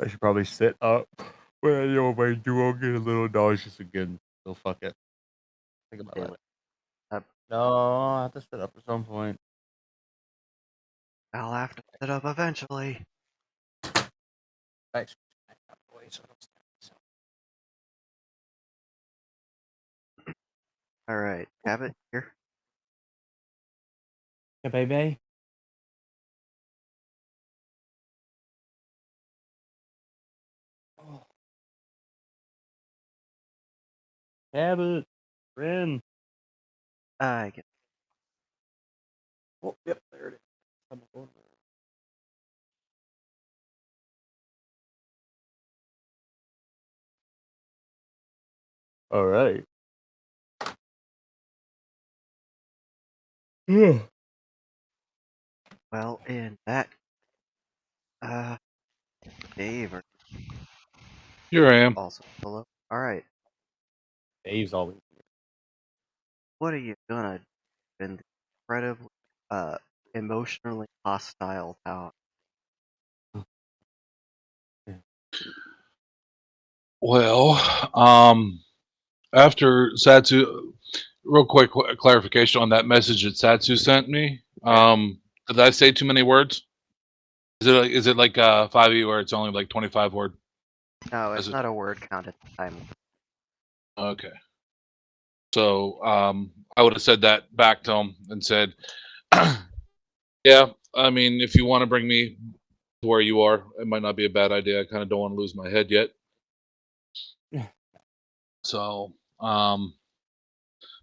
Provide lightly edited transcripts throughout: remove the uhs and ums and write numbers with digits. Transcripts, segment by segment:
I should probably sit up. But I know if I do, I'll get a little nauseous again. So fuck it. Think about Okay, that. up. No, I'll have to sit up at some point. I'll have to sit up eventually. Thanks. All right, Cabot here. Yeah, baby. Oh. Cabot. Rin. I get. Oh, yep, there it is. All right. Yeah. Well, in that, Dave or Here I am. also hello. All right, Dave's always what are you gonna do in the incredibly, emotionally hostile town? here. Well, after Satsu, real quick clarification on that message that Satsu sent me. Did I say too many words? Is it like 5e where it's only like 25 word? No, it's Is it? not a word count at the time. Okay. So I would have said that back to him and said, yeah, I mean, if you want to bring me to where you are, it might not be a bad idea. I kind of don't want to lose my head yet. So,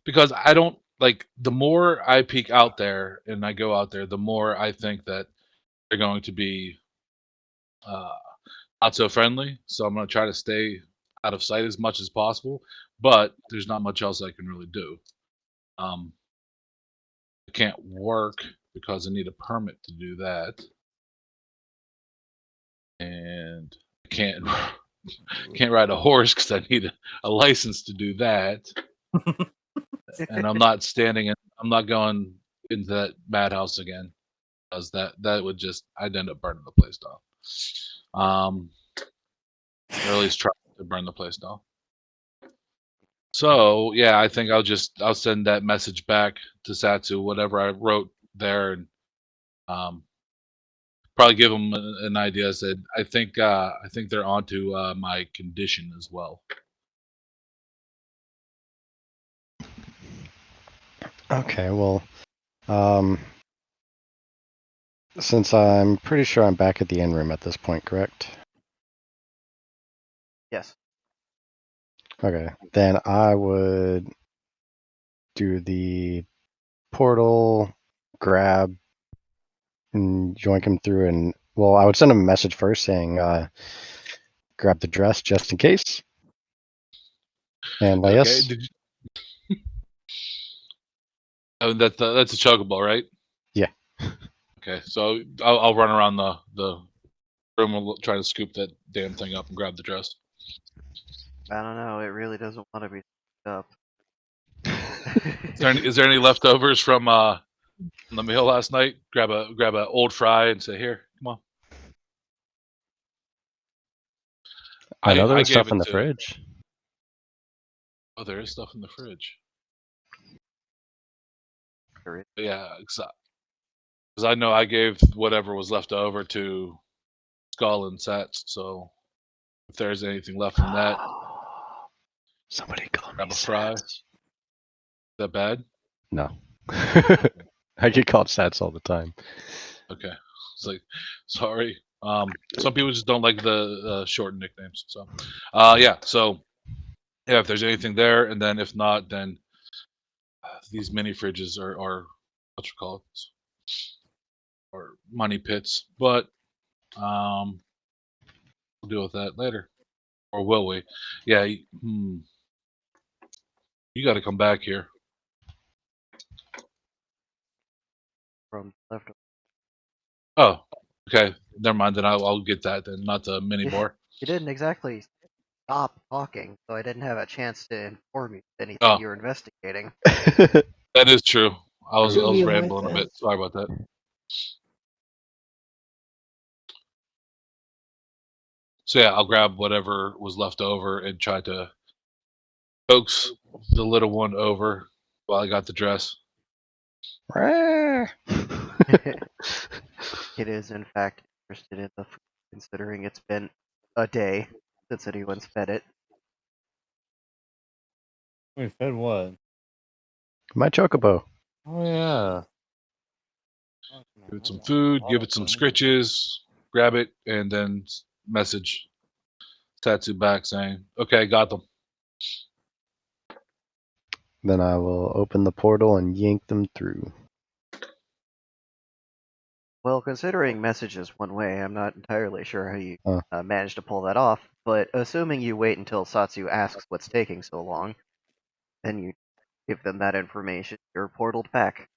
because I don't like the more I peek out there and I go out there, the more I think that they're going to be uh, not so friendly. So I'm going to try to stay out of sight as much as possible. But there's not much else I can really do. I can't work because I need a permit to do that, and I can't ride a horse because I need a license to do that. And I'm not going into that madhouse again because that would just I'd end up burning the place down. Or at least try to burn the place down. So yeah, I think I'll send that message back to Satsu, whatever I wrote there, and probably give them an idea. I said I think they're onto my condition as well. Okay, well, since I'm pretty sure I'm back at the inn room at this point, correct? Yes. Okay, then I would do the portal, grab, and join him through, and well, I would send him a message first saying, grab the dress just in case. And Okay, yes, oh, that's a chocobo, right? Yeah. Okay, so I'll run around the room and try to scoop that damn thing up and grab the dress. I don't know. It really doesn't want to be up. Is there any leftovers from the meal last night? Grab a old fry and say, here, come on. I know there I was gave stuff it in the to. fridge. Oh, there is stuff in the fridge. There is. Yeah, because I know I gave whatever was left over to Skull and Sats. So if there's anything left from that, Somebody call me grab a fry. Sats. Is that bad? No. I get called Sats all the time. Okay. It's like, sorry. Some people just don't like the short nicknames. So, yeah. So, yeah, if there's anything there, and then if not, then these mini fridges are what you call it, or money pits. But we'll deal with that later, or will we? Yeah. You got to come back here. From left. Oh, okay. Never mind. Then I'll get that. Then not the mini bore. You didn't exactly stop talking, so I didn't have a chance to inform you of anything Oh, you were investigating. that is true. I was You like rambling a that. bit. Sorry about that. So yeah, I'll grab whatever was left over and try to coax the little one over while I got the dress. Rah! It is, in fact, interested in the food, considering it's been a day since anyone's fed it. Wait, fed what? My chocobo. Oh yeah. Give it some food, give it some scritches, grab it, and then message Tatsu back saying, "Okay, got them." Then I will open the portal and yank them through. Well, considering messages one way, I'm not entirely sure how you Huh. managed to pull that off, but assuming you wait until Satsu asks what's taking so long, then you give them that information, you're portaled back.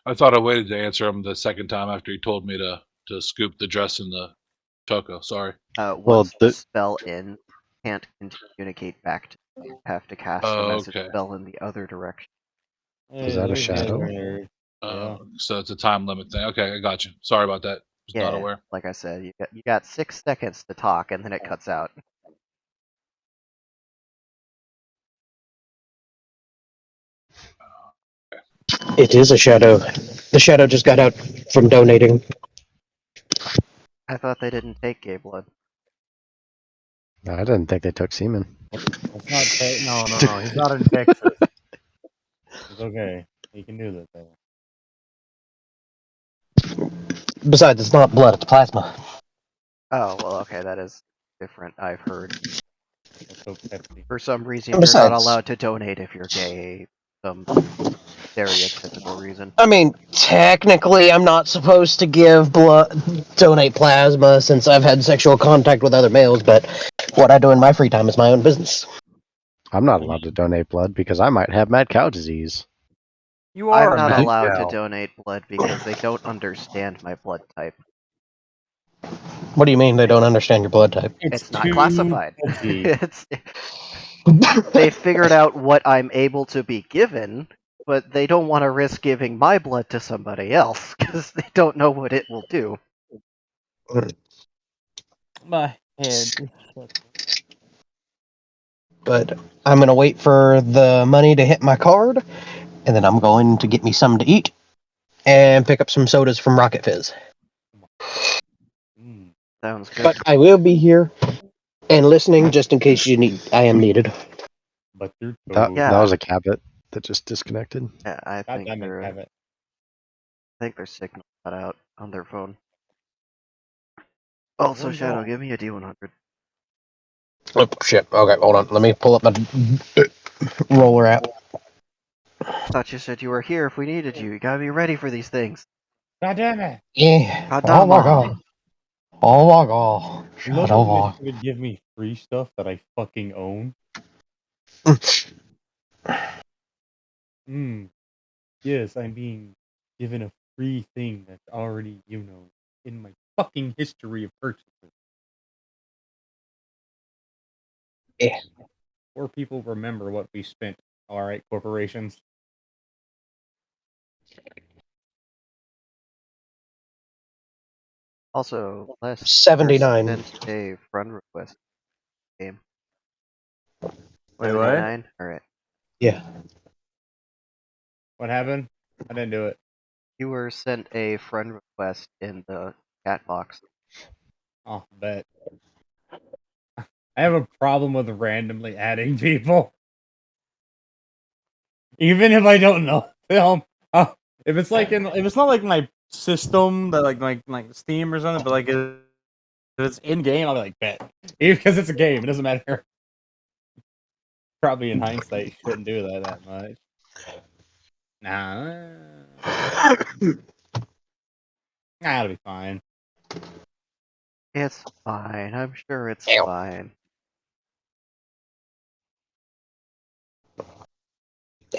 I thought I waited to answer him the second time after he told me to scoop the dress in the choco. Sorry. Once the spell ends, can't communicate back to you. You have to cast the message Okay. spell in the other direction. Was that a shadow? Yeah. So it's a time limit thing. Okay, I got you. Sorry about that. Was not aware. Like I said, you got 6 seconds to talk, and then it cuts out. It is a shadow. The shadow just got out from donating. I thought they didn't take gay blood. I didn't think they took semen. It's not no. He's not in Texas. It's okay. He can do that though. Besides, it's not blood, it's plasma. Oh, well, okay, that is different, I've heard. Coke Pepsi. For some reason, And you're not besides- allowed to donate if you're gay. Some stereotypical reason. I mean, technically, I'm not supposed to give blood, donate plasma since I've had sexual contact with other males, but what I do in my free time is my own business. I'm not allowed to donate blood because I might have mad cow disease. You are I'm not a allowed cow. to donate blood because they don't understand my blood type. What do you mean they don't understand your blood type? It's not too classified. touchy. They figured out what I'm able to be given, but they don't want to risk giving my blood to somebody else because they don't know what it will do. My head. But I'm gonna wait for the money to hit my card, and then I'm going to get me something to eat and pick up some sodas from Rocket Fizz. Sounds good. But I will be here and listening just in case I am needed. But through That Yeah. was a cabot that just disconnected. Yeah, I God think damn it, they're have it. their signal cut out on their phone. Also, One Shadow, ball. give me a D100. Oh, shit. Okay, hold on. Let me pull up my roller app. Thought you said you were here if we needed you. You gotta be ready for these things. God damn it. Yeah. God Oh my damn god. Oh my god. You love Shadow when Walk. they would give me free stuff that I fucking own. Yes, I'm being given a free thing that's already, in my fucking history of purchases. Yeah. Or people remember what we spent. Alright, corporations. Also, Les 79. sent a friend request game. Wait, what? 79? Alright. Yeah. What happened? I didn't do it. You were sent a friend request in the chat box. Oh, bet. I have a problem with randomly adding people. Even if I don't know them. If it's not like my system that like Steam or something, but like if it's in game, I'll be like bet. Even because it's a game, it doesn't matter. Probably in hindsight, shouldn't do that much. Nah, that'll be fine. It's fine. I'm sure it's Ew. fine.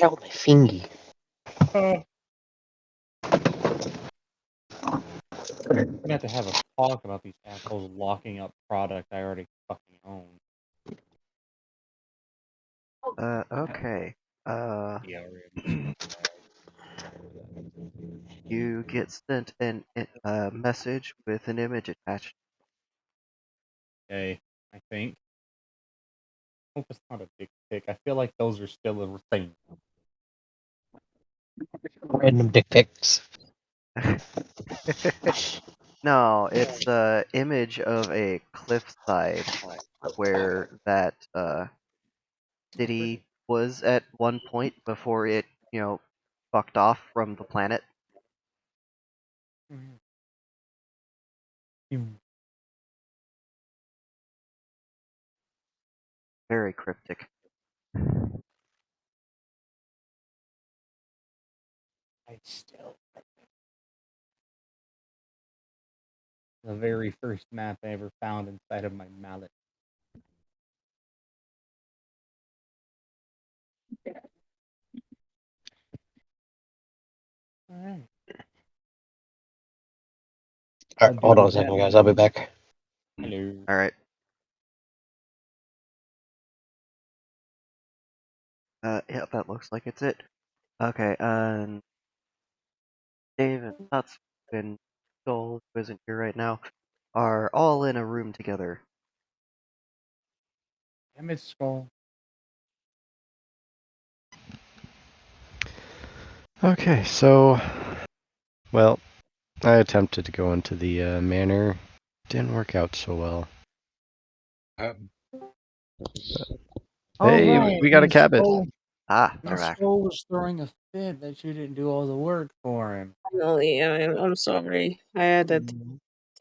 Ow, my fingy. We're gonna have a talk about these assholes locking up product I already fucking own. Okay. Yeah, already. You get sent a message with an image attached. Okay, I think. Hope it's not a dick pic. I feel like those are still a thing. Random dick pics. No, it's the image of a cliffside where that city was at one point before it, fucked off from the planet. Very cryptic. I still. The very first map I ever found inside of my mallet. Alright. Alright, hold on a second, guys. I'll be back. Hello. All right. Yeah, that looks like it's it. Okay, Dave and Tuts and Joel, who isn't here right now, are all in a room together. Damn it, Skull. Okay, so, well, I attempted to go into the manor. Didn't work out so well. Hey, we got a cabin. Ah, they're Miss back. Skull was throwing a fit that you didn't do all the work for him. Finally, I'm sorry. I had to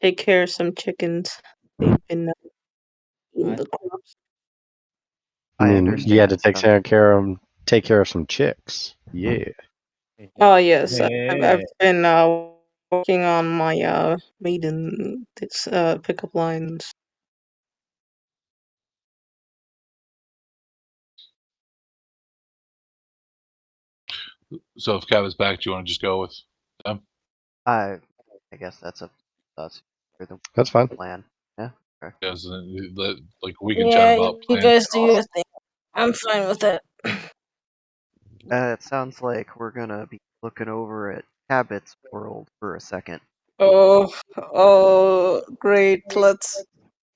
take care of some chickens. They've been eating the crops. I mean, you had to understand. take care of some chicks. Yeah. Oh yes, I've Yeah. been working on my maiden pickup lines. So if Cav is back, do you want to just go with them? I guess that's the That's fine. plan. Yeah. Okay. Because like we can chat Yeah, about you plans. guys do your thing. I'm fine with that. It sounds like we're gonna be looking over at Cabot's world for a second. Oh, great. Let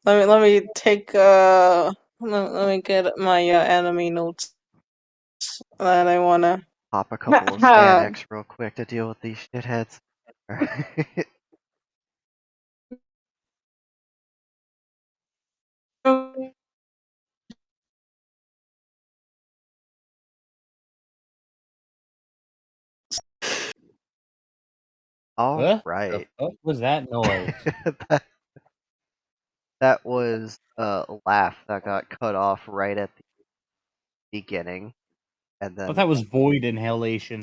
me take let me get my enemy notes that I wanna. Pop a couple of Scanx real quick to deal with these shitheads. All What right. the fuck was that noise? That was a laugh that got cut off right at the beginning, and I then thought that was void inhalation.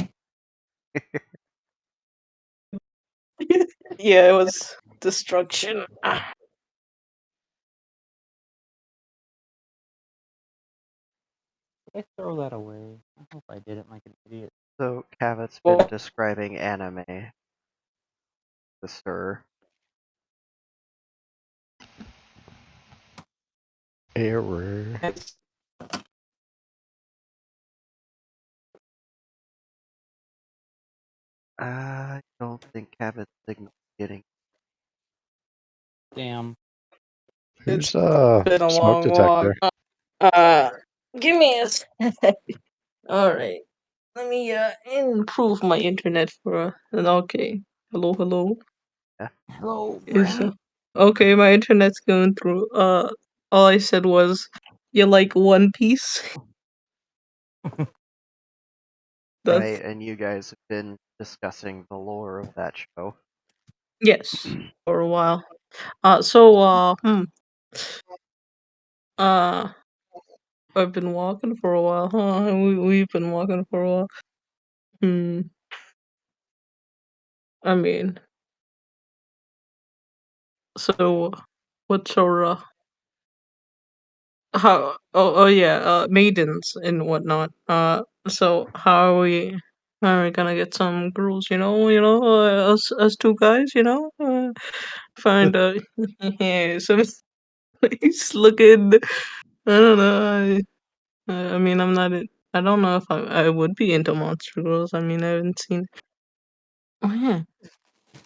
Yeah, it was destruction. Did I throw that away? I hope I didn't like an idiot. so Cabot's been Well- describing anime. The stir. Error. I don't think Cabot's signal getting. Damn. Who's been a smoke long detector? walk. Give me a sec. All right. Let me improve my internet for okay. Hello. Hello, Is friend. okay. My internet's going through. All I said was, "You like One Piece?" Right, and you guys have been discussing the lore of that show. Yes, for a while. Uh, I've been walking for a while, huh? We've been walking for a while. I mean, so what's our how yeah, maidens and whatnot. So how are we gonna get some girls, us two guys, find yeah, some nice looking. I don't know. I mean, I don't know if I would be into monster girls. I mean, I haven't seen. Oh yeah, I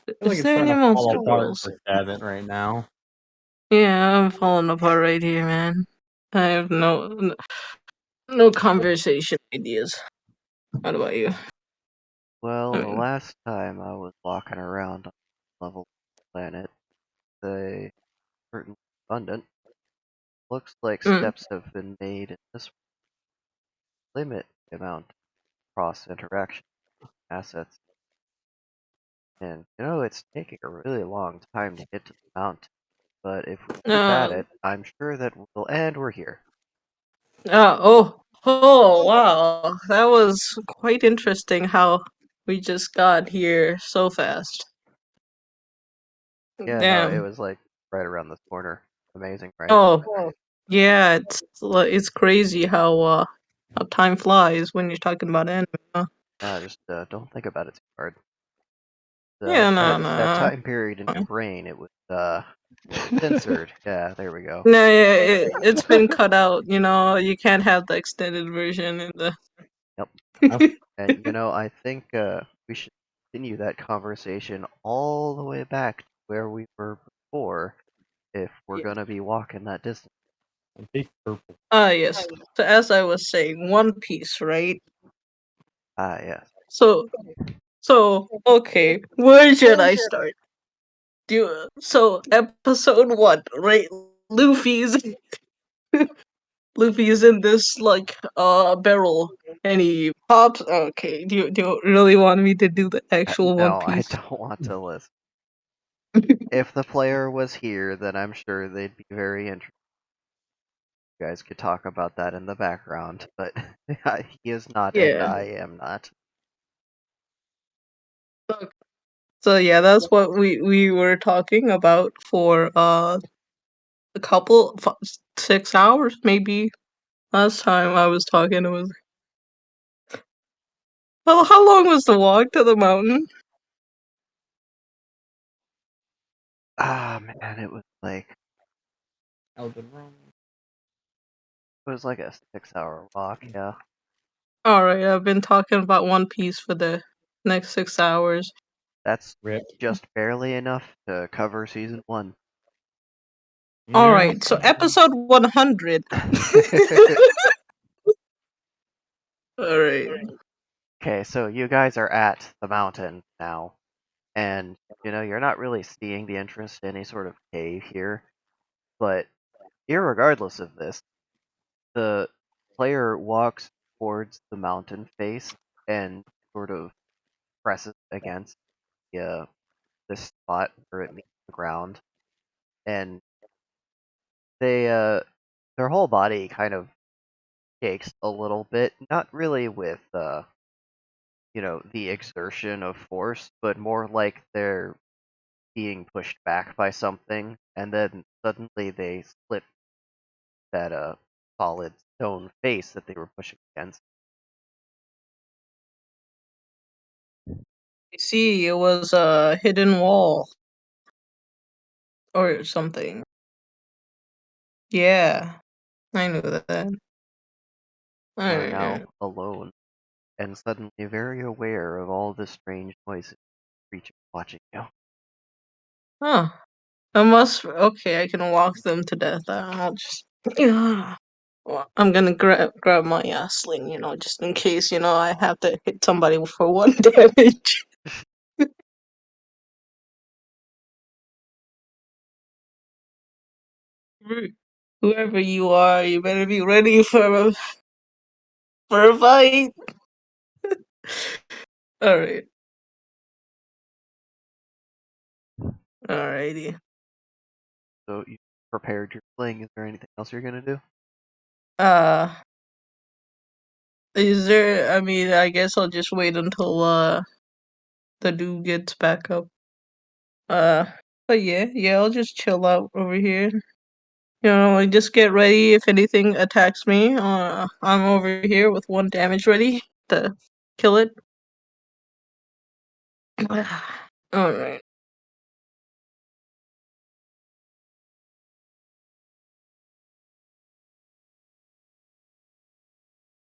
feel like is it's there starting any to fall monster apart girls? for Cabot right now. Yeah, I'm falling apart right here, man. I have no conversation ideas. What about you? Well, I the mean, last time I was walking around on a level planet, they certainly abundant. Looks like mm, steps have been made in this limit the amount of cross interaction assets. And it's taking a really long time to get to the mountain. But if we keep at uh, it, I'm sure that we're here. oh, wow. That was quite interesting how we just got here so fast. Yeah, no, it Damn. was like right around this corner. Amazing, right? Oh, yeah, it's crazy how time flies when you're talking about anime. Huh? Yeah, just don't think about it too hard. Yeah, no, That no. time period in your Fine. brain, it was censored. Yeah, there we go. No, yeah, it's been cut out. You can't have the extended version in the. Yep. Oh, And I think we should continue that conversation all the way back to where we were before, if we're Yeah. gonna be walking that distance. big purple. Yes. So as I was saying, One Piece, right? Ah, yes. So, okay, where should I start? So episode 1, right? Luffy's Luffy's in this like barrel and he pops. Okay, do you really want me to do the actual One No, I Piece? don't want to listen. If the player was here, then I'm sure they'd be very interested. You guys could talk about that in the background, but he is not, and Yeah. I am not. So yeah, that's what we were talking about for a couple 6 hours maybe. Last time I was talking, it was how long was the walk to the mountain? Ah, man, it was Elden Ring. a 6-hour walk. Yeah, All right, I've been talking about One Piece for the next 6 hours. that's Rip. just barely enough to cover season 1. All Yeah. right, so episode 100. All right. Okay, so you guys are at the mountain now, and you're not really seeing the entrance to any sort of cave here, but irregardless of this, the player walks towards the mountain face and sort of presses against this spot where it meets the ground, and their whole body kind of shakes a little bit, not really with the exertion of force, but more like they're being pushed back by something, and then suddenly they slip that solid stone face that they were pushing against. I see, it was a hidden wall or something. Yeah, I knew that. You are Alright. now alone, and suddenly very aware of all the strange noises creatures watching you. Huh. I must. Okay, I can walk them to death. I'll just. Yeah. Well, I'm gonna grab my sling, just in case, I have to hit somebody for 1 damage. Whoever you are, you better be ready for a fight. All right. Alrighty. So you prepared your sling. Is there anything else you're gonna do? Uh, is there? I mean, I guess I'll just wait until the dude gets back up. Uh, but yeah, I'll just chill out over here. Like just get ready if anything attacks me. I'm over here with 1 damage ready to kill it. All right.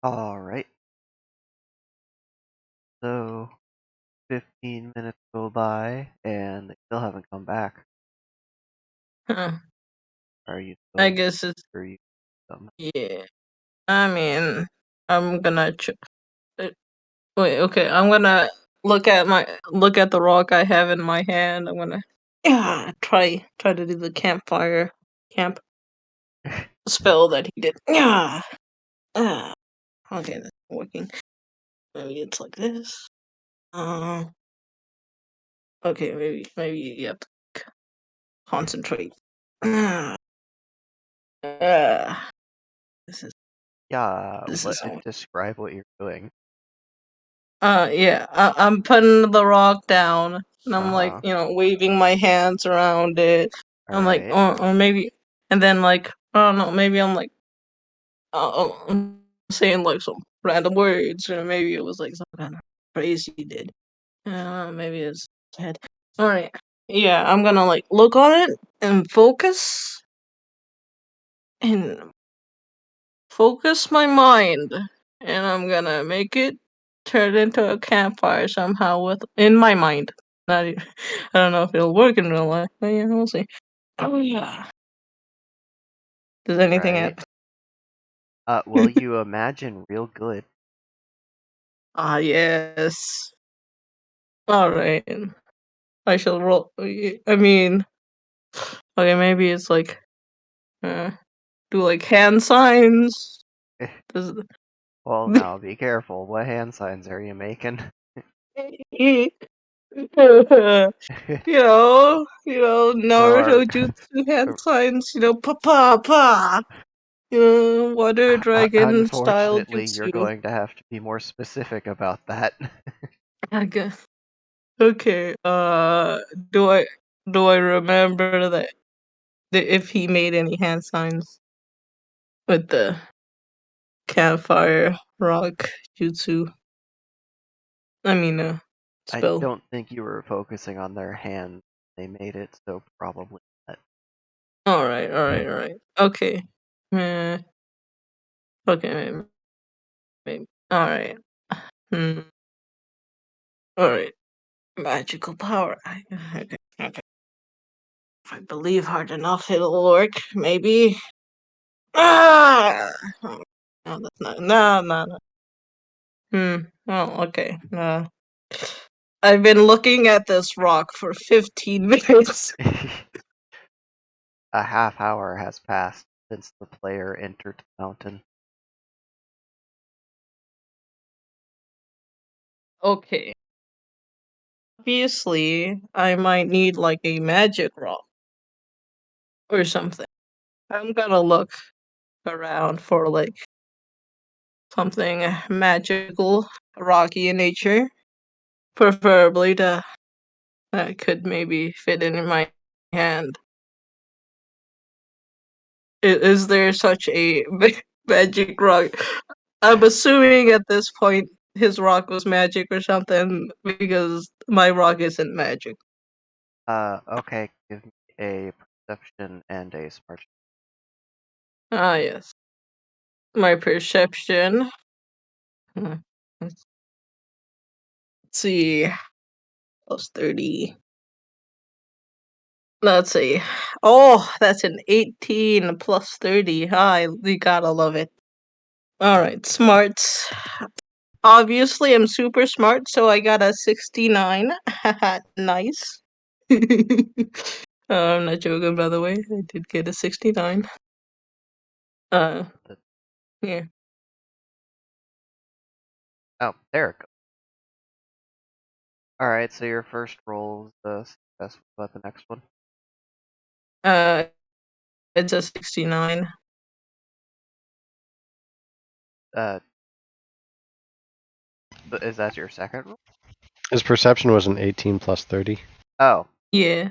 All right. So 15 minutes go by, and they still haven't come back. Huh. Are you I still guess it's or you some? yeah. I mean, I'm gonna wait. Okay, I'm gonna look at the rock I have in my hand. I'm gonna try to do the campfire camp spell that he did. Yeah. Okay, that's working. Maybe it's like this. Okay, maybe you have to concentrate. This is Yeah, this what is so describe what you're doing. yeah, I'm putting the rock down, and I'm like, Uh-huh. waving my hands around it. I'm like, Alright. or maybe, and then like, I don't know, maybe I'm like, I'm saying like some random words, or maybe it was like some kind of phrase he did. Maybe it's head. All right, yeah, I'm gonna like look on it and and focus my mind, and I'm gonna make it turn into a campfire somehow in my mind. Not, I don't know if it'll work in real life, but yeah, we'll see. Oh yeah. Does anything Right. happen? Well, you imagine real good. Ah yes. All right. I shall roll. I mean, okay, maybe it's like do like hand signs. Does Well, now be careful. What hand signs are you making? So Naruto jutsu hand signs, pa pa pa, water dragon style unfortunately, you're jutsu. going to have to be more specific about that. I guess. Okay. Do I remember that if he made any hand signs with the campfire rock jutsu? I mean, I spell. don't think you were focusing on their hands. They made it, so probably not. All right. All right. All right. Okay. Uh, okay. Maybe. All right. Hmm. All right. Magical power. Okay. Okay. If I believe hard enough, it'll work. Maybe. Ah! Oh, no, that's not. No, no, no. Oh, okay. I've been looking at this rock for 15 minutes. A half hour has passed since the player entered the mountain. Okay. Obviously, I might need like a magic rock or something. I'm gonna look around for like something magical, rocky in nature, preferably that could maybe fit in my hand. Is there such a magic rock? I'm assuming at this point his rock was magic or something because my rock isn't magic. Okay, give me a perception and a smart. Ah, yes. My perception. Let's see. Plus 30. Let's see. Oh, that's an 18 plus 30. You gotta love it. Alright, smarts. Obviously, I'm super smart, so I got a 69. Nice. I'm not joking, by the way. I did get a 69. Uh, yeah. Oh, there it goes. Alright, so your first roll is the successful. About the next one? Uh, it's a 69. Is that your second roll? His perception was an 18 plus 30. Oh, Yeah.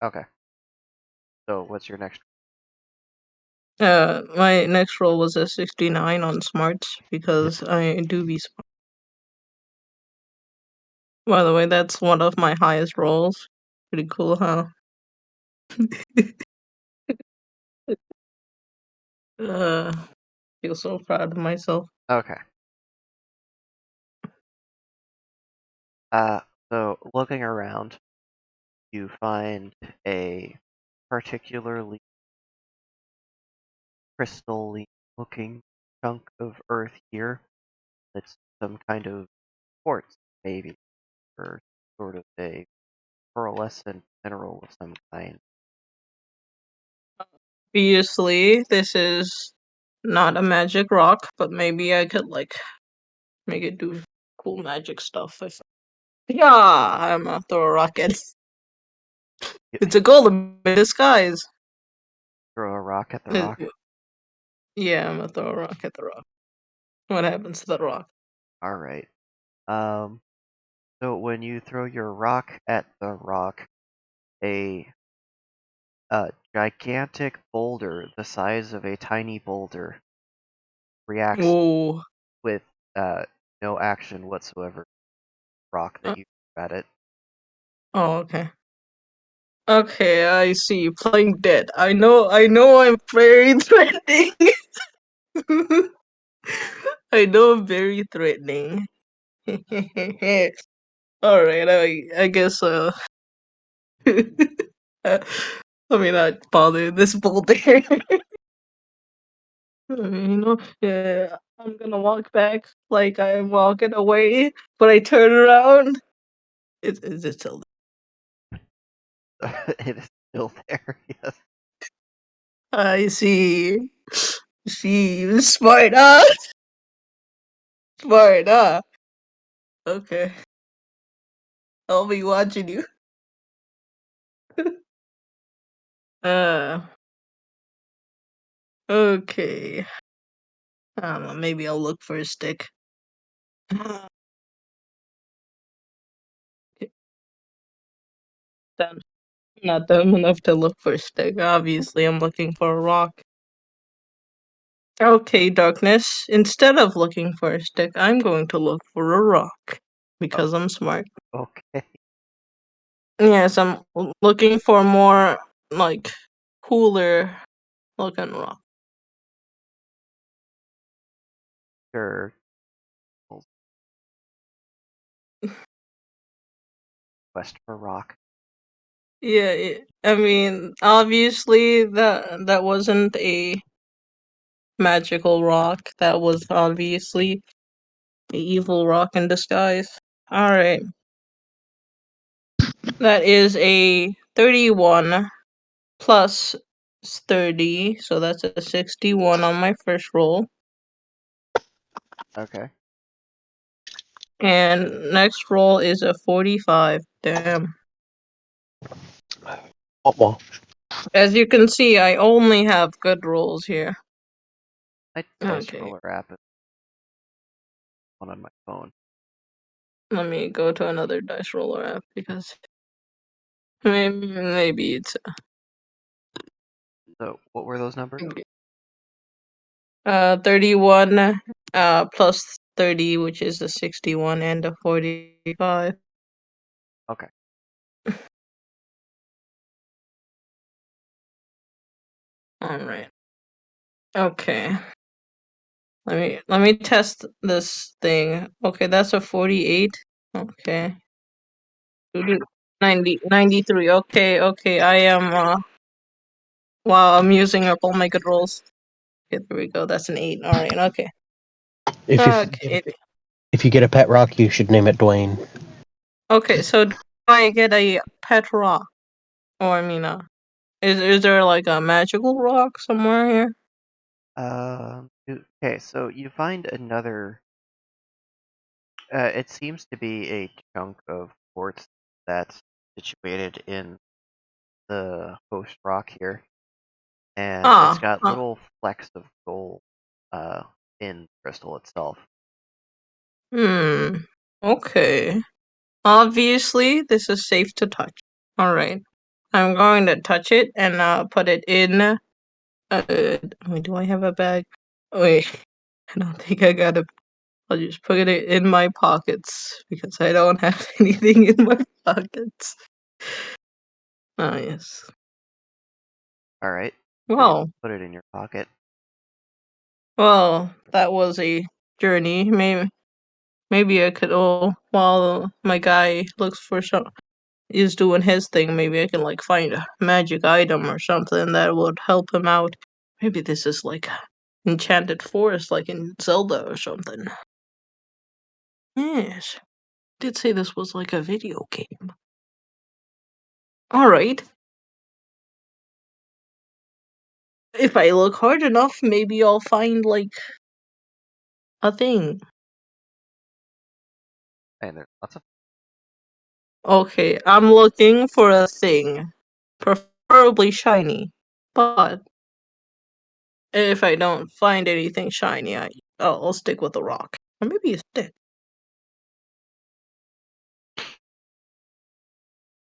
okay. So what's your next? My next roll was a 69 on smarts because I do be smart. By the way, that's one of my highest rolls. Pretty cool, huh? uh, feel so proud of myself. Okay. Uh, so looking around, you find a particularly crystal looking chunk of earth here. It's some kind of quartz, maybe, or sort of a pearlescent mineral of some kind. Obviously, this is not a magic rock, but maybe I could like make it do cool magic stuff. Yeah, I'm gonna throw a rocket. You It's a golem in disguise. throw a rock at the Uh, rock. Yeah, I'm gonna throw a rock at the rock. What happens to the rock? All right. Um. So when you throw your rock at the rock, a gigantic boulder the size of a tiny boulder reacts Whoa. with no action whatsoever. Rock Uh, that you threw at it. oh, okay. Okay, I see. Playing dead. I know I'm very threatening. I know I'm very threatening. Alright, I guess let me not bother this boulder. Yeah, I'm gonna walk back like I'm walking away, but I turn around. Is it still It is still there. Yes. I see. See, you smart, huh? Smart, huh? Okay. I'll be watching you. Uh, okay. I don't know, maybe I'll look for a stick. Then, not dumb enough to look for a stick. Obviously, I'm looking for a rock. Okay, Darkness. Instead of looking for a stick, I'm going to look for a rock. Because I'm smart. Okay. Yes, I'm looking for more, like, cooler looking rock. Sure. Quest for rock. Yeah, I mean, obviously that wasn't a magical rock. That was obviously the evil rock in disguise. All right, that is a 31 plus 30, so that's a 61 on my first roll. Okay. And next roll is a 45. Damn. Well, As you can see, I only have good rolls here. My dice Okay. roller app is one on my phone. Let me go to another dice roller app because maybe it's So what were those numbers? 31 plus 30, which is a 61 and a 45. Okay. All right. Okay. Let me test this thing. Okay, that's a 48. Okay. 93. Okay, okay. I am wow, I'm using up all my good rolls. Okay, there we go. That's an 8. All right. Okay. Okay. if you get a pet rock, you should name it Dwayne. Okay, so do I get a pet rock? Or I mean, is there like a magical rock somewhere here? Okay, so you find another. It seems to be a chunk of quartz that's situated in the host rock here, and it's got little flecks of gold in the crystal itself. Hmm. Okay. Obviously, this is safe to touch. All right. I'm going to touch it and put it in. Wait, do I have a bag? Wait, I don't think I got a. I'll just put it in my pockets because I don't have anything in my pockets. Ah, yes. All right. So you Well, put it in your pocket. well, that was a journey. Maybe I could. Oh, while my guy looks for some. is doing his thing, maybe I can like find a magic item or something that would help him out. Maybe this is like a enchanted forest, like in Zelda or something. Yes, did say this was like a video game. All right. If I look hard enough, maybe I'll find like a thing. And there's lots of Okay, I'm looking for a thing, preferably shiny. But if I don't find anything shiny, I'll stick with a rock, or maybe a stick.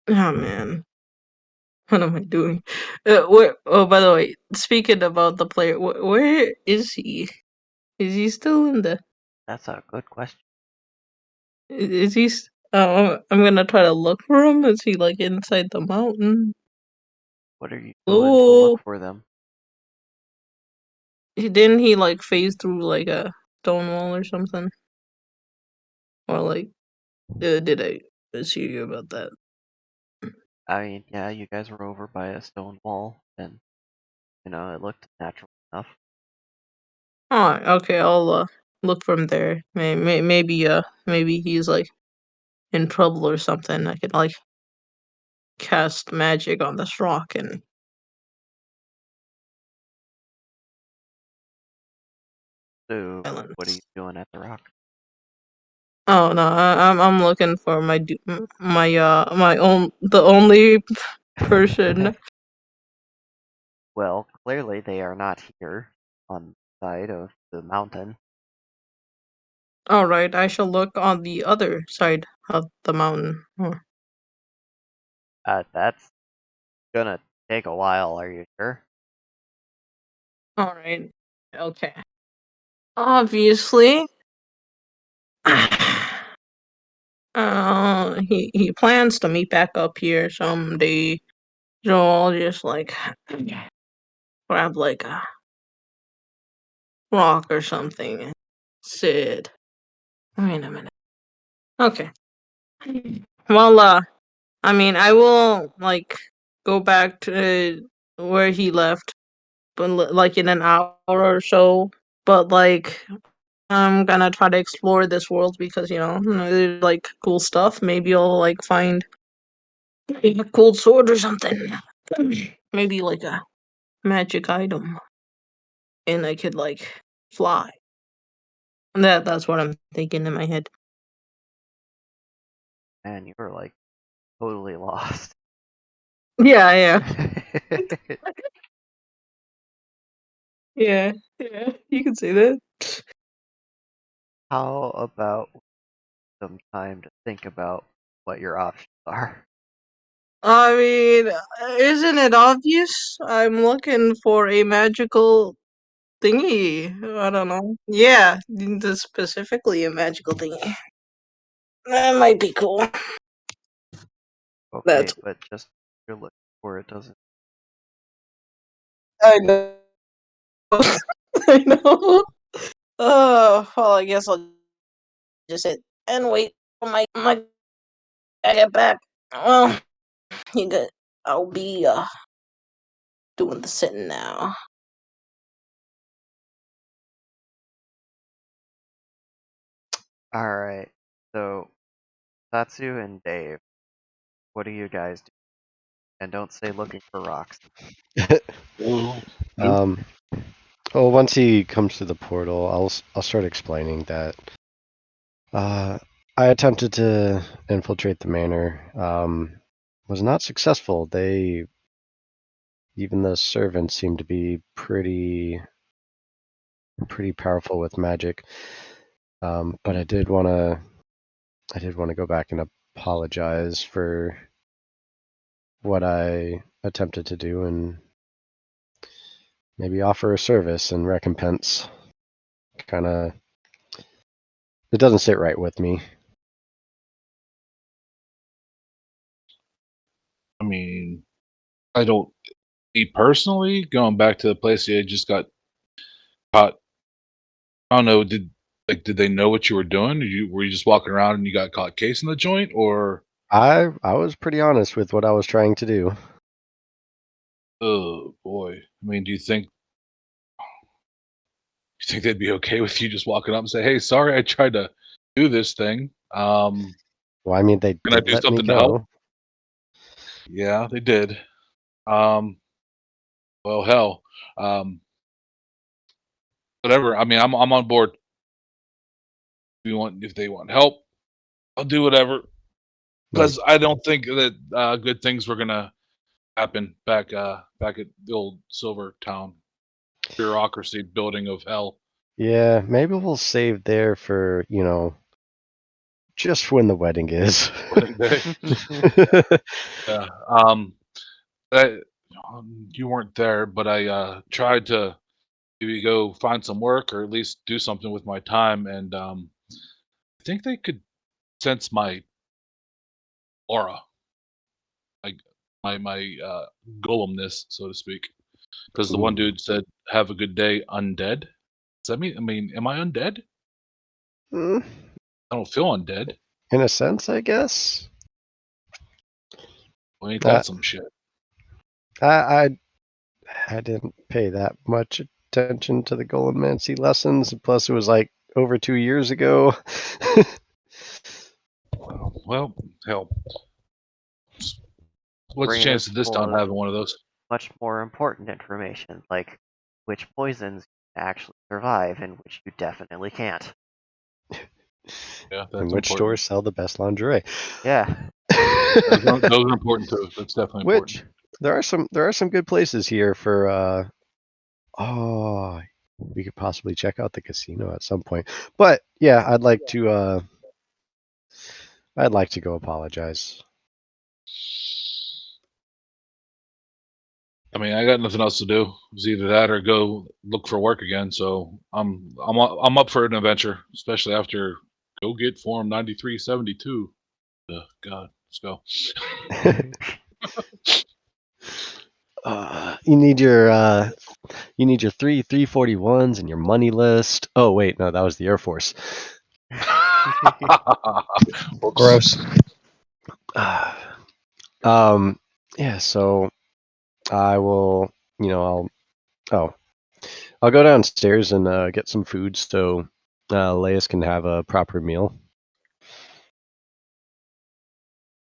Oh man, what am I doing? Where? Oh, by the way, speaking about the player, where is he? Is he still in the? That's a good question. Is he? I'm gonna try to look for him. Is he like inside the mountain? What are you doing to Oh, look for them? didn't he like phase through like a stone wall or something? Or like, did I mishear you about that? I mean, yeah, you guys were over by a stone wall, and it looked natural enough. Oh, okay. I'll look from there. Maybe he's like in trouble or something. I could like cast magic on this rock and So, what are silence. you doing at the rock? Oh no, I'm looking for my own the only person. Well, clearly they are not here on the side of the mountain. All right, I shall look on the other side of the mountain. That's gonna take a while, are you sure? All right, okay. Obviously, he plans to meet back up here someday. So I'll just like grab like a rock or something and sit. Wait a minute. Okay. Well, I mean, I will like go back to where he left, but like in an hour or so. But like, I'm gonna try to explore this world because there's like cool stuff. Maybe I'll like find a cool sword or something. Maybe like a magic item, and I could like fly. That's what I'm thinking in my head. Man, you were like totally lost. Yeah, yeah. You can say that. How about some time to think about what your options are? I mean, isn't it obvious? I'm looking for a magical thingy. I don't know. Yeah, specifically a magical thingy. That might be cool. Okay, That's. but just you're looking for it doesn't. I know. I know. Well, I guess I'll just sit and wait for my guy to get back. Well, you good. I'll be doing the sitting now. All right. So, Tatsu and Dave, what do you guys do? And don't say looking for rocks. Well, once he comes to the portal, I'll start explaining that I attempted to infiltrate the manor. Was not successful. Even the servants seem to be pretty powerful with magic. But I did want to go back and apologize for what I attempted to do and maybe offer a service and recompense. Kind of, it doesn't sit right with me. I mean, I don't. Me personally, going back to the place you just got caught. I don't know. Did they know what you were doing? Were you just walking around and you got caught casing the joint, or I was pretty honest with what I was trying to do. Oh boy. I mean, do you think they'd be okay with you just walking up and say, "Hey, sorry, I tried to do this thing. Well, I mean, they Can I did do let me something to help?" go. Yeah, they did. Um, well, hell, um, whatever. I mean, I'm on board. If they want help, I'll do whatever. Like, Because I don't think that good things were gonna happen back at the old Silver Town bureaucracy building of hell. yeah, maybe we'll save there for, just when the wedding is. Wedding day. Yeah. I, you weren't there, but I tried to maybe go find some work or at least do something with my time, and I think they could sense my aura, like my golemness, so to speak. Because the one Ooh. dude said, "Have a good day, undead." Does that mean? I mean, am I undead? Mm, I don't feel undead. in a sense, I guess. Well, ain't Uh, that some shit? I I didn't pay that much attention to the Golemancy lessons. Plus, it was like over 2 years ago. Well, hell, what's the Brain is chance of this town full of having one of those? much more important information, like which poisons you actually survive and which you definitely can't. Yeah, And that's which important. stores sell the best lingerie? Yeah, Those are important too. That's definitely Which important. there are some good places here for oh, we could possibly check out the casino at some point. But yeah, I'd like to go apologize. I mean, I got nothing else to do. It's either that or go look for work again. So I'm up for an adventure, especially after go get Form 9372. God, let's go. You need your 341s and your money list. Oh wait, no, that was the Air Force. Whoops. Gross. Um, yeah, so I will, I'll go downstairs and get some food so Laius can have a proper meal.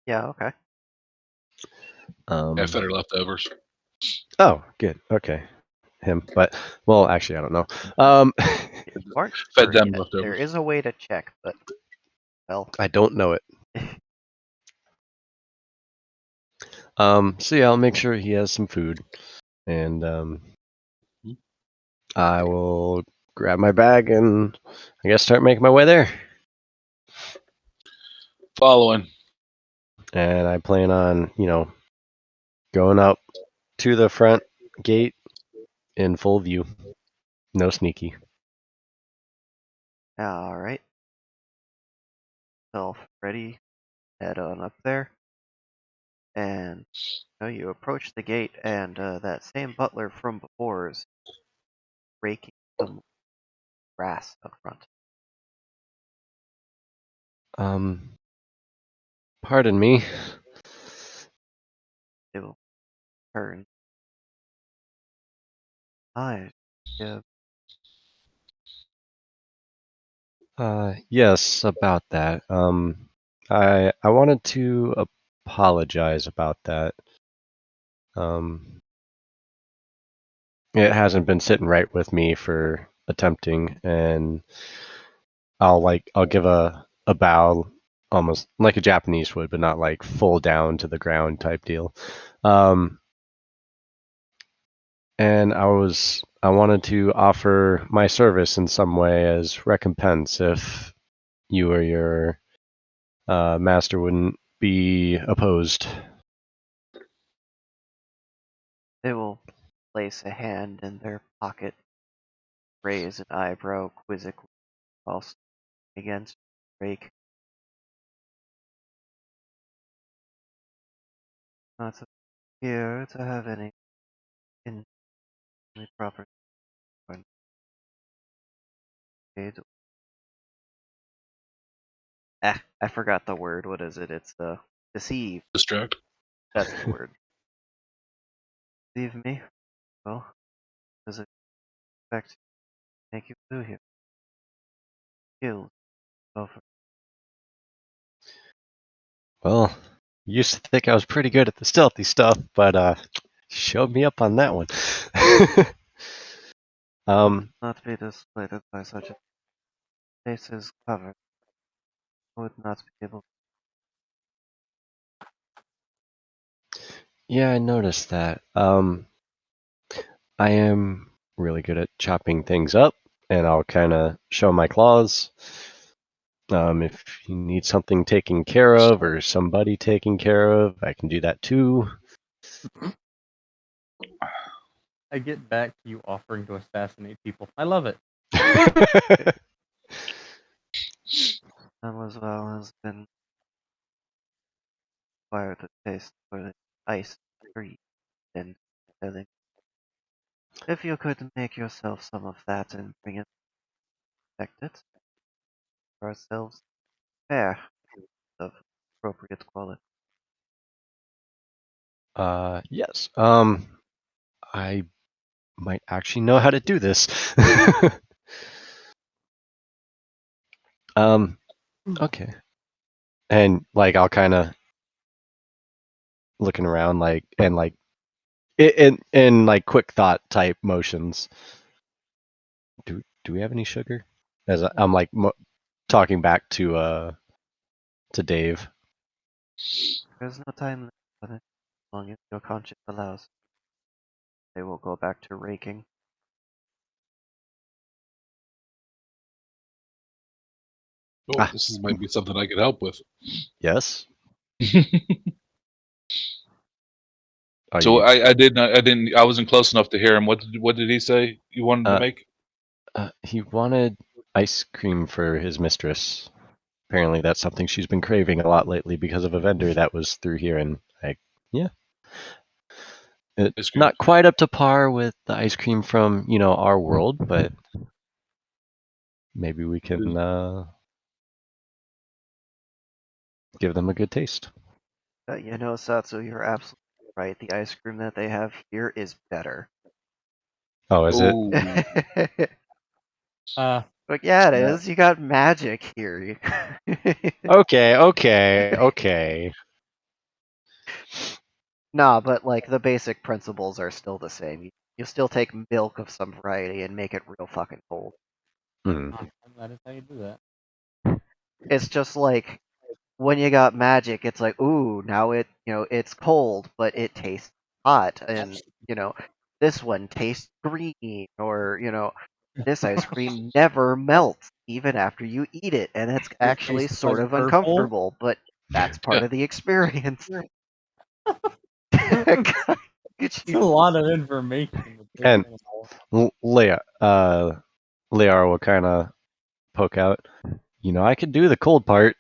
yeah, okay. Um, Yeah, fed her leftovers. oh, good. Okay. Him. But, well, actually, I don't know. You aren't Fed sure them yet. There leftovers. is a way to check, but well, I don't know it. So yeah, I'll make sure he has some food. And I will grab my bag and I guess start making my way there. Following. And I plan on, going up to the front gate in full view. No sneaky. all right. Self ready. Head on up there, and you approach the gate, and that same butler from before is raking some grass up front. Pardon me. They will turn. Hi. Yeah. Yes, about that. I wanted to apologize about that. It hasn't been sitting right with me for attempting, and I'll give a bow, almost like a Japanese would, but not like full down to the ground type deal. And I wanted to offer my service in some way as recompense if you or your master wouldn't be opposed. They will place a hand in their pocket, raise an eyebrow quizzically while standing against the rake. Not here to have any in the proper paid. I forgot the word. What is it? It's the deceive. Distract. That's the word. Leave me? Well, does it expect to make you do here? Kills. Over. Well, used to think I was pretty good at the stealthy stuff, but showed me up on that one. Not be dissuaded by such a faces covered. Would not be able. Yeah, I noticed that. I am really good at chopping things up, and I'll kind of show my claws. If you need something taken care of or somebody taken care of, I can do that too. I get back to you offering to assassinate people. I love it. Some as well has been acquired a taste for the ice tree and filling. If you could make yourself some of that and bring it, protect it for ourselves, fair of appropriate quality. Yes. I might actually know how to do this. Okay. And like I'll kind of looking around like in like quick thought type motions. Do we have any sugar? As I'm like talking back to Dave. There's no time limit on it, as long as your conscience allows. They will go back to raking. Oh, Ah. this might be something I could help with. Yes. Are So you, I didn't I wasn't close enough to hear him. What did he say you wanted to make? he wanted ice cream for his mistress. Apparently, that's something she's been craving a lot lately because of a vendor that was through here, and yeah. Ice cream. Not quite up to par with the ice cream from our world, but maybe we can give them a good taste. Satsu, you're absolutely right. The ice cream that they have here is better. Oh, is it? Ooh. But yeah, it is. You got magic here. Okay. Nah, but like the basic principles are still the same. You still take milk of some variety and make it real fucking cold. Hmm. That is how you do that. It's just like when you got magic, it's like, ooh, now it's cold, but it tastes hot, and this one tastes green, or this ice cream never melts even after you eat it, and it's actually tastes sort like of purple? uncomfortable, but that's part of the experience. God, It's a lot of information. to take And in all. Leia will kind of poke out. I could do the cold part.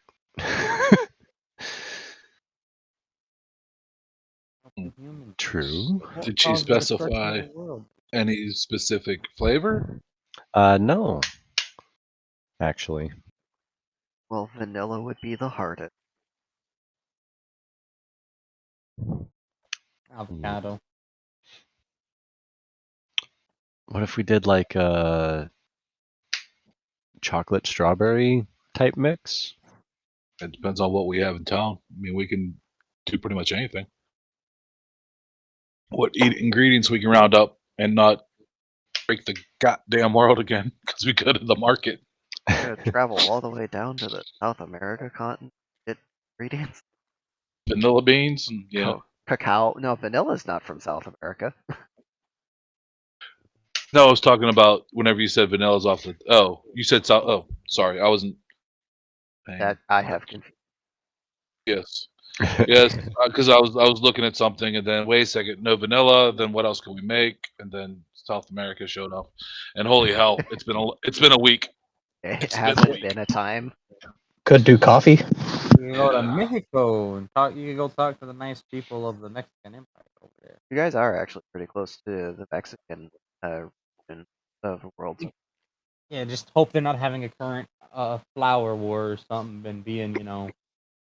Human. True. What Did she caused the destruction of specify the world? any specific flavor? No. Actually. Well, vanilla would be the hardest. Avocado. What if we did like a chocolate strawberry type mix? It depends on what we have in town. I mean, we can do pretty much anything. What ingredients we can round up and not break the goddamn world again because we go to the market. Gotta travel all the way down to the South America continent. Get ingredients. Vanilla beans and Cacao. No, vanilla's not from South America. No, I was talking about whenever you said vanilla's off the. Oh, you said so. Oh, sorry, I wasn't. That I have confused. Yes, yes, because I was looking at something and then wait a second, no vanilla. Then what else can we make? And then South America showed up, and holy hell, it's been a week. It It's been a hasn't week. been a time. Could do coffee. You can go to Yeah. Mexico and talk. You can go talk to the nice people of the Mexican Empire over there. You guys are actually pretty close to the Mexican region of the world. Yeah, just hope they're not having a current flower war or something and being,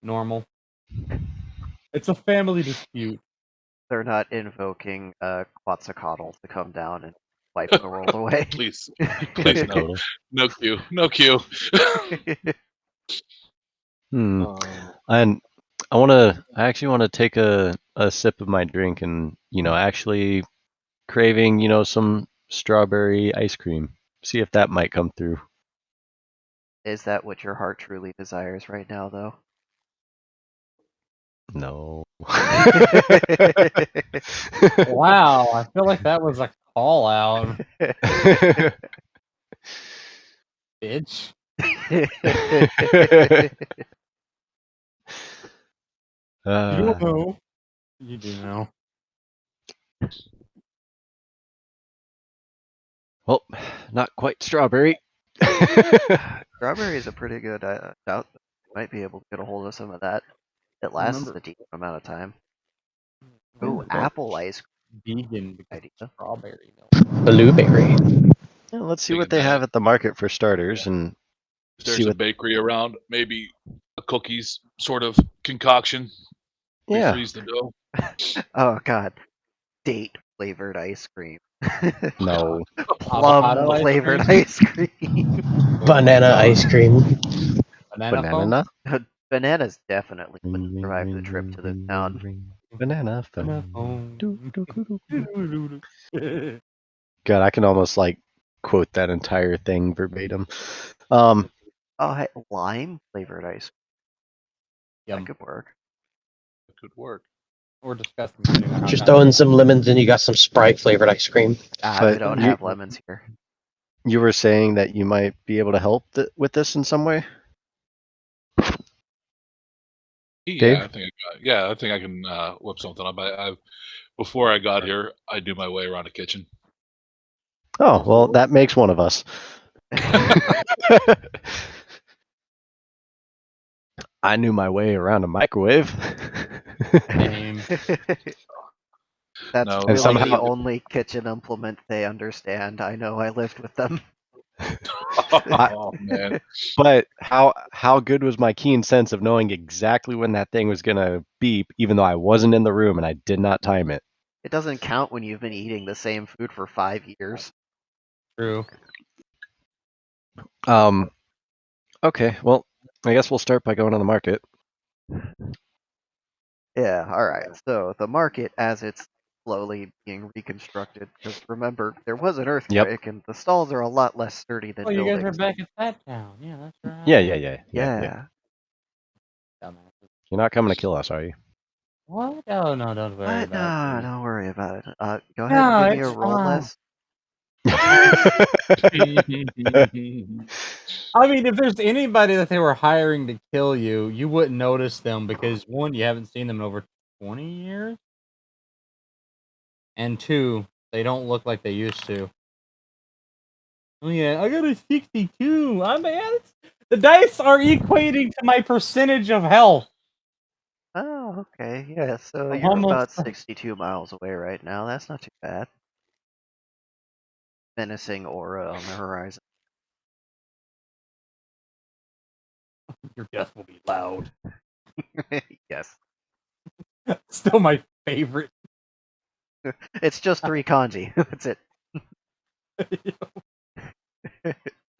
normal. It's a family dispute. They're not invoking Quetzalcoatl to come down and wipe the world away. Please, please no, Totally. no Q, no Q. Hmm. Um, And I actually want to take a sip of my drink and, actually craving, some strawberry ice cream. See if that might come through. Is that what your heart truly desires right now, though? No. Wow, I feel like that was a call out, bitch. You Uh, know. You do know. well, not quite strawberry. Strawberry is a pretty good. Doubt that you might be able to get a hold of some of that. It lasts Remember- a decent amount of time. Ooh, Remember, apple ice vegan because idea. of strawberry milk. Blueberry. Yeah, let's see Thinking what they that. have at the market for starters and If there's see a what. bakery around, maybe a cookies sort of concoction. Yeah. Refreeze the dough. Oh god, date flavored ice cream. No. Plum Avocado ice flavored cream? ice cream. Banana ice cream. Banana foam? Banana. Bananas definitely Ring, wouldn't ring, survive the ring, trip ring, to the ring, town. ring, ring. Banana Banana phone. Doo, foam. doo, doo, doo, doo. God, I can almost like quote that entire thing verbatim. Oh, hey, lime flavored ice cream. Yum. That could work. It could work. Or disgusting. Depending on how Just fast- throw in some lemons and you got some Sprite flavored ice cream. Ah, But we don't you- have lemons here. You were saying that you might be able to help with this in some way. Dave? Yeah, I think I can whip something up. Before I got here, I do my way around the kitchen. Oh, well, that makes one of us. I knew my way around a microwave. Same. That's No. really somehow- the only kitchen implement they understand. I know, I lived with them. Oh man, But how good was my keen sense of knowing exactly when that thing was gonna beep, even though I wasn't in the room and I did not time it? It doesn't count when you've been eating the same food for 5 years. True. Okay, well, I guess we'll start by going on the market. Yeah, alright. So, the market, as it's slowly being reconstructed, because remember, there was an earthquake, and the stalls are a lot less sturdy than Oh, you guys are buildings. back at that town. Yeah, that's right. Yeah. Dumbasses. You're not coming to kill us, are you? What? Oh, no, don't worry What? about No, it. don't worry about it. Go ahead No, and give me a it's roll fine. list. I mean, if there's anybody that they were hiring to kill you, you wouldn't notice them because one, you haven't seen them in over 20 years, and two, they don't look like they used to. Oh yeah, I got a 62. The dice are equating to my percentage of health. Oh, okay. Yeah, so I'm you're about almost- 62 miles away right now. That's not too bad. Menacing aura on the horizon. Your death will be loud. Yes. Still my favorite. It's just 3 kanji. That's it.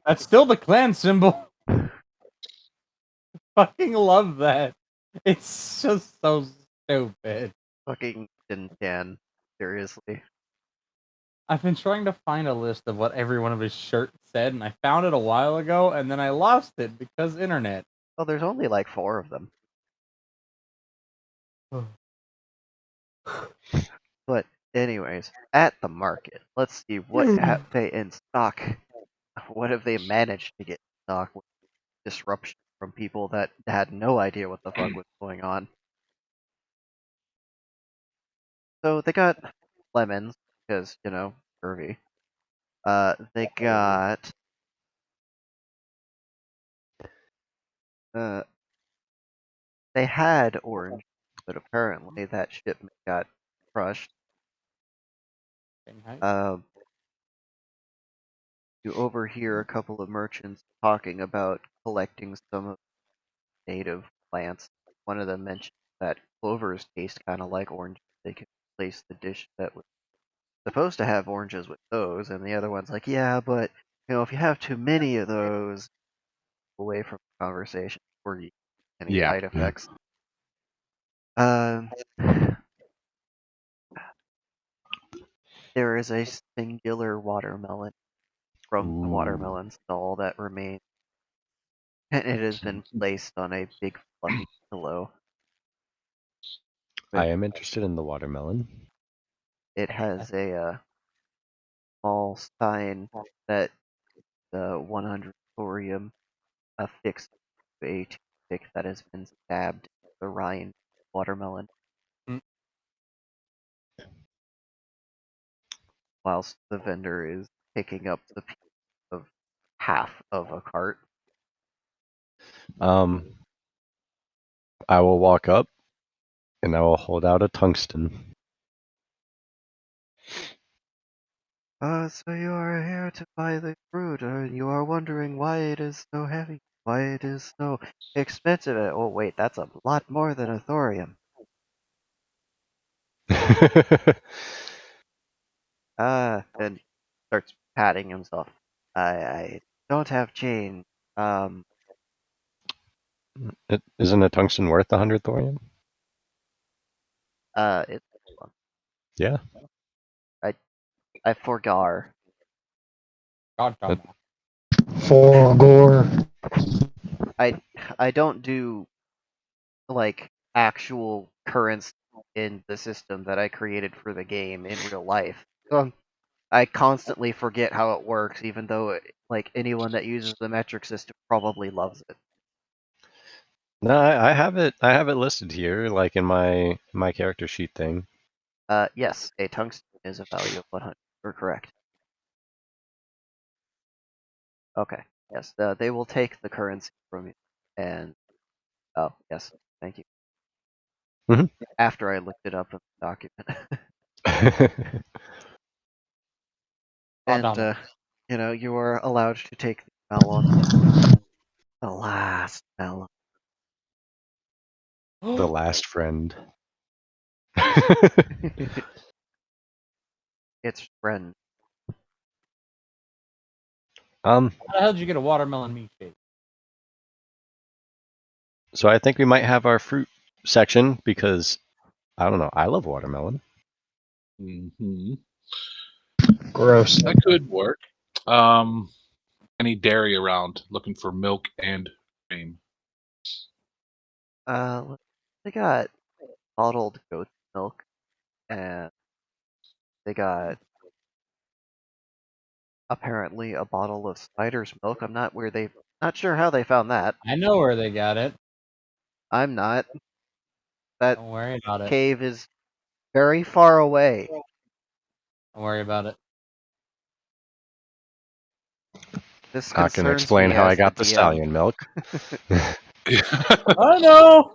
That's still the clan symbol. Fucking love that. It's just so stupid. Fucking Shin-chan. Seriously. I've been trying to find a list of what every one of his shirts said, and I found it a while ago, and then I lost it because internet. Well, there's only like 4 of them. But anyways, at the market, let's see what have they in stock. What have they managed to get in stock with disruption from people that had no idea what the fuck was going on. So they got lemons because curvy. They got they had orange, but apparently that shipment got crushed. You overhear a couple of merchants talking about collecting some of the native plants. One of them mentioned that clovers taste kind of like oranges, they can replace the dish that was supposed to have oranges with those, and the other one's like, yeah, but if you have too many of those, away from the conversation or any Yeah. side effects. Um, there is a singular watermelon from the Ooh. watermelon stall that remains, and it has been placed on a big fluffy pillow. I am interested in the watermelon. It has a small sign that the 100 thorium affixed to a toothpick that has been stabbed in the rind watermelon. Mm. Whilst the vendor is picking up the piece of half of a cart. I will walk up and I will hold out a tungsten. So you are here to buy the fruit, you are wondering why it is so heavy, why it is so expensive. Oh wait, that's a lot more than a thorium. And starts patting himself. I don't have change. Isn't a tungsten worth 100 thorium? It's Yeah. I forgar. God, John. For gore. I don't do like actual currency in the system that I created for the game in real life. So I constantly forget how it works, even though like anyone that uses the metric system probably loves it. No, I have it. I have it listed here, like in my character sheet thing. Yes, a tungsten is a value of 100. You're correct. Okay. Yes, they will take the currency from you, and oh yes, thank you. Mhm. After I looked it up in the document, and you are allowed to take the melon, the last melon. The last friend. Its friend. How the hell did you get a watermelon meat shake? So I think we might have our fruit section because I don't know. I love watermelon. Hmm. Gross. That could work. Any dairy around looking for milk and cream. They got bottled goat milk, and they got apparently a bottle of spider's milk. I'm not sure how they found that. I know where they got it. I'm not. That Don't worry about it. cave is very far away. Don't worry about it. This I can concerns explain me how I as got the DM. stallion milk. I know.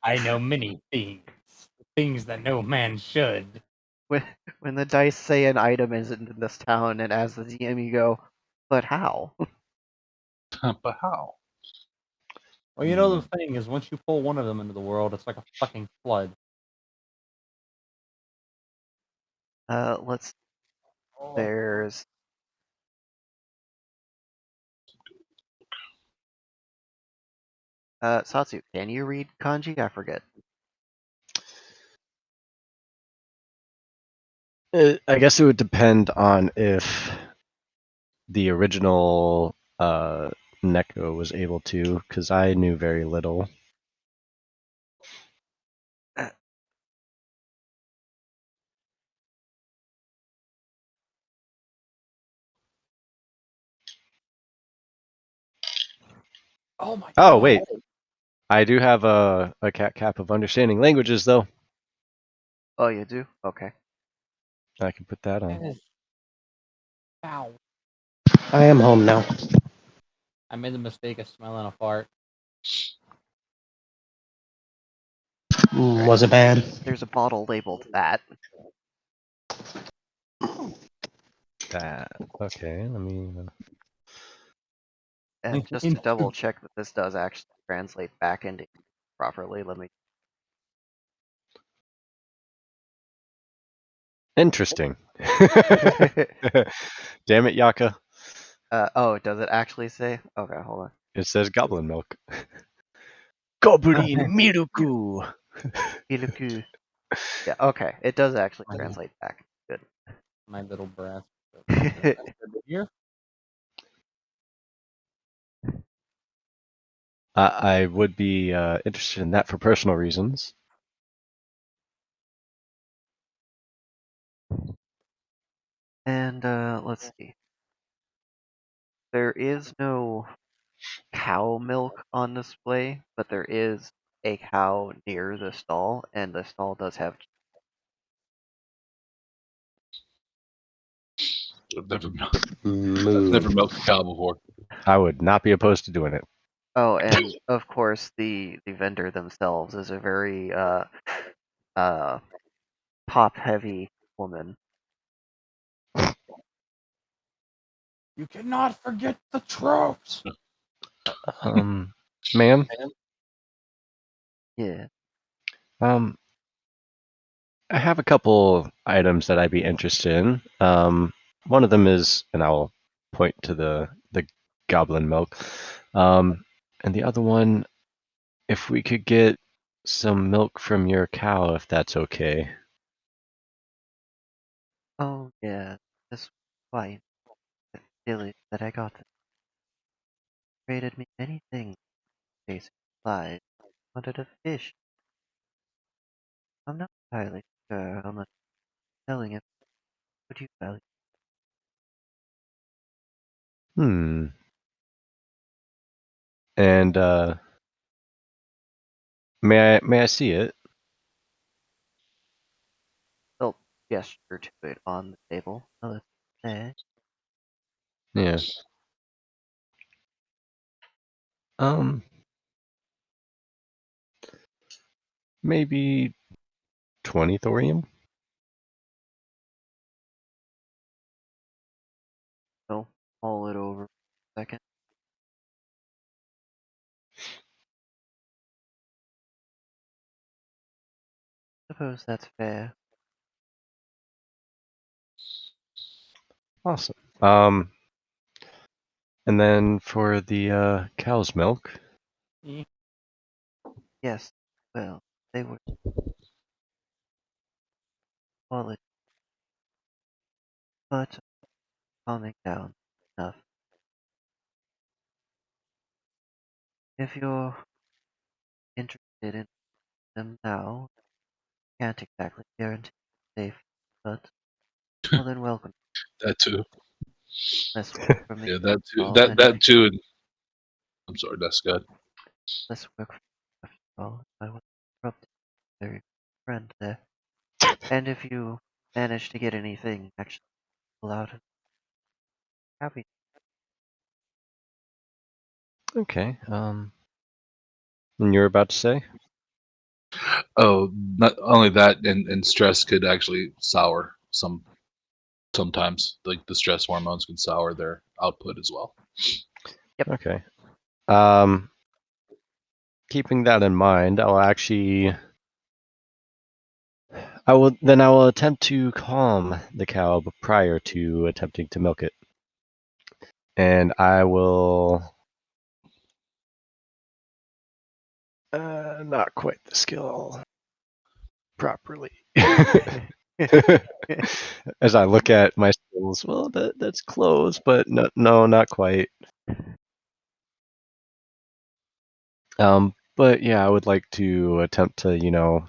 I know many things that no man should. When the dice say an item isn't in this town, and as the DM you go, but how? But how? Well, you know the thing is, once you pull one of them into the world, it's like a fucking flood. Let's. There's. Satsu, can you read kanji? I forget. I guess it would depend on if the original Neko was able to, because I knew very little. Oh my. Oh wait, I do have a cat cap of understanding languages though. Oh, you do? Okay. I can put that on. That is. Ow. I am home now. I made the mistake of smelling a fart. Was it bad? There's a bottle labeled that. That okay. Let me. And just to double check that this does actually translate back into properly, let me. Interesting. Damn it, Yaka. Oh, does it actually say? Okay, hold on. It says goblin milk. Goblin Miruku. Iluku. Yeah, okay. It does actually Okay. translate back. Good. My little brass. And Here. I would be interested in that for personal reasons. let's see. There is no cow milk on display, but there is a cow near the stall, and the stall does have. I've never, Moo. never milked a cow before. I would not be opposed to doing it. Oh, and of course the vendor themselves is a very top heavy woman. You cannot forget the tropes. Ma'am, Yeah. I have a couple items that I'd be interested in. One of them is, and I'll point to the goblin milk. And the other one, if we could get some milk from your cow, if that's okay. Oh yeah. This fine. The village that I got traded me anything. Basic supplies. Wanted a fish. I'm not entirely sure how much selling it. Would you value? And may I see it? They'll gesture to it on the table. Oh, that's there. Yeah. Maybe 20 thorium? So mull it over for a second. Suppose that's fair. Awesome. And then for the cow's milk, Yes. Well, they were quality, but calming down enough. If you're interested in them now, can't exactly guarantee safe, but more than welcome. That too. Less work for me. Yeah, that too. all, That and that too. And I'm sorry, that's good. less work for me after all. I was corrupted their friend there. And if you manage to get anything actually pull out of happy. okay. And you're about to say? Oh, not only that, and stress could actually sour sometimes. Like the stress hormones can sour their output as well. Okay. Keeping that in mind, I will attempt to calm the cow prior to attempting to milk it. And I will not quite the skill properly. As I look at my skills, well, that's close, but no, not quite. But yeah, I would like to attempt to,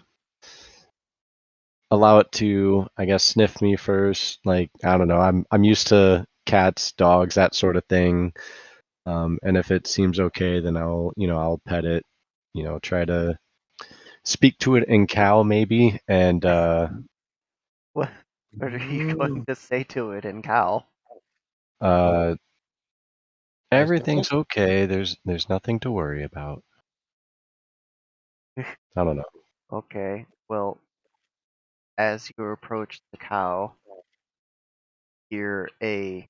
allow it to, I guess, sniff me first. Like, I don't know, I'm used to cats, dogs, that sort of thing. And if it seems okay, then I'll pet it, try to speak to it in cow maybe, and What are you going to say to it in cow? uh, Nice everything's nipple. okay. There's nothing to worry about. I don't know. Okay, well, as you approach the cow, hear a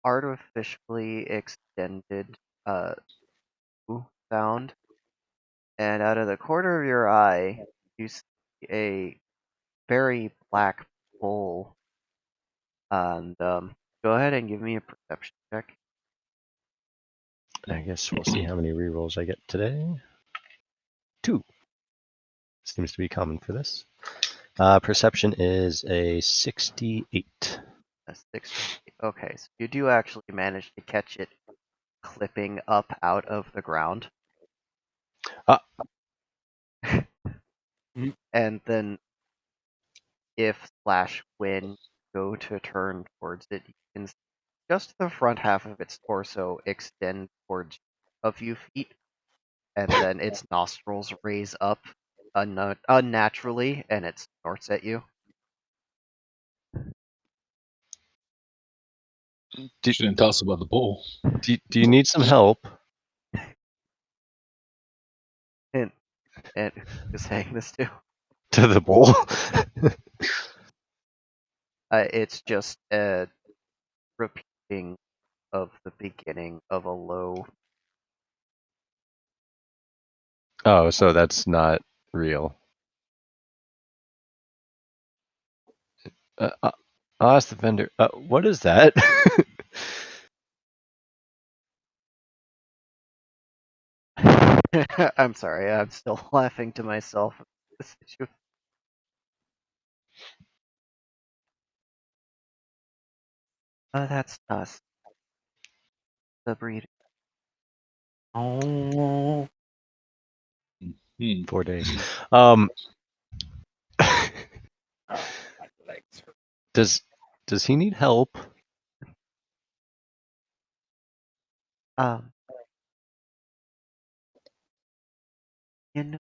artificially extended sound, and out of the corner of your eye, you see a very black bowl. And go ahead and give me a perception check. I guess we'll see how many rerolls I get today. 2. Seems to be common for this. Perception is a 68. That's 6. Okay, so you do actually manage to catch it clipping up out of the ground. And then if / when go to turn towards it, you can see just the front half of its torso extend towards a few feet, and then its nostrils raise up unnaturally, and it snorts at you. You didn't tell us about the bull. Do you need some help? And who's saying this to? To the bowl? It's just a repeating of the beginning of a low. Oh, so that's not real. I'll ask the vendor. What is that? I'm sorry, I'm still laughing to myself. That's us. The breed. Oh. 4 days. My legs hurt. Does he need help? You know,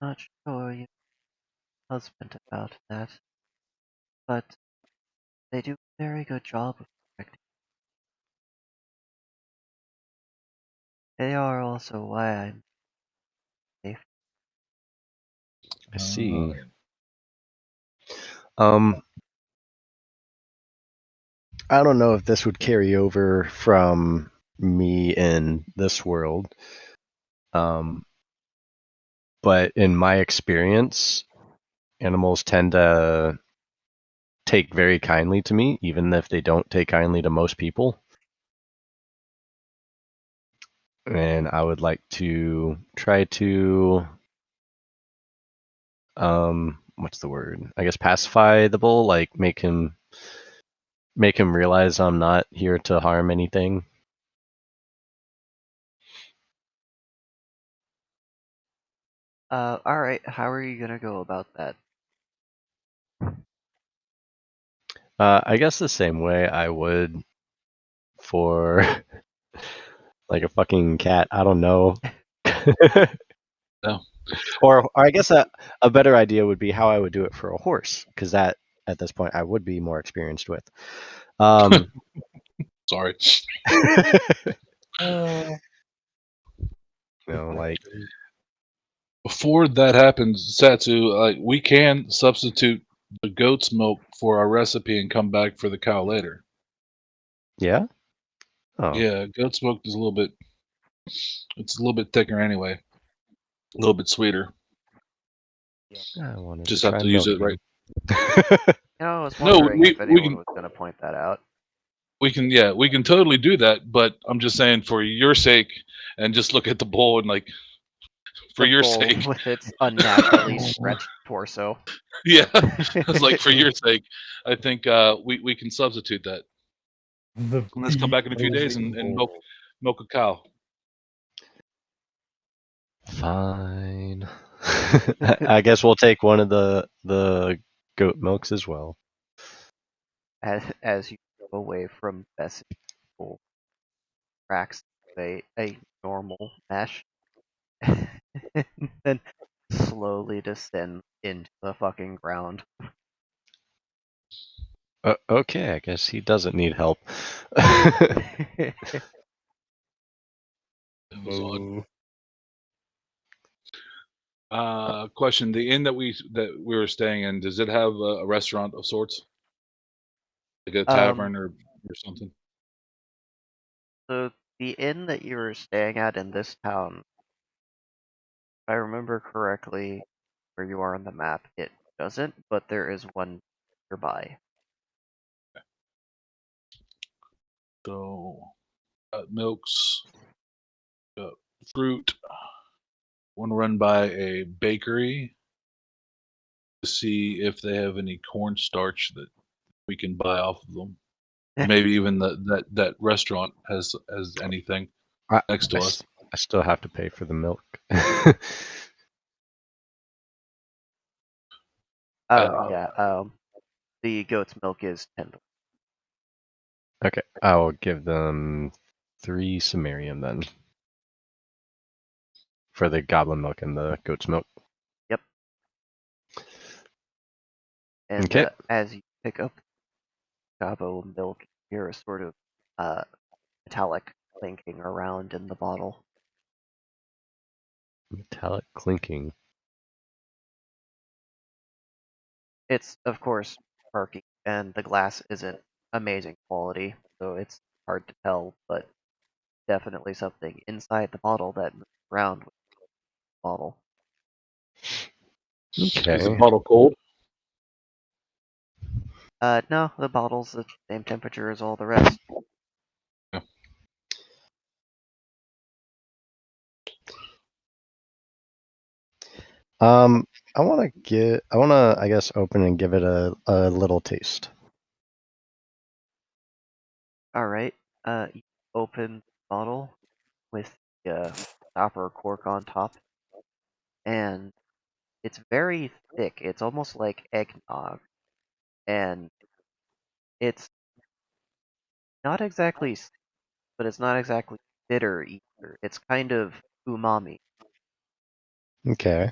not sure your husband about that, but they do a very good job of protecting. They are also why I'm safe. I see. Uh, I don't know if this would carry over from me in this world. But in my experience, animals tend to take very kindly to me, even if they don't take kindly to most people. And I would like to try to, what's the word? I guess pacify the bull, like make him realize I'm not here to harm anything. Alright, how are you gonna go about that? I guess the same way I would for like a fucking cat. I don't know. No. Or I guess a better idea would be how I would do it for a horse, because that at this point I would be more experienced with. Sorry. Like Before that happens, Satsu, we can substitute the goat's milk for our recipe and come back for the cow later. yeah. Oh Yeah, goat's milk is a little bit. It's a little bit thicker anyway. A little bit sweeter. I wanted Just to have try to use it milking. right. I was No, wondering if we anyone can- was gonna point that out. We can totally do that, but I'm just saying for your sake, and just look at the bowl and like, for The your bull sake, with its unnaturally stretched torso. yeah. It's like for your sake, I think we can substitute that. Let's come back in a few days and milk a cow. Fine. I guess we'll take one of the goat milks as well. As you go away from Bessie, bull cracks a normal mesh, and then slowly descend into the fucking ground. Okay, I guess he doesn't need help. That was odd. Question: the inn that we were staying in, does it have a restaurant of sorts, like a tavern or something? So the inn that you were staying at in this town, if I remember correctly, where you are on the map, it doesn't, but there is one nearby. So, got milks, got fruit. Want to run by a bakery to see if they have any cornstarch that we can buy off of them. Maybe even that restaurant has anything next to us. I still have to pay for the milk. Oh yeah. The goat's milk is $10. Okay, I will give them 3 samarium then. For the goblin milk and the goat's milk. Yep. And Okay. as you pick up Gabo milk, you hear a sort of metallic clinking around in the bottle. Metallic clinking. It's of course murky, and the glass isn't amazing quality, so it's hard to tell, but definitely something inside the bottle that moves around with the bottle. Okay. Is the bottle cold? No, the bottle's the same temperature as all the rest. I wanna, I guess, open and give it a little taste. Alright, you open the bottle with the stopper cork on top, and it's very thick. It's almost like eggnog, and it's not exactly, but it's not exactly bitter either. It's kind of umami. Okay.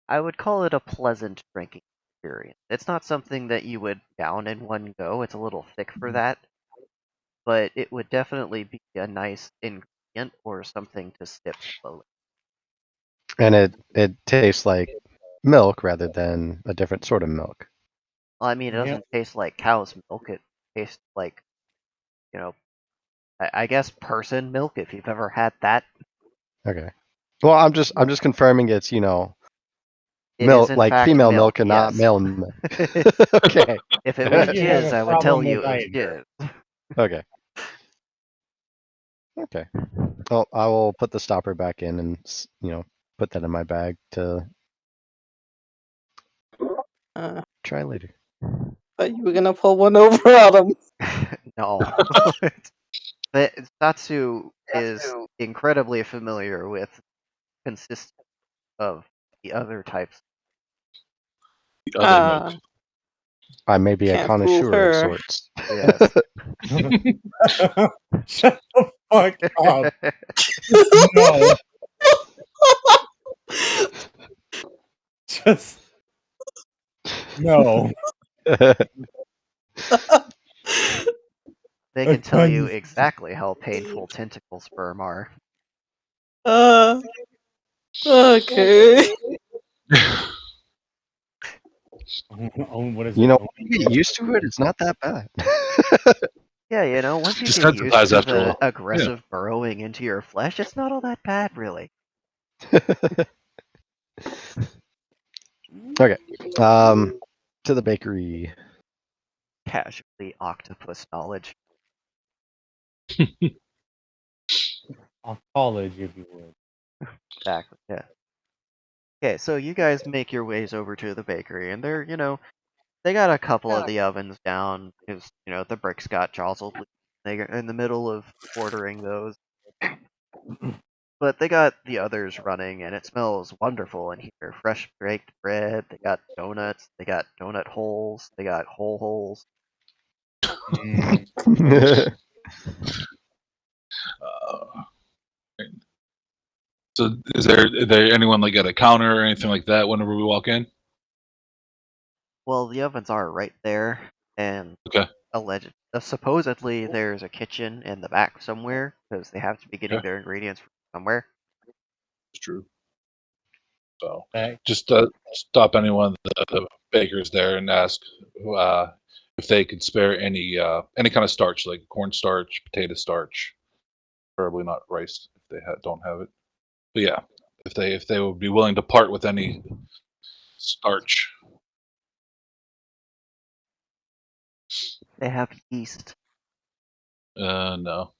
I would call it a pleasant drinking experience. It's not something that you would down in one go. It's a little thick for that, but it would definitely be a nice ingredient or something to sip slowly. And it tastes like milk rather than a different sort of milk. Well, I mean, it doesn't taste like cow's milk. It tastes like, you know, I guess person milk if you've ever had that. Okay. Well, I'm just confirming it's, It milk, is in like fact female milk, milk and not yes. male milk. Okay. If it was You have jizz, a I would tell problem you with it was either. jizz. Okay. Okay. Well, I will put the stopper back in and put that in my bag to Uh, try later. Thought you were gonna pull one over on him. No. But Satsu is incredibly familiar with consistency of the other types. The other milk. I may be a Can't fool connoisseur of her. sorts. Yes. Shut the fuck up. No. Just no. They can tell you exactly how painful tentacle sperm are. Okay. What is You it? know, when you get used to it, it's not that bad. Yeah, once you get used Desensitized to after a the while. aggressive burrowing into your flesh, it's not all that bad, really. Okay. To the bakery. Casually octopus knowledge. Off college, if you would. Exactly, yeah. Okay, so you guys make your ways over to the bakery, and they're, they got a couple of the ovens down, because, the bricks got jostled. They're in the middle of ordering those. But they got the others running, and it smells wonderful in here. Fresh baked bread, they got donuts, they got donut holes, they got hole holes. So is there anyone like at a counter or anything like that whenever we walk in? Well, the ovens are right there, and Okay. supposedly there's a kitchen in the back somewhere, because they have to be getting Okay. their ingredients from somewhere. It's true. So Okay. just stop anyone at the bakers there and ask if they could spare any kind of starch, like cornstarch, potato starch, preferably not rice if they don't have it. But yeah, if they would be willing to part with any starch. They have yeast. No.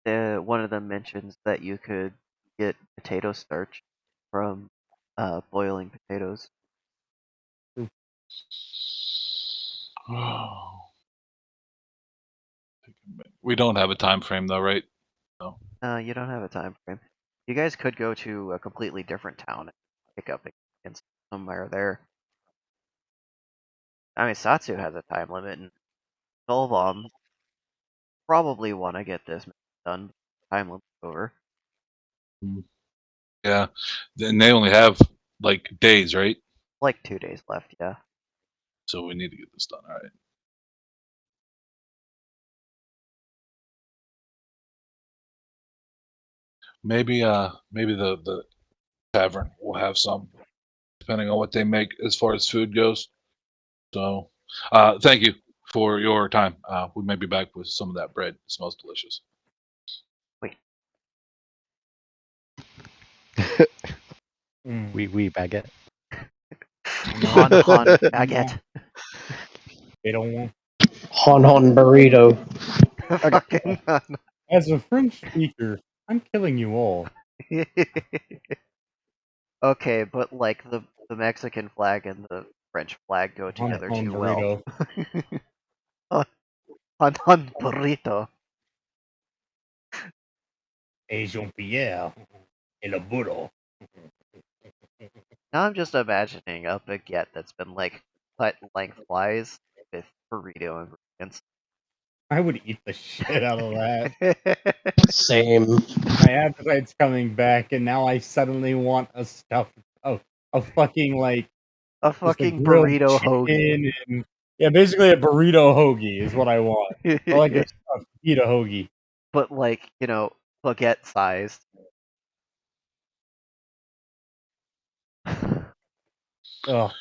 One of them mentions that you could get potato starch from boiling potatoes. We don't have a time frame though, right? No. You don't have a time frame. You guys could go to a completely different town and pick up against somewhere there. I mean, Satsu has a time limit, and Solvom probably want to get this done. Time limit's over. Yeah, and they only have like days, right? Like 2 days left, yeah. So we need to get this done. All right. Maybe the tavern will have some, depending on what they make as far as food goes. So, thank you for your time. We may be back with some of that bread. It smells delicious. Mm. We baguette. Han baguette. They don't want. Hon burrito. Fucking Han. As a French speaker, I'm killing you all. Okay, but like the Mexican flag and the French flag go together Han too burrito. well. Han burrito. Et Jean-Pierre. Et le burro. Now I'm just imagining a baguette that's been like cut lengthwise with burrito ingredients. I would eat the shit out of that. Same. My appetite's coming back, and now I suddenly want a fucking like A just fucking grilled burrito hoagie. chicken and yeah, basically a burrito hoagie is what I want. Or like a fajita hoagie. But like, you know, baguette sized. Ugh.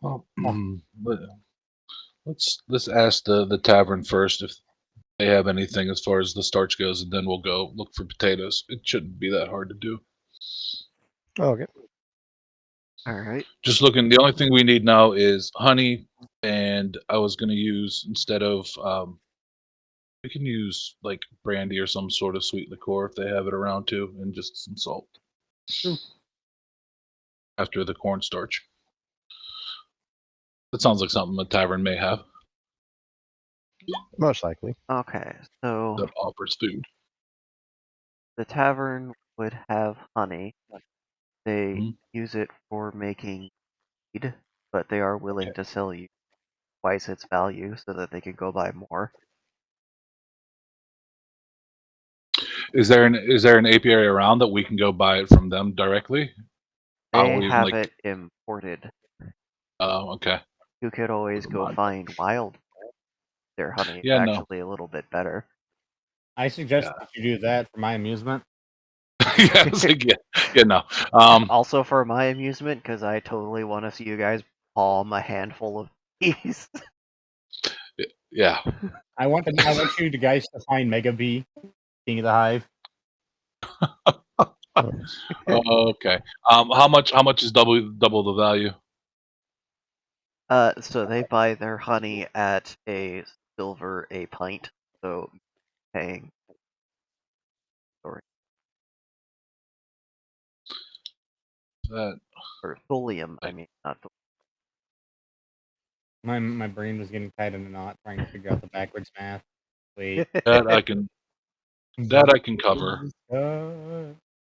Well, let's ask the tavern first if they have anything as far as the starch goes, and then we'll go look for potatoes. It shouldn't be that hard to do. Okay. Alright. Just looking, the only thing we need now is honey, and I was going to use, instead of, we can use like brandy or some sort of sweet liqueur if they have it around too, and just some salt. True. After the cornstarch. That sounds like something a tavern may have Most likely. Okay, so that offers food. the tavern would have honey. They Mhm. use it for making mead, but they are willing to sell you twice its value so that they can go buy more. Is there an apiary around that we can go buy it from them directly? They we even, have like- it imported. Oh, okay. You could always Never go mind. find wild. Their honey is Yeah, no. actually a little bit better. I suggest that you do that for my amusement. Yeah, I was like, yeah, no. Also for my amusement, because I totally want to see you guys palm a handful of these. Yeah. I want you guys to find Mega B, King of the Hive. Okay. How much is double the value? So they buy their honey at a silver a pint, so paying. Sorry, That or thulium. I mean, not My brain was getting tied in a knot trying to figure out the backwards math. Wait. that I can cover.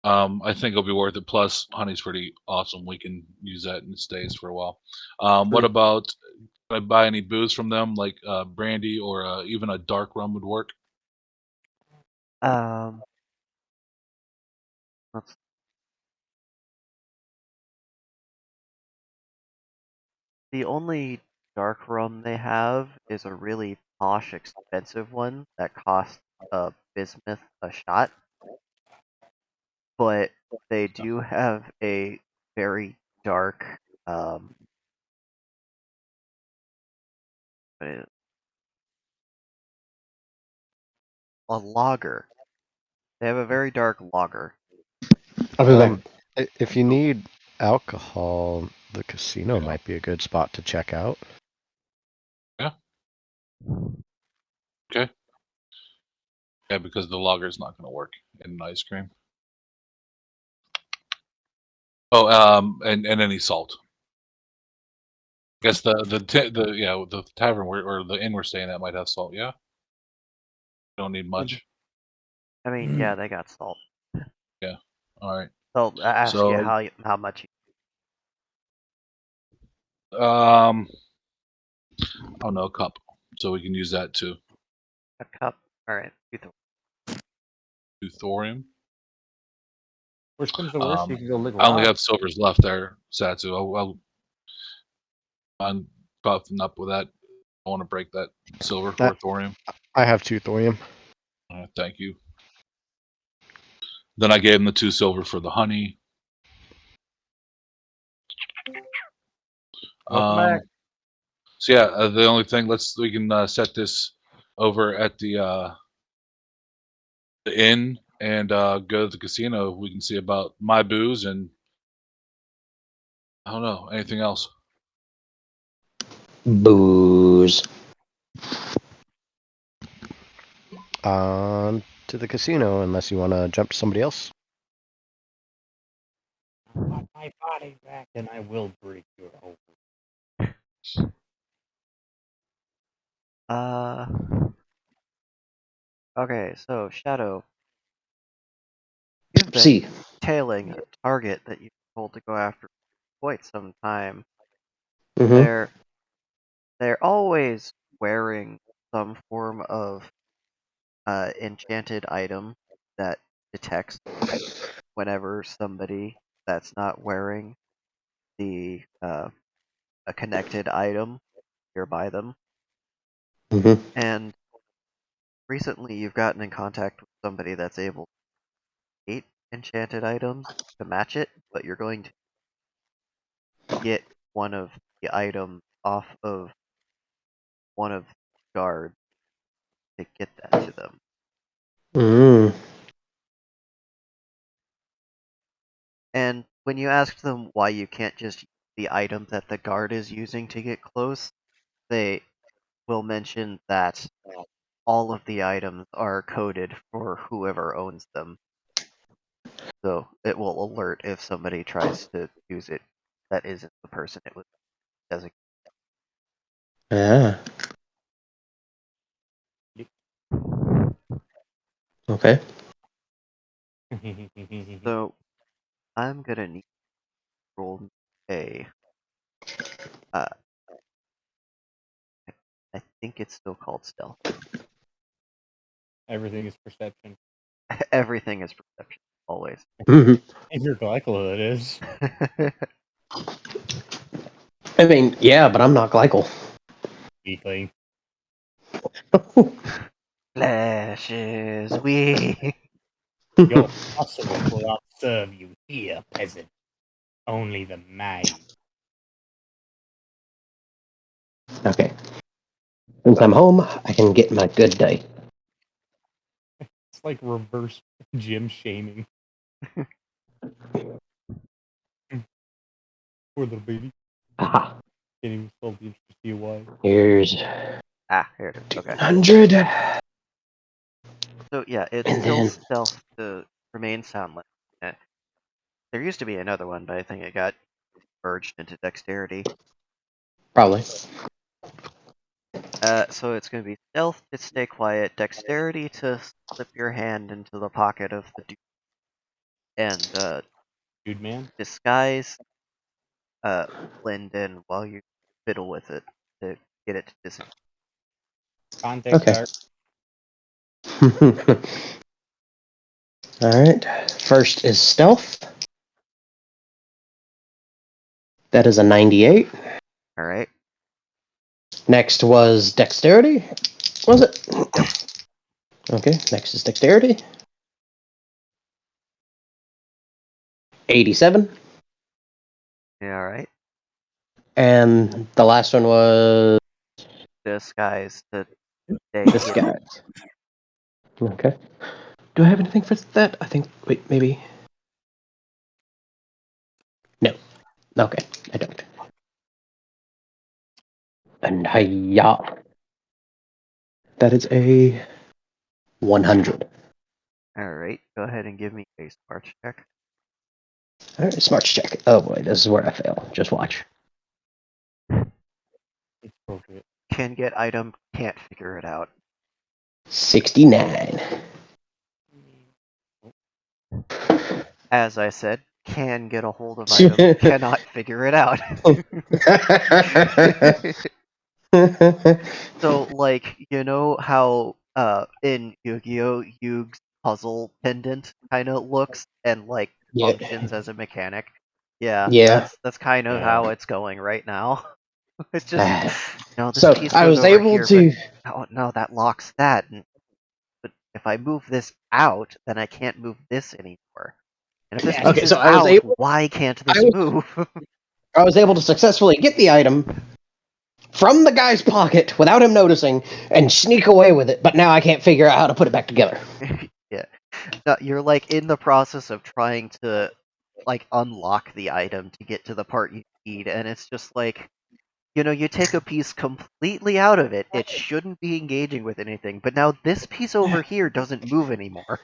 I think it'll be worth it. Plus, honey's pretty awesome. We can use that and it stays for a while. What about, can I buy any booze from them, like brandy or even a dark rum would work? let's The only dark rum they have is a really posh, expensive one that costs a bismuth a shot. But they do have a very dark, what is it? A lager. They have a very dark lager. I'll be back. If you need alcohol, the casino Yeah. might be a good spot to check out. Yeah, because the lager's not going to work in an ice cream. Oh, and any salt. Guess the tavern or the inn we're staying at might have salt. Yeah, don't need much. I mean, Mm. yeah, they got salt. All right. They'll ask you So how much. oh no, a cup. So we can use that too. A cup. All right. Do thorium. Worst comes to worst, you can go lick I only rock. have silvers left there, Satsu. I'm buffing up with that. I want to break that silver for thorium. I have 2 thorium. Thank you. Then I gave him the 2 silver for the honey. Welcome back. So yeah, the only thing we can set this over at the inn and go to the casino. We can see about my booze and I don't know anything else. Booze. On to the casino, unless you want to jump to somebody else. I want my body back, and I will break your over. Okay, so Shadow, you've been See. tailing a target that you've been told to go after for quite some time. Mm-hmm. They're always wearing some form of enchanted item that detects whenever somebody that's not wearing the a connected item nearby them. Mm-hmm. And recently, you've gotten in contact with somebody that's able to create enchanted items to match it, but you're going to get one of the items off of one of the guards to get that to them. Mm. And when you ask them why you can't just use the item that the guard is using to get close, they will mention that all of the items are coded for whoever owns them. So it will alert if somebody tries to use it that isn't the person it was designated. Ah. Okay. So I'm gonna need to roll a. I think it's still called stealth. Everything is perception. Everything is perception, always. Mm-hmm. And your glycol, it is. I mean, yeah, but I'm not glycal. Weakling. Flesh is weak. Your muscles will not serve you here, peasant. Only the mind. Okay. Since I'm home, I can get my good day. It's like reverse gym shaming. Poor little baby. Aha. Can't even spell the interesting why. Here's Here it is. Okay. 100. So yeah, it's And still then- stealth to remain soundless. There used to be another one, but I think it got merged into dexterity. Probably. So it's going to be stealth to stay quiet, dexterity to slip your hand into the pocket of the dude, and Dude, man. disguise blend in while you fiddle with it to get it to disappear. Context Okay. art. Alright. First is stealth. That is a 98. Alright. Next was dexterity. Was it? Okay, next is dexterity. 87. Yeah, alright. And the last one was Disguise to stay this hidden. guy. Okay. Do I have anything for that? I think. Wait, maybe. No. Okay, I don't. And hiya. That is a 100. Alright, go ahead and give me a smart check. Alright, smarts check. Oh boy, this is where I fail. Just watch. It's appropriate. Can get item, can't figure it out. 69. As I said, can get a hold of item, cannot figure it out. So, like, you know how in Yu-Gi-Oh! Yugi's puzzle pendant kind of looks and like Yeah. functions as a mechanic? Yeah, Yeah. that's kind of how it's going right now. It's just no, this So piece I goes was over able here, to. but oh no, that locks that. But if I move this out, then I can't move this anymore. And if this piece Okay, is so I was out, able. why can't this I was- move? I was able to successfully get the item from the guy's pocket without him noticing and sneak away with it, but now I can't figure out how to put it back together. Yeah. No, you're like in the process of trying to like unlock the item to get to the part you need, and it's just like, you know, you take a piece completely out of it, it shouldn't be engaging with anything, but now this piece over here doesn't move anymore.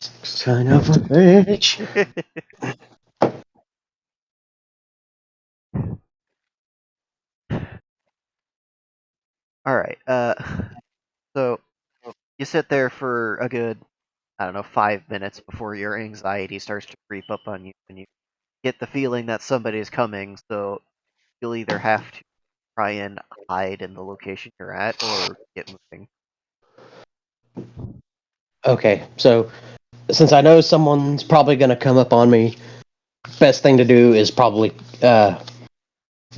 Son of a bitch. Alright, so you sit there for a good, I don't know, 5 minutes before your anxiety starts to creep up on you, and you get the feeling that somebody's coming, so you'll either have to try and hide in the location you're at or get moving. Okay, so since I know someone's probably going to come up on me, best thing to do is probably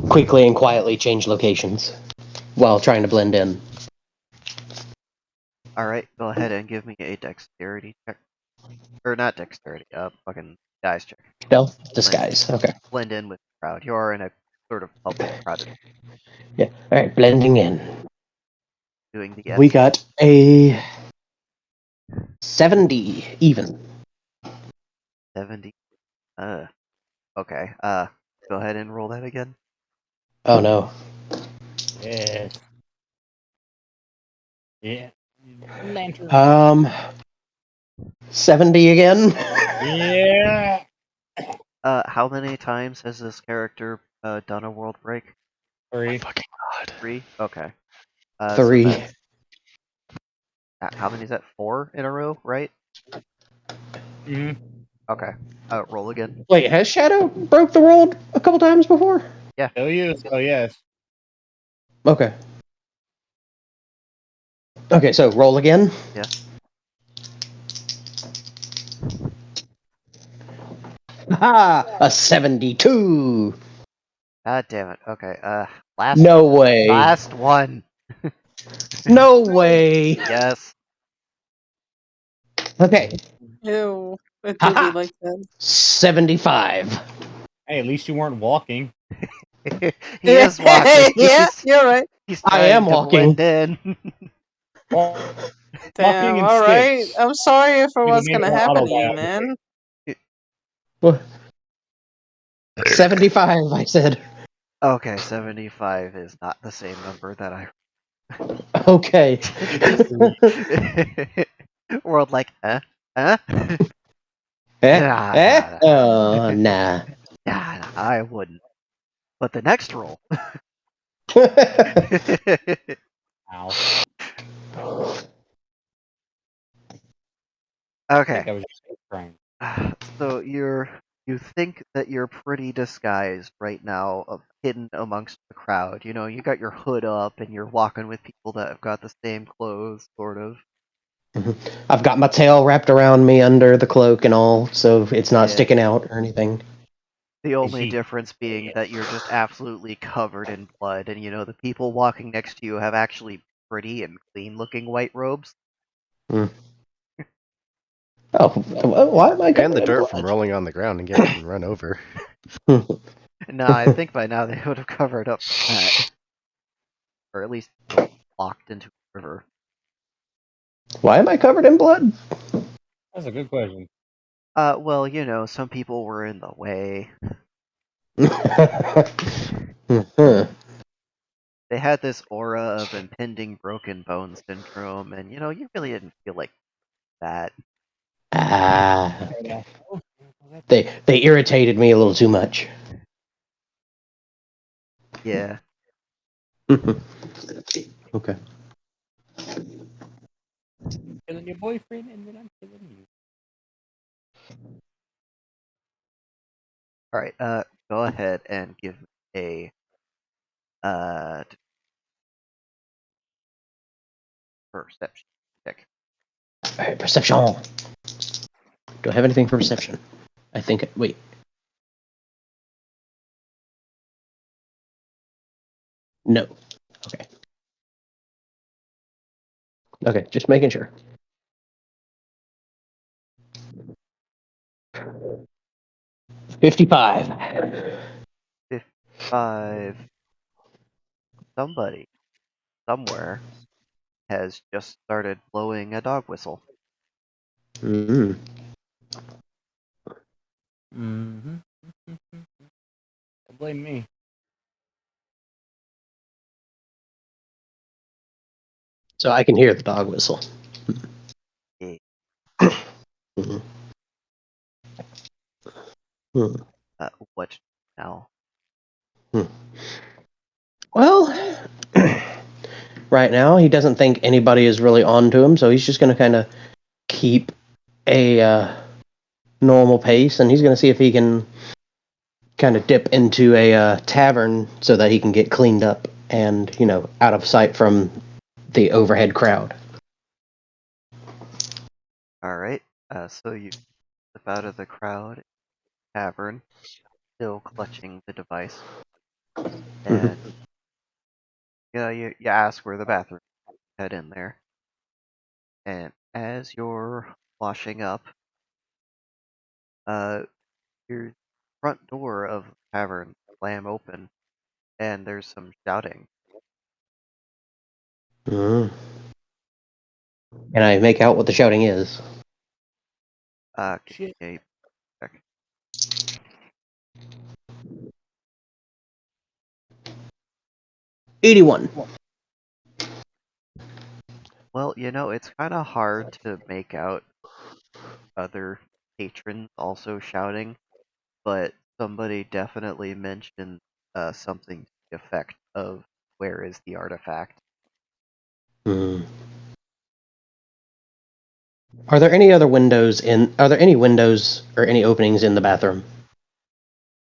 quickly and quietly change locations while trying to blend in. Alright, go ahead and give me a dexterity check. Or not dexterity, fucking dice check. Stealth, disguise. Okay. Blend in with the crowd. You're in a sort of public crowded Yeah. All right, blending in. doing the We got a 70 even. 70. Okay. Go ahead and roll that again. Oh no. Yes. Yeah. Lantern. 70 again. Yeah. How many times has this character done a world break? 3. Fucking god. 3? Okay. So 3. that's- how many is that? 4 in a row, right? Mm-hmm. Okay. Roll again. Wait, has Shadow broke the world a couple times before? Oh, yes. Oh, yes. Okay. Okay, so roll again. Yeah. Ha! A 72. God damn it. Okay. Last No way. last one. No way. Yes. Okay. Ew. It do be Haha. like that. 75. Hey, at least you weren't walking. He is walking. Yeah, He's, you're right. he's I trying am to walking. blend in. Walking Damn, in alright. sticks. I'm sorry if it You'd was have made gonna more happen to you, autobiography. man. What? 75, I said. Okay, 75 is not the same number that I. Okay. World like, huh? Huh? Eh? Nah, Eh? nah, nah. Oh, nah. Nah, I wouldn't. But the next roll. Ow. I think Okay, that was just crying. so you think that you're pretty disguised right now, hidden amongst the crowd. You know, you got your hood up and you're walking with people that have got the same clothes, sort of. I've got my tail wrapped around me under the cloak and all, so it's not Yeah. sticking out or anything. The only he- difference being that you're just absolutely covered in blood, and you know the people walking next to you have actually pretty and clean-looking white robes. Oh, why am I And covered the in dirt blood? from rolling on the ground and getting run over. No, I think by now they would have covered up that, or at least locked into a river. Why am I covered in blood? That's a good question. Well, some people were in the way. Mhm. They had this aura of impending broken bone syndrome, and you really didn't feel like that. Ah, Yeah. they irritated me a little too much. Yeah. Okay. Killing your boyfriend, and then I'm killing you. All right. Go ahead and give me a uh perception check. All right, perception. Do I have anything for perception? I think. Wait. No. Okay. Okay, just making sure. 55. 5. Somebody somewhere has just started blowing a dog whistle. Mm. Mm-hmm. Don't blame me. So I can hear the dog whistle. Yeah. Mhm. Hmm. What now? Well, right now he doesn't think anybody is really on to him, so he's just going to kind of keep a normal pace, and he's going to see if he can kind of dip into a tavern so that he can get cleaned up and out of sight from the overhead crowd. All right. So you slip out of the crowd tavern, still clutching the device, and you ask where the bathroom is, head in there, and as you're washing up, your front door of the tavern slam open, and there's some shouting. Mm. And I make out what the shouting is. Give Shit. me a check. '81. Well, it's kind of hard to make out other patrons also shouting, but somebody definitely mentioned something to the effect of "Where is the artifact?" Mm. Are there any other windows in? Are there any windows or any openings in the bathroom?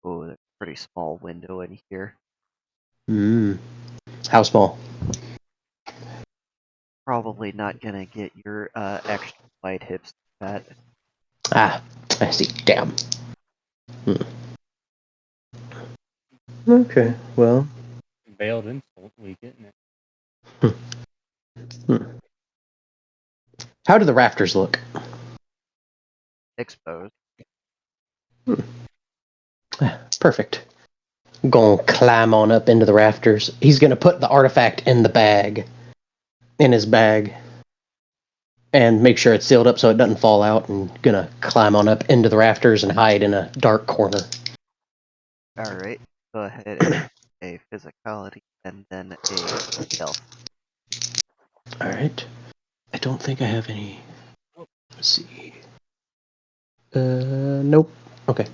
Oh, there's a pretty small window in here. Mm. How small? Probably not gonna get your extra wide hips that. Ah, I see. Damn. Okay, well. Veiled insult. We getting it. How do the rafters look? Exposed. Perfect. Gonna climb on up into the rafters. He's gonna put the artifact in the bag. In his bag. And make sure it's sealed up so it doesn't fall out, and gonna climb on up into the rafters and hide in a dark corner. Alright, go ahead and a physicality and then a stealth. Alright. I don't think I have any. Let's see. Nope. Okay.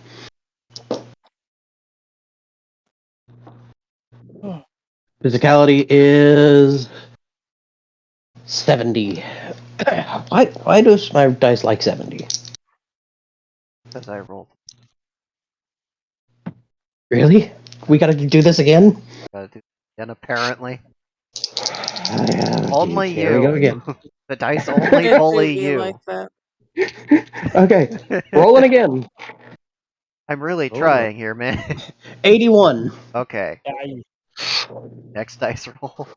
Physicality is 70. Why does my dice like 70? Because I rolled. Really? We gotta do this again? Gotta do it again, apparently. Okay, Only here we go you. again. The dice only It bully do be you. like that. Okay, rolling again. I'm really Oh. trying here, man. 81. Okay, Yeah, next dice roll.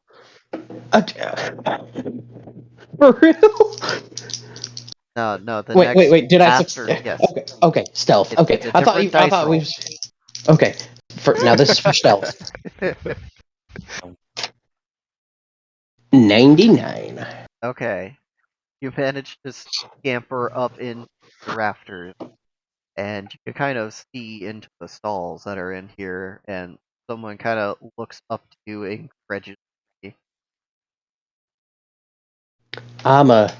For real? No, the Wait, next Did I after, yes. Okay, stealth. Okay, It's a I thought different dice we. roll. Okay, Now this is for stealth. 99. Okay. You manage to scamper up in the rafters, and you can kind of see into the stalls that are in here, and someone kind of looks up to you incredulously. I'm a.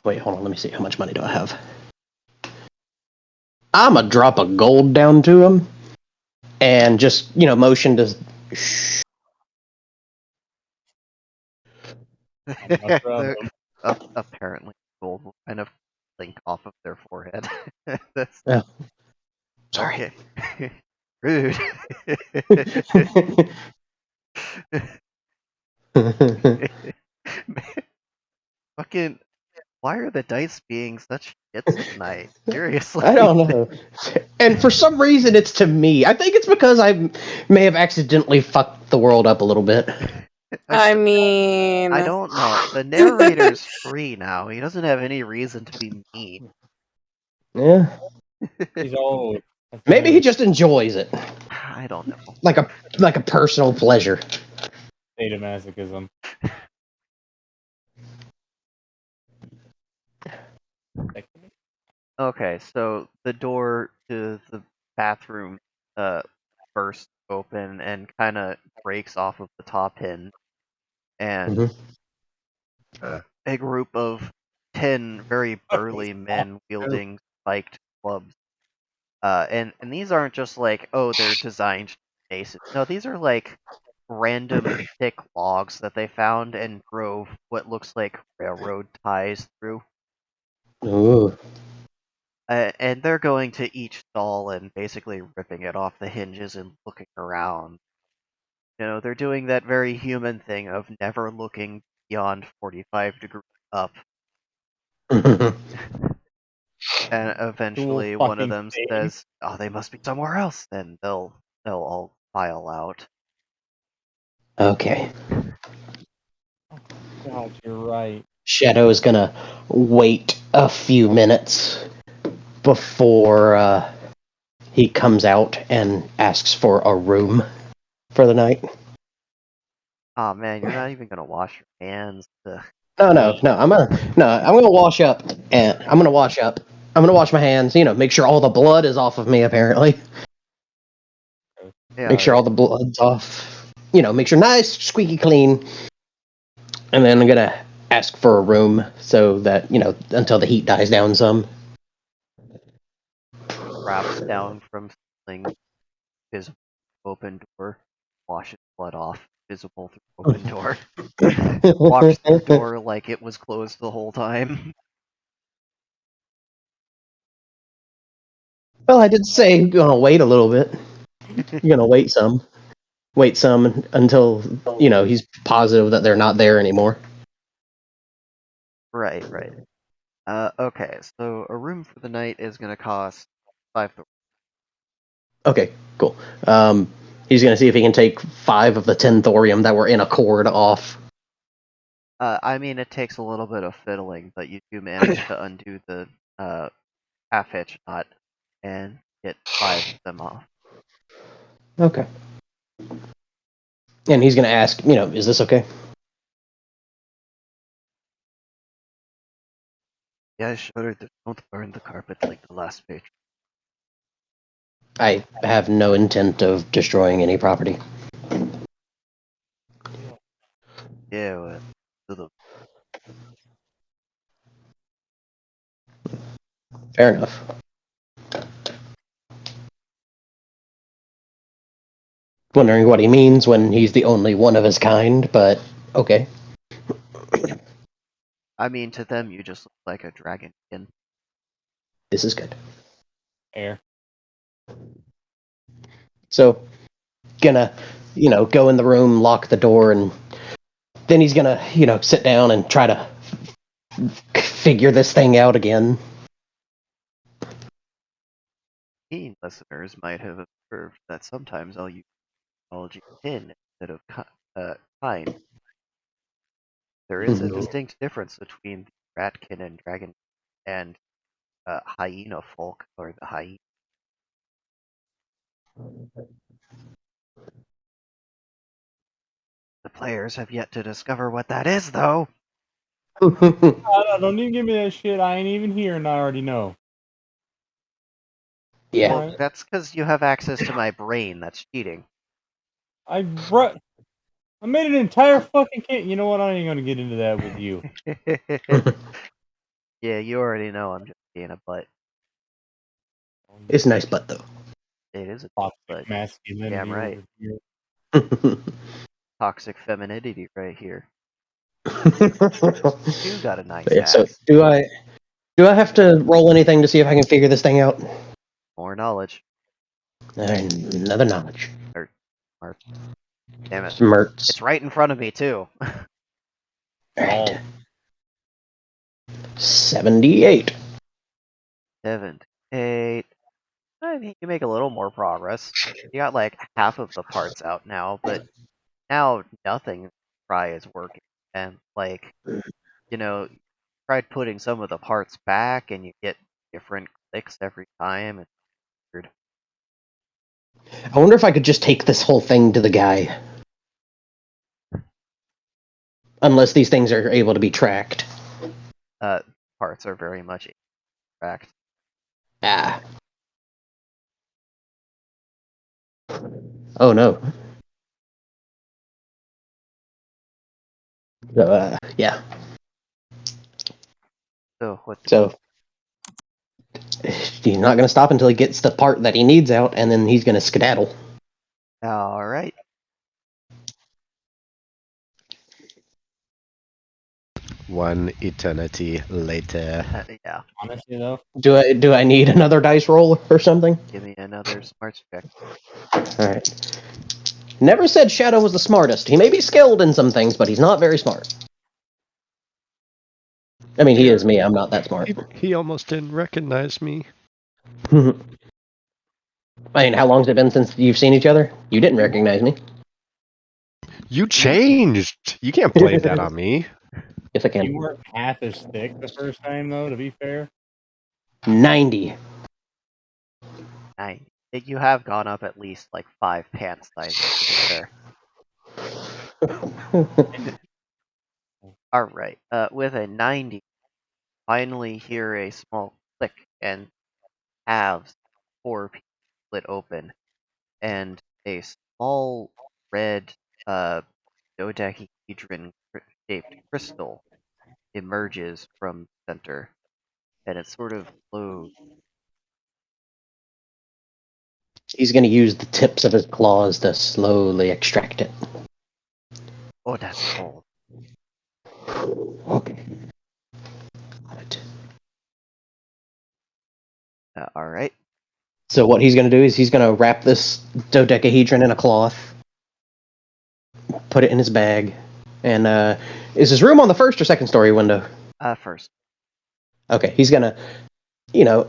Wait, hold on. Let me see. How much money do I have? I'm a drop of gold down to him, and just motion to. Shh. No problem. Apparently, gold will kind of blink off of their forehead. That's- Oh, sorry. Okay. Rude. Fucking, why are the dice being such shits tonight? Seriously. I don't know. And for some reason, it's to me. I think it's because I may have accidentally fucked the world up a little bit. I mean, I don't know. The narrator's free now. He doesn't have any reason to be mean. Yeah. He's old. That's Maybe right. he just enjoys it, I don't know. like a personal pleasure. Sadomasochism. Okay, so the door to the bathroom bursts open and kind of breaks off of the top hinge, and a group of 10 very burly men wielding spiked clubs. And these aren't just like, oh, they're designed to be aces. No, these are like random thick logs that they found and drove what looks like railroad ties through. Ooh. And they're going to each stall and basically ripping it off the hinges and looking around. They're doing that very human thing of never looking beyond 45 degrees up. And eventually one of fucking them thing. says, "Oh, they must be somewhere else." Then they'll all file out. Okay. God, you're right. Shadow is gonna wait a few minutes before he comes out and asks for a room for the night. Oh man, you're not even gonna wash your hands. No. I'm gonna wash up, and I'm gonna wash up. I'm gonna wash my hands. Make sure all the blood is off of me. Apparently, Yeah, make sure all the blood's off. Make sure nice, squeaky clean. And then I'm gonna ask for a room so that until the heat dies down some. drops down from ceiling, visible open door, washes blood off, visible through open door. Walks through the door like it was closed the whole time. Well, I did say you're gonna wait a little bit. You're gonna wait some until he's positive that they're not there anymore. Right. Okay, so a room for the night is gonna cost 5. Okay, cool. He's gonna see if he can take 5 of the 10 thorium that were in a cord off. I mean, it takes a little bit of fiddling, but you do manage to undo the half hitch knot and get 5 of them off. Okay. And he's gonna ask, is this okay? Yeah, I showed her that don't burn the carpet like the last page. I have no intent of destroying any property. Yeah, well, to the Fair enough. Wondering what he means when he's the only one of his kind, but okay. I mean, to them, you just look like a dragonkin. This is good. Air. So, gonna, go in the room, lock the door, and then he's gonna, sit down and try to figure this thing out again. Keen listeners might have observed that sometimes I'll use technology kin instead of kind. There is a Mhm. distinct difference between the ratkin and dragon and hyena folk, or the hyena. The players have yet to discover what that is, though. Don't even give me that shit. I ain't even here, and I already know. Yeah. Alright. That's because you have access to my brain. That's cheating. I made an entire fucking kit. You know what? I ain't gonna get into that with you. Yeah, you already know I'm just being a butt. It's a nice butt though. It is a Toxic butt. masculinity Damn right. over here. Toxic femininity right here. You got a nice Yeah, so ass. do I have to roll anything to see if I can figure this thing out? More knowledge. Another knowledge. Damn it. Smirts. It's right in front of me, too. Alright. 78. 7, 8. I think you make a little more progress. You got like half of the parts out now, but now nothing try is working. And like, you know, tried putting some of the parts back and you get different clicks every time. It's weird. I wonder if I could just take this whole thing to the guy. Unless these things are able to be tracked. Parts are very much tracked. Ah. Oh no. So, yeah. So what? So he's not going to stop until he gets the part that he needs out, and then he's going to skedaddle. All right. One eternity later. Yeah. Honestly, though, Do I need another dice roll or something? Give me another smarts check. All right. Never said Shadow was the smartest. He may be skilled in some things, but he's not very smart. I mean, he is me. I'm not that smart. He almost didn't recognize me. I mean, how long's it been since you've seen each other? You didn't recognize me. You changed. You can't blame that on me. Yes, I you can. weren't half as thick the first time, though. To be fair, 90. 9. You have gone up at least like 5 pant sizes there. All right. With a 90, finally hear a small click and halves 4 pieces split open, and a small red dodecahedron shaped crystal emerges from the center, and it sort of glows. He's going to use the tips of his claws to slowly extract it. Oh, that's cold. Okay. Got it. All right. So what he's going to do is he's going to wrap this dodecahedron in a cloth, put it in his bag, and is his room on the first or second story window? First. Okay, he's going to,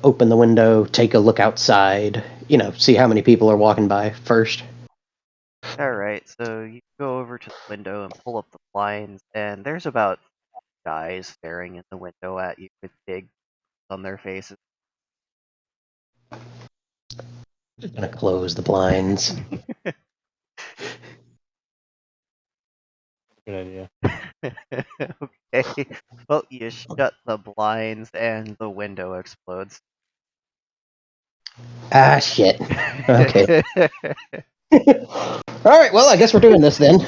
open the window, take a look outside, see how many people are walking by first. All right. So you go over to the window and pull up the blinds, and there's about guys staring in the window at you with big on their faces. Just going to close the blinds. good idea. Okay. Well, you shut the blinds and the window explodes. Ah, shit. Okay. All right, well, I guess we're doing this then.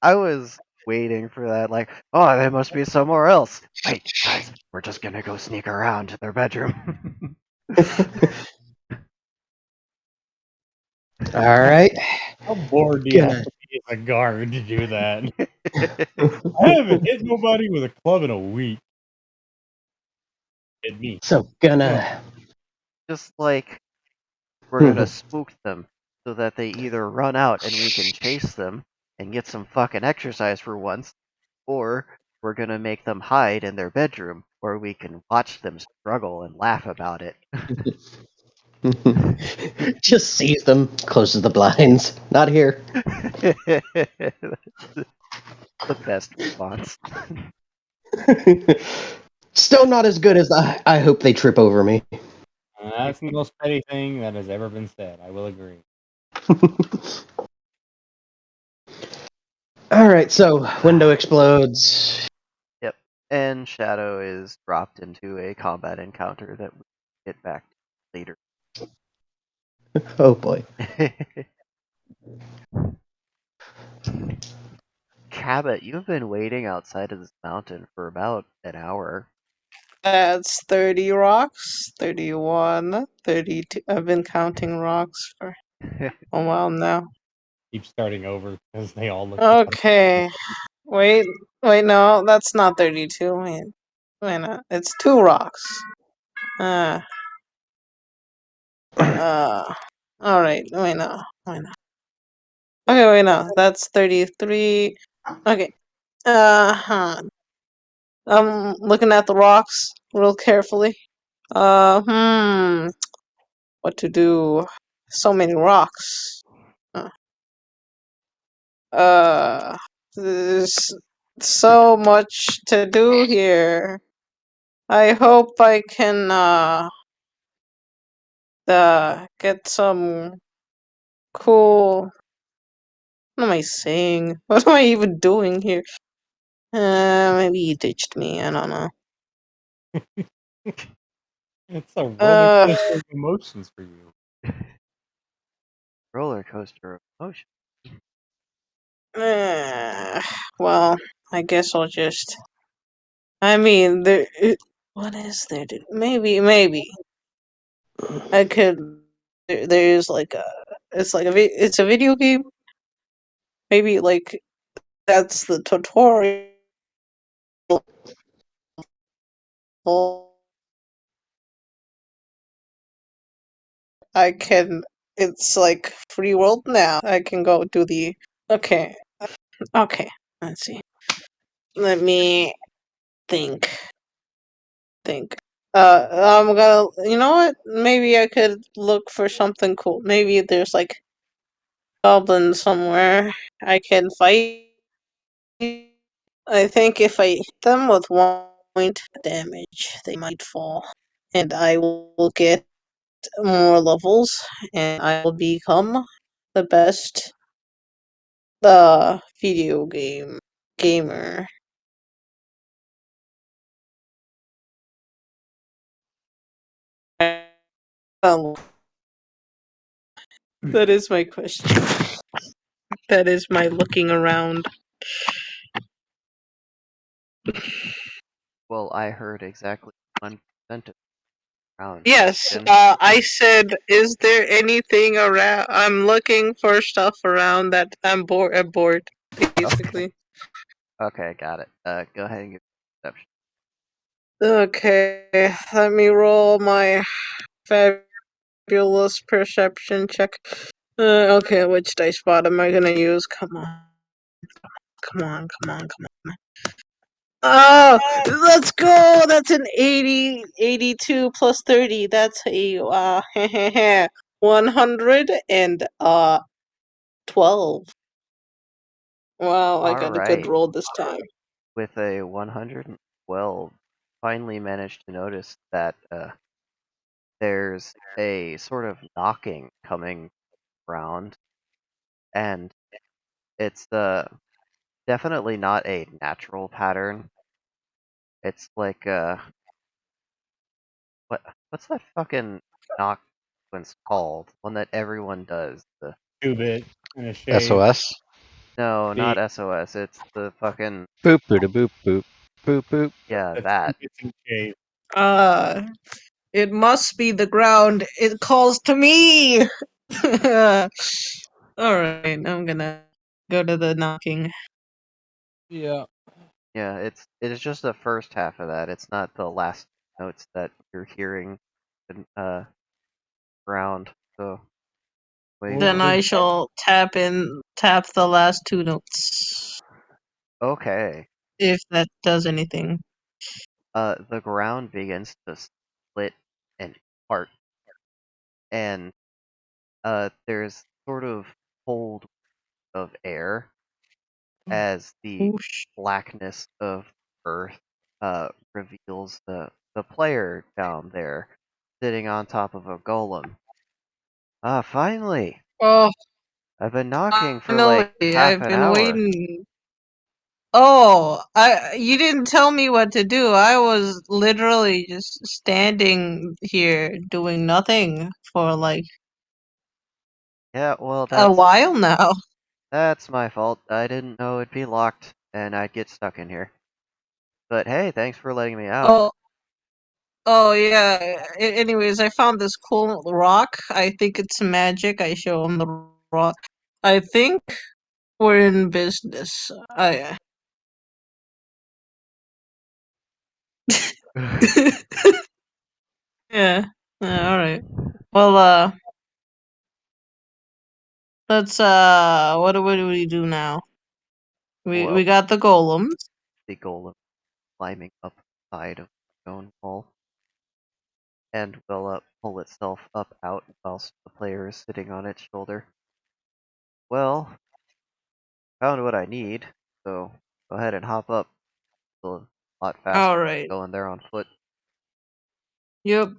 I was waiting for that, like, oh, they must be somewhere else. Wait, guys, we're just gonna go sneak around to their bedroom. All right. How bored do you have to be as a guard to do that? I haven't hit nobody with a club in a week. Hit me. So, gonna... Just like, we're gonna spook them so that they either run out and we can chase them and get some fucking exercise for once, or we're gonna make them hide in their bedroom where we can watch them struggle and laugh about it. Just sees them, closes the blinds. Not here. The best response. Still not as good as I hope they trip over me. That's the most petty thing that has ever been said. I will agree. All right, so window explodes. Yep. And Shadow is dropped into a combat encounter that we get back to later. Oh boy. Cabot, you've been waiting outside of this mountain for about an hour. That's 30 rocks, 31, 32. I've been counting rocks for a while now. Keep starting over because they all look. Okay. Wait, no, that's not 32. Wait, no, it's 2 rocks. Uh, alright, wait, no. Okay, wait, no, that's 33. Okay, I'm looking at the rocks real carefully. What to do? So many rocks. There's so much to do here. I hope I can get some cool. What am I saying? What am I even doing here? Maybe he ditched me. I don't know. It's a roller Uh, coaster of emotions for you. Roller coaster of emotion. well, I guess I'll just. I mean, what is there? Maybe I could. There's like a. It's like it's a video game. Maybe like that's the tutorial. I can. It's like free world now. I can go do the. Okay. Okay. Let's see. Let me think. I'm gonna. You know what? Maybe I could look for something cool. Maybe there's like goblins somewhere I can fight. I think if I hit them with 1 point damage, they might fall, and I will get more levels, and I will become the best video gamer. Um, that is my question. That is my looking around. Well, I heard exactly 1% of round. Yes, I said, is there anything around? I'm looking for stuff around that I'm bored, basically. Okay, got it. Go ahead and give perception. Okay, let me roll my fabulous perception check. Okay, which dice spot am I gonna use? Come on. Oh, let's go! That's an 80, 82 plus 30. That's a 112. Wow, I got a good Alright. roll this time. With a 112, finally managed to notice that there's a sort of knocking coming around, and it's definitely not a natural pattern. It's like what's that fucking knock sequence called? One that everyone does. The 2-bit and a shade. SOS. No, not The- SOS. It's the fucking Boop boop boop boop boop boop. yeah, That's that. 2 bits and shade. It must be the ground. It calls to me! Alright, I'm gonna go to the knocking. Yeah. Yeah, it is just the first half of that. It's not the last notes that you're hearing around. So wait. Then I shall tap the last 2 notes. Okay. If that does anything. The ground begins to split and part, and there's sort of cold of air as the Whoosh. blackness of Earth reveals the player down there, sitting on top of a golem. Ah, finally! Oh, I've been knocking for finally, like half I've an been hour. waiting. Oh, you didn't tell me what to do. I was literally just standing here doing nothing for like Yeah, well, a while now. that's my fault. I didn't know it'd be locked and I'd get stuck in here. But hey, thanks for letting me out. Oh, oh yeah. Anyways, I found this cool rock. I think it's magic. I show him the rock. I think we're in business. I yeah. Yeah, all right. Well, let's what do we do now? We Well, we got the golems. the golem climbing up the side of the stone wall and will pull itself up out whilst the player is sitting on its shoulder. Well, found what I need, so go ahead and hop up. It's a lot faster All right. going there on foot. Yep.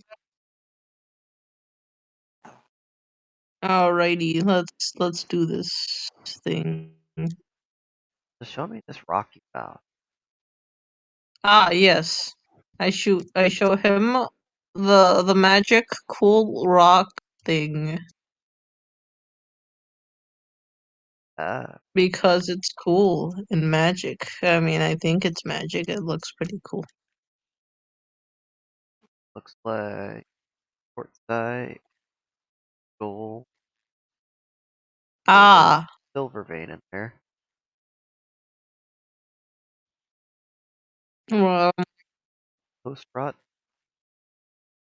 Alrighty. Let's do this thing. Just show me this rock you found. Ah, yes. I show him the magic cool rock thing Ah, because it's cool and magic. I mean, I think it's magic. It looks pretty cool. looks like quartzite, gold, Ah, silver vein in there. well, Post rot,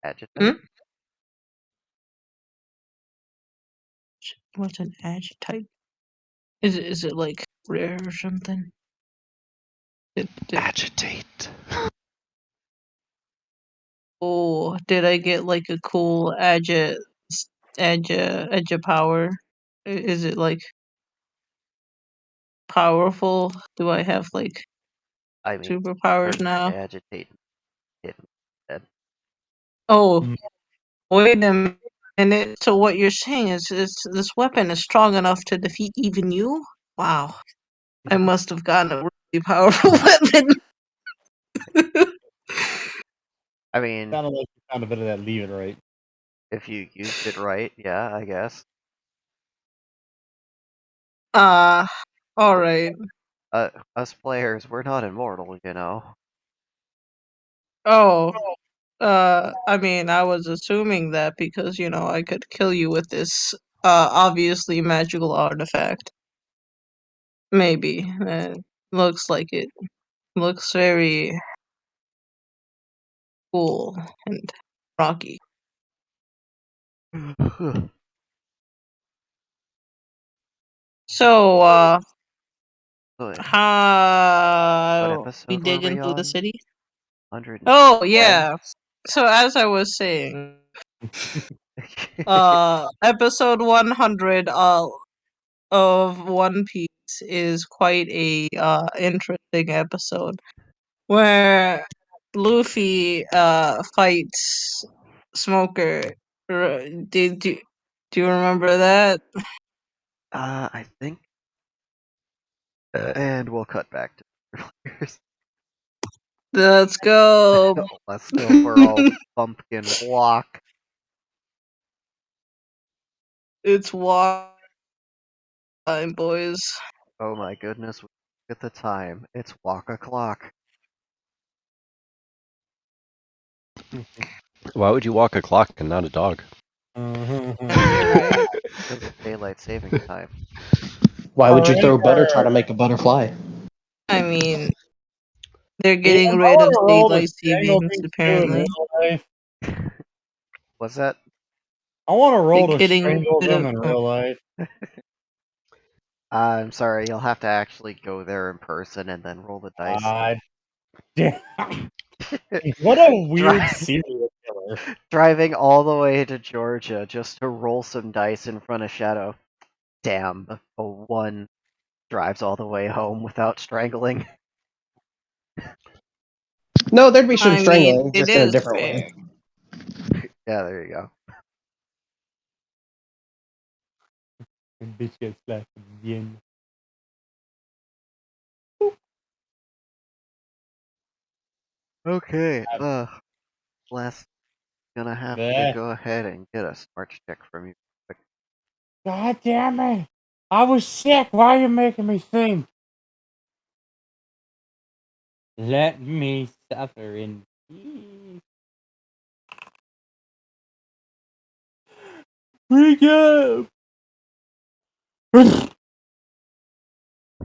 agitite. hmm? What's an agitite? Is it like rare or something? Agitate. Oh, did I get like a cool agi power? Is it like powerful? Do I have like I mean, superpowers turn now? agitate hidden dead. Oh, Mm. wait a minute. So what you're saying is this weapon is strong enough to defeat even you? Wow. I must have gotten a really powerful weapon. I mean, Sounded like you found a bit of that leave it right. if you used it right, yeah, I guess. Ah, alright. Us players, we're not immortal, you know. Oh, I mean, I was assuming that because, you know, I could kill you with this, obviously magical artifact. Maybe. Looks like it. Looks very cool and rocky. So, So, what how we episode were dig we into the on? city? 110? Oh, yeah. So, as I was saying, episode 100, of One Piece is quite a interesting episode where Luffy fights Smoker. Do you remember that? I think. And we'll cut back to the players. Let's go. Let's go for old Pumpkin Walk. It's walk time, boys. Oh my goodness, look at the time. It's walk o'clock. Why would you walk a clock and not a dog? You're right. Because it's daylight saving time. Why would you Alright, throw butter try to make a butterfly? I mean, they're Ian, getting I rid of want to roll to daylight strangle savings, things too in apparently. real life. What's that? I want to roll They're to getting strangle rid them of. in real life. I'm sorry, you'll have to actually go there in person and then roll the dice. God damn. What a weird Dri- serial killer. Driving all the way to Georgia just to roll some dice in front of Shadow. Damn, a 1 drives all the way home without strangling. No, there'd be some I mean, strangling, it just in a is different fair. way. Yeah, there you go. And bitch gets slapped again. Okay. Les, gonna have to Bleh. go ahead and get a smart check from you. God damn it! I was sick. Why are you making me think? Let me suffer in peace. Wake up!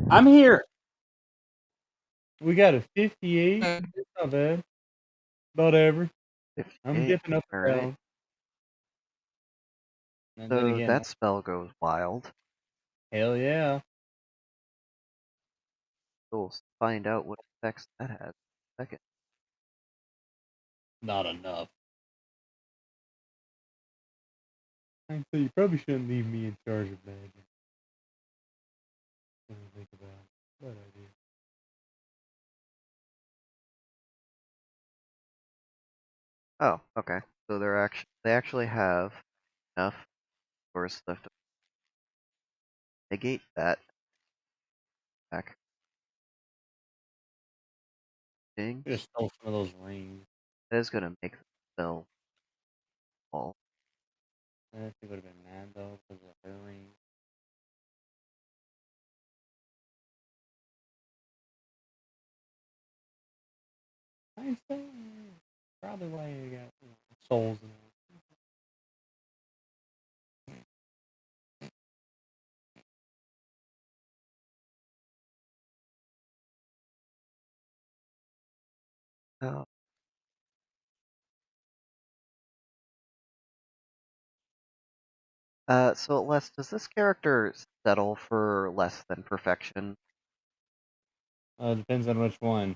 I'm here. We got a 58. Uh, It's not bad. About average. I'm 58. dipping up and Alright. down. And then So again, that spell goes wild. hell yeah. We'll find out what effects that has in a second. Not enough. So you probably shouldn't leave me in charge of magic. What do you think about it? Bad idea. Oh, okay. So they actually have enough force left to negate that back. Ding. I just stole some of those rings. That is gonna make the spell fall. I think it would have been mad though because of her ring. Einstein. Probably why you got souls in it. Oh. So Les, does this character settle for less than perfection? Depends on which one.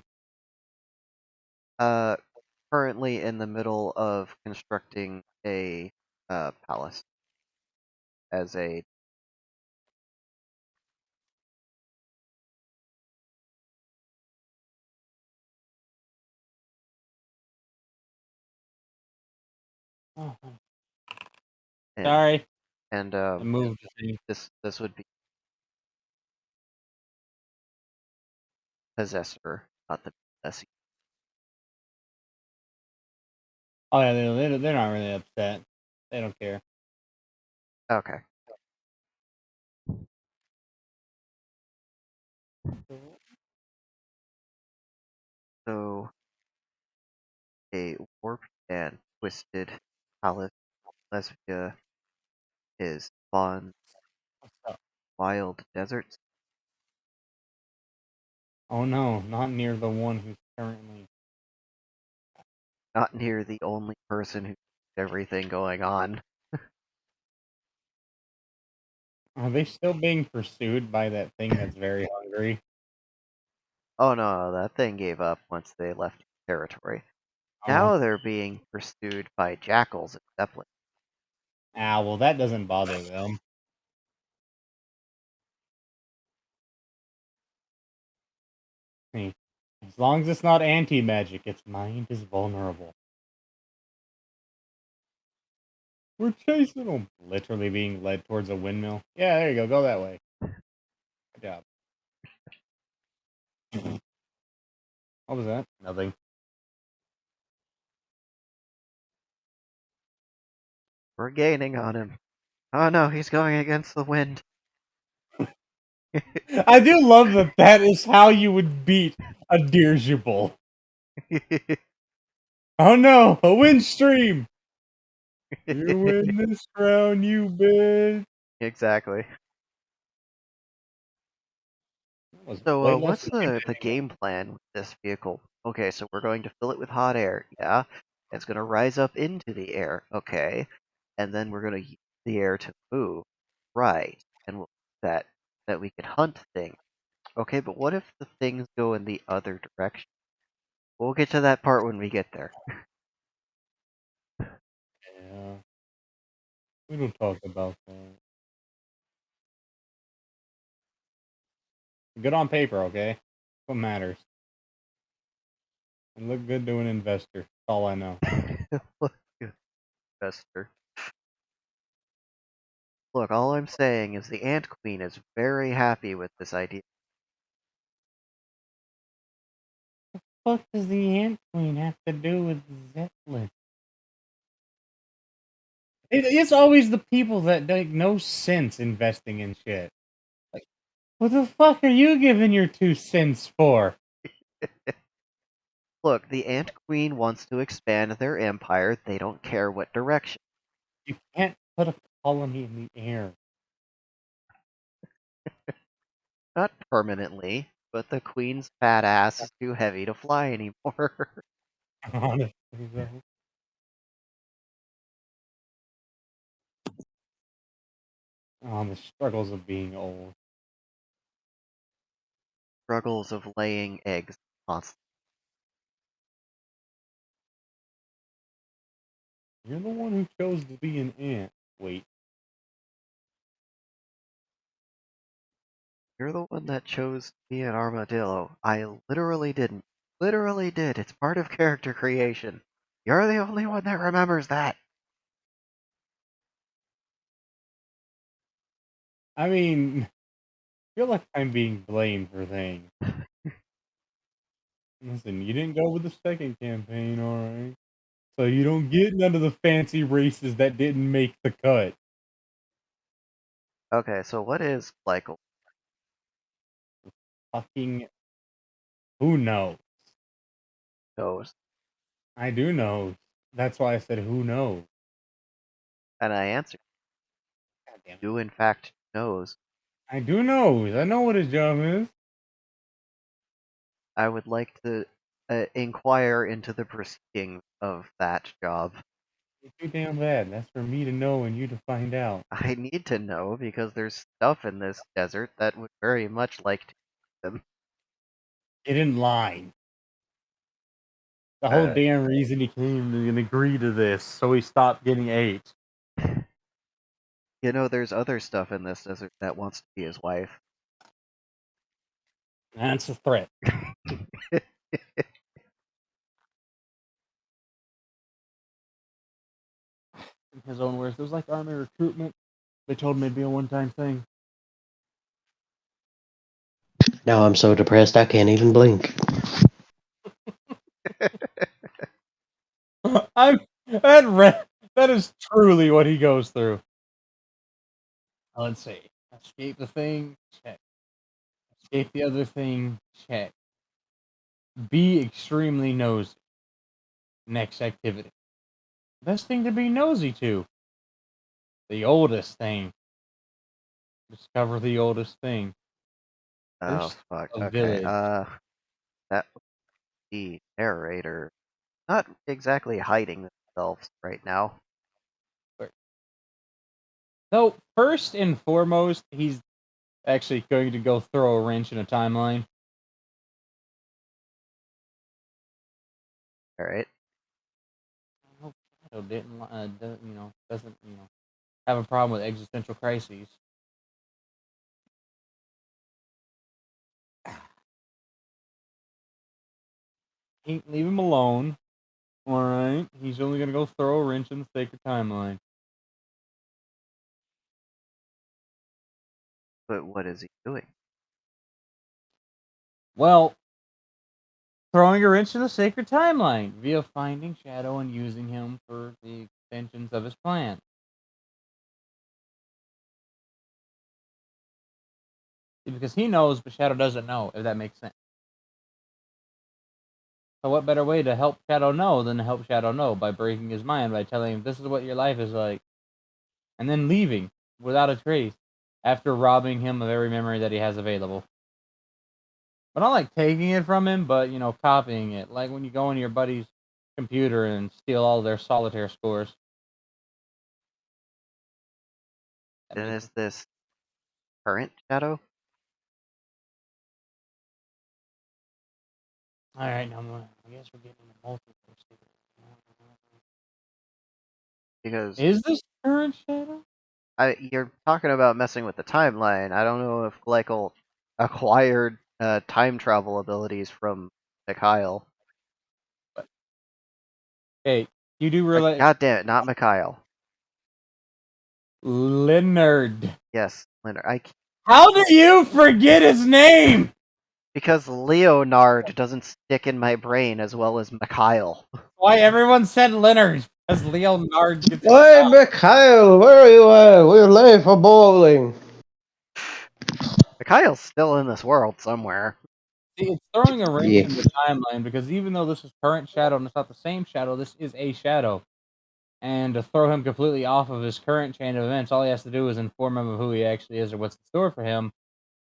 Currently in the middle of constructing a palace as a Oh, and sorry. and I moved the thing. this would be possessor, not the possessee. Oh yeah, they're not really upset. They don't care. Okay. So a warped and twisted palace Lesbia is spawned What's up? wild deserts. Oh no, not near the one who's currently. Not near the only person who knows everything going on. Are they still being pursued by that thing that's very hungry? Oh no, that thing gave up once they left territory. Oh, Now they're being pursued by jackals and zeppelins. well, that doesn't bother them. Hey, as long as it's not anti-magic, its mind is vulnerable. We're chasing them. Literally being led towards a windmill. Yeah, there you go. Go that way. Good job. What was that? Nothing. We're gaining on him. Oh no, he's going against the wind. I do love that that is how you would beat a dirigible. Oh no, a wind stream! You win this round, you bitch. Exactly. That was So, way less what's than you the game plan with this vehicle? Okay, so we're going to fill it with hot air. Yeah, it's going to rise up into the air. Okay, and then we're going to use the air to move. Right, and that we can hunt things. Okay, but what if the things go in the other direction? We'll get to that part when we get there. Yeah. We don't talk about that. Good on paper, okay? What matters. And look good to an investor. That's all I know. Look good. Chester. Look, all I'm saying is the Ant Queen is very happy with this idea. What does the Ant Queen have to do with Zeppelin? It's always the people that make no sense investing in shit. Like, what the fuck are you giving your 2 cents for? Look, the Ant Queen wants to expand their empire. They don't care what direction. You can't put a colony in the air. Not permanently, but the Queen's fat ass is too heavy to fly anymore. Honestly, though. The struggles of being old. Struggles of laying eggs constantly. You're the one who chose to be an ant. Wait. You're the one that chose to be an armadillo. I literally didn't. Literally did. It's part of character creation. You're the only one that remembers that. I mean, I feel like I'm being blamed for things. Listen, you didn't go with the second campaign, alright? So you don't get none of the fancy races that didn't make the cut. Okay, so what is Glycol? Fucking who knows? Knows. I do know. That's why I said who knows. And I answered, God damn it. do in fact knows. I do know. I know what his job is. I would like to inquire into the proceedings of that job. It's too damn bad. That's for me to know and you to find out. I need to know because there's stuff in this desert that would very much like to eat them. Get in line. The whole damn reason he came and agreed to this, so he stopped getting ate. You know, there's other stuff in this desert that wants to be his wife. That's a threat. In his own words, it was like army recruitment. They told him it'd be a one-time thing. Now I'm so depressed I can't even blink. That is truly what he goes through. Let's see. Escape the thing, check. Escape the other thing, check. Be extremely nosy. Next activity. Best thing to be nosy to. The oldest thing. Discover the oldest thing. Oh, First, fuck. a Okay. village. That would be narrator. Not exactly hiding themselves right now. So, first and foremost, he's actually going to go throw a wrench in a timeline. Alright. I hope Shadow doesn't have a problem with existential crises. Leave him alone. Alright. He's only gonna go throw a wrench in the sacred timeline. But what is he doing? Well, throwing a wrench in the sacred timeline via finding Shadow and using him for the extensions of his plan. Because he knows, but Shadow doesn't know, if that makes sense. So what better way to help Shadow know than to help Shadow know by breaking his mind, by telling him this is what your life is like, and then leaving without a trace after robbing him of every memory that he has available. But not like taking it from him, but copying it, like when you go into your buddy's computer and steal all their solitaire scores. And is this current Shadow? All right, now I guess we're getting into multiple. Because Is this current Shadow? you're talking about messing with the timeline. I don't know if Glycol acquired time travel abilities from Mikhail. Okay, You do Like, realize God damn it, not Mikhail. Leonard. Yes, Leonard. How do you forget his name? Because Leonard doesn't stick in my brain as well as Mikhail. Why everyone said Leonard? Because Leonard gets Hey, Mikhail, where are you at? We're late for bowling. Mikhail's still in this world somewhere. See, it's throwing a wrench Yeah. in the timeline because even though this is current shadow and it's not the same shadow, this is a shadow. And to throw him completely off of his current chain of events, all he has to do is inform him of who he actually is or what's in store for him,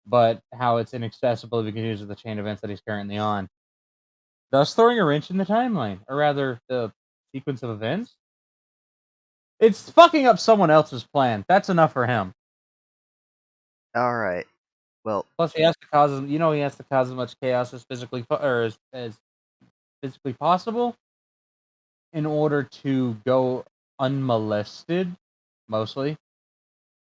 but how it's inaccessible if he continues with the chain of events that he's currently on. Thus throwing a wrench in the timeline, or rather, the sequence of events. It's fucking up someone else's plan. That's enough for him. Alright. Well, Plus, he has to cause, he has to cause as much chaos as physically as physically possible in order to go unmolested. Mostly,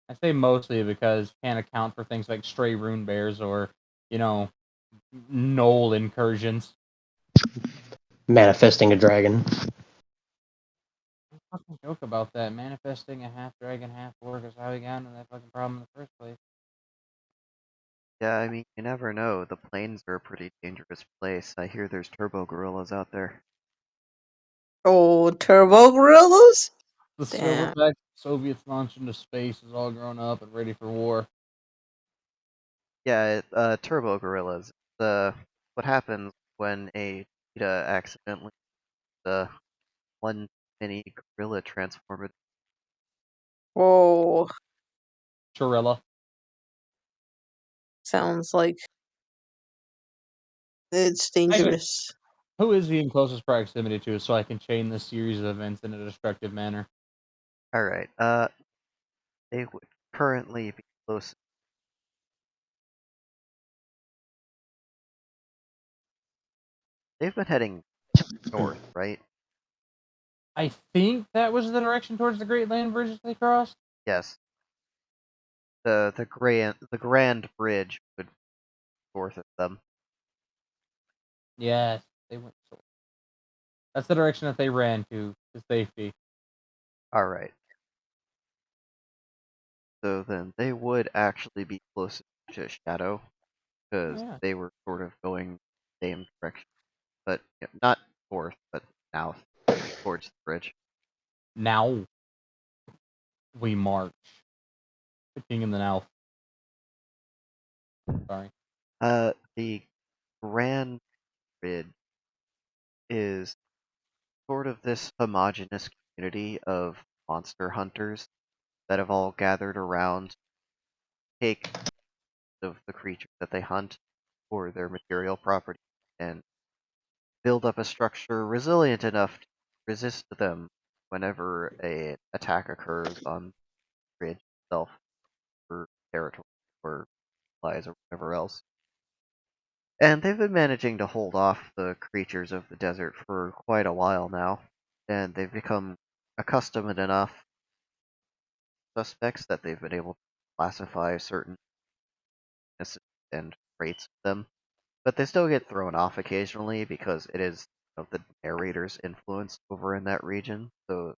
I say mostly because can't account for things like stray rune bears or knoll incursions. Manifesting a dragon. Fucking joke about that. Manifesting a half dragon, half orc is how he got into that fucking problem in the first place. yeah, I mean, you never know. The plains are a pretty dangerous place. I hear there's turbo gorillas out there. Oh, turbo gorillas? The Damn. silverback Soviets launched into space is all grown up and ready for war. Yeah, turbo gorillas. What happens when a cheetah accidentally one mini gorilla transformer. Whoa. Chirella. Sounds like it's dangerous. Who is he in closest proximity to so I can chain this series of events in a destructive manner? Alright, they would currently be close. They've been heading north, right? I think that was the direction towards the Great Land Bridges they crossed. Yes. The Grand Bridge would be north of them. Yes, they went south. That's the direction that they ran to safety. Alright. So then they would actually be close to Shadow, because Yeah. they were sort of going the same direction. But not north, but south, towards the bridge. Now we march. The king and the now. Sorry. The Grand Bridge is sort of this homogeneous community of monster hunters that have all gathered around, take of the creatures that they hunt for their material property, and build up a structure resilient enough to resist them whenever a attack occurs on the bridge itself, or territory, or supplies, or whatever else. And they've been managing to hold off the creatures of the desert for quite a while now, and they've become accustomed enough suspects that they've been able to classify certain weaknesses and traits of them. But they still get thrown off occasionally because it is of the narrator's influence over in that region. So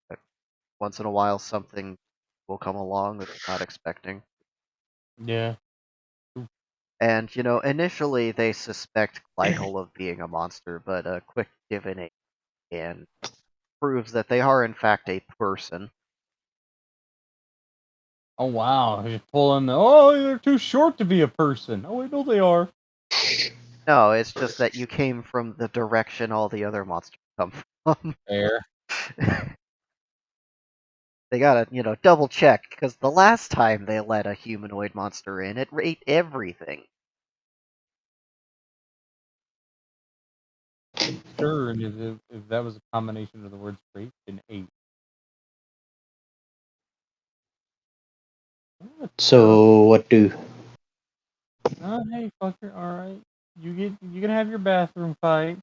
once in a while something will come along that they're not expecting. Yeah. And initially they suspect Glycol of being a monster, but a quick divination and proves that they are in fact a person. Oh wow! Just pulling the. Oh, they're too short to be a person. Oh, wait, no, they are. No, it's just that you came from the direction all the other monsters come from. Fair. They gotta, double check, because the last time they let a humanoid monster in, it ate everything. Sure, and if that was a combination of the words "rape" and "eight." So what do? Oh, hey, fucker. All right, you can have your bathroom fight.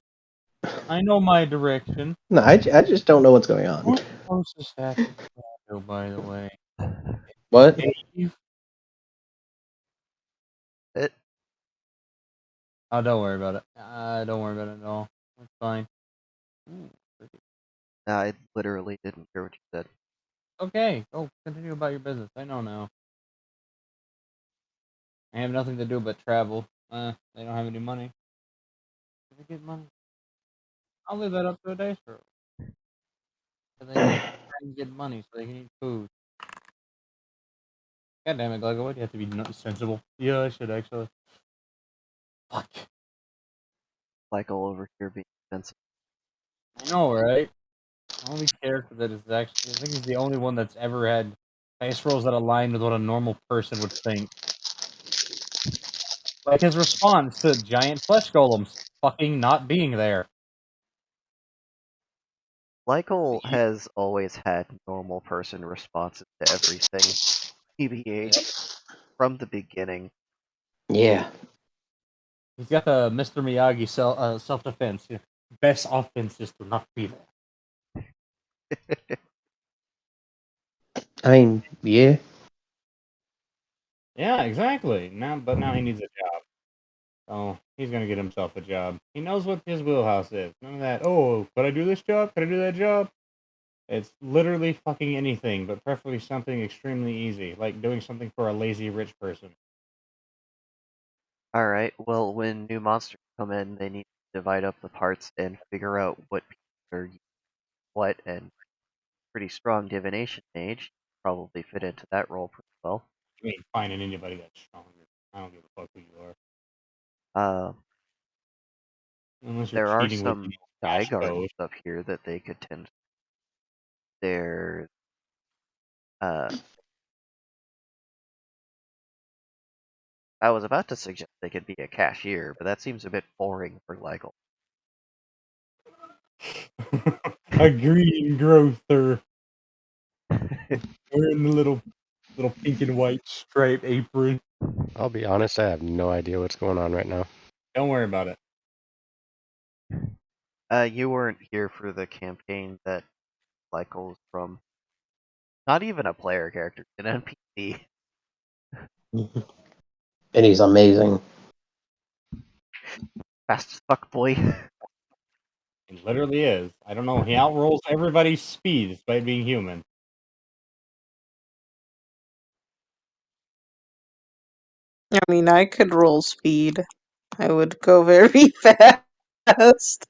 I know my direction. No, I just don't know what's going on. Who's closest after Shadow, by the way? What? Dave? It, Oh, don't worry about it. Don't worry about it at all. It's fine. Ooh, I literally didn't hear what you said. Okay, go continue about your business. I know now. I have nothing to do but travel. They don't have any money. Did they get money? I'll leave that up to a dice roll. So they need to get money so they can eat food. God damn it, Glego, why do you have to be sensible? Yeah, I should actually. Fuck. Like all over here being expensive. I know, right? The only character that is actually, I think he's the only one that's ever had dice rolls that align with what a normal person would think. Like his response to giant flesh golems fucking not being there. Lykel has always had normal person responses to everything. TBH from the beginning. Yeah. He's got the Mr. Miyagi self defense. Best offense is to not be there. I mean, yeah. Yeah, exactly. But now he needs a job. So he's gonna get himself a job. He knows what his wheelhouse is. None of that. Oh, could I do this job? Could I do that job? It's literally fucking anything, but preferably something extremely easy, like doing something for a lazy rich person. Alright, well, when new monsters come in, they need to divide up the parts and figure out what pieces are what, and pretty strong divination mage probably fit into that role pretty well. I mean, finding anybody that's stronger. I don't give a fuck who you are. Unless you're There are cheating with some cash Gardens code. up here that they could tend. There's I was about to suggest they could be a cashier, but that seems a bit boring for Lykel. A green growther wearing the little pink and white striped apron. I'll be honest, I have no idea what's going on right now. Don't worry about it. You weren't here for the campaign that Lykel's from. Not even a player character, an NPC. And he's amazing. Fast as fuck, boy. It literally is. I don't know. He outrolls everybody's speed despite being human. I mean, I could roll speed. I would go very fast.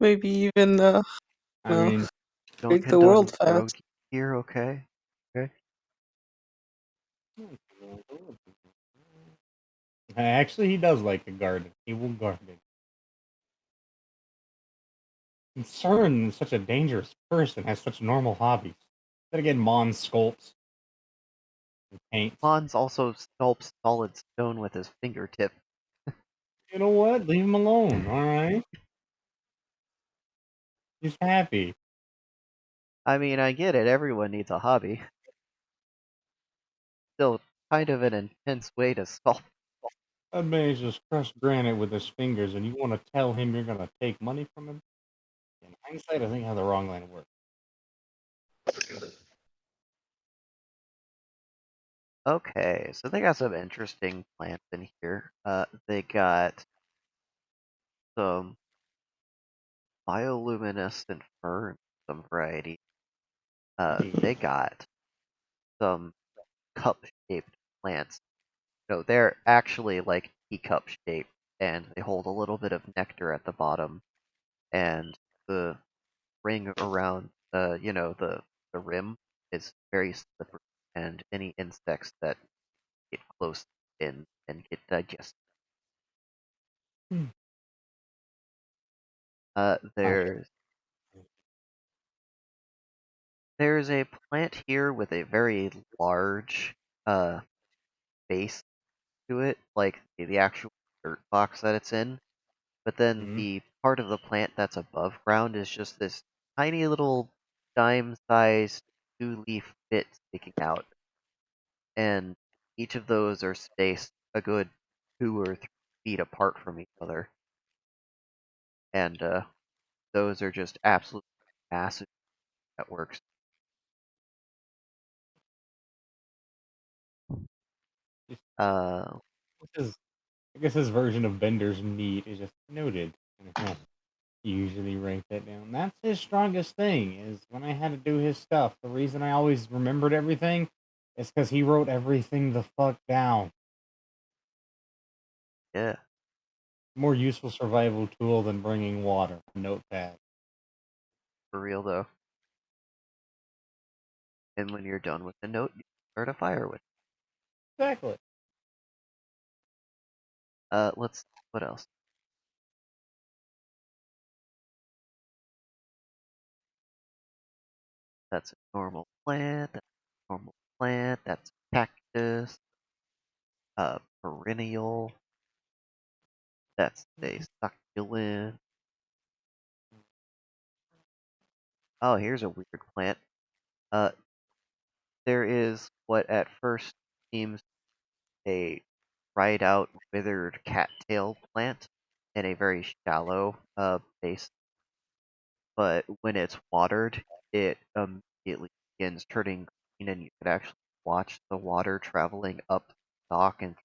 Maybe even I no, mean, Don't break the condone world rogue fast. here, okay? Okay. actually, he does like the garden. He will garden. CERN is such a dangerous person, has such normal hobbies. Then again, Mon sculpts and paints. Hans also sculpts solid stone with his fingertip. You know what? Leave him alone, alright? He's happy. I mean, I get it, everyone needs a hobby. Still, kind of an intense way to sculpt. That man's just crushed granite with his fingers, and you want to tell him you're going to take money from him? In hindsight, I think I have the wrong line of work. Okay, so they got some interesting plants in here. They got some bioluminescent fern, some variety. They got some cup-shaped plants. No, they're actually like teacup shaped, and they hold a little bit of nectar at the bottom, and the ring around, the rim is very slippery, and any insects that get close in and get digested. Hmm. There's a plant here with a very large base to it, like the actual dirt box that it's in. But then Mhm. the part of the plant that's above ground is just this tiny little dime-sized two-leaf bit sticking out. And each of those are spaced a good 2 or 3 feet apart from each other. And those are just absolutely massive networks. Uh, I guess his version of Bender's meat is just noted. usually write that down. That's his strongest thing, is when I had to do his stuff. The reason I always remembered everything is because he wrote everything the fuck down. Yeah. More useful survival tool than bringing water. A notepad. For real though. And when you're done with the note, you start a fire with. Exactly. Let's. What else? That's a normal plant. That's a normal plant. That's a cactus. Perennial. That's a succulent. Oh, here's a weird plant. Uh, there is what at first seems a dried out, withered cattail plant in a very shallow base, but when it's watered, it immediately begins turning green, and you can actually watch the water traveling up the stalk, and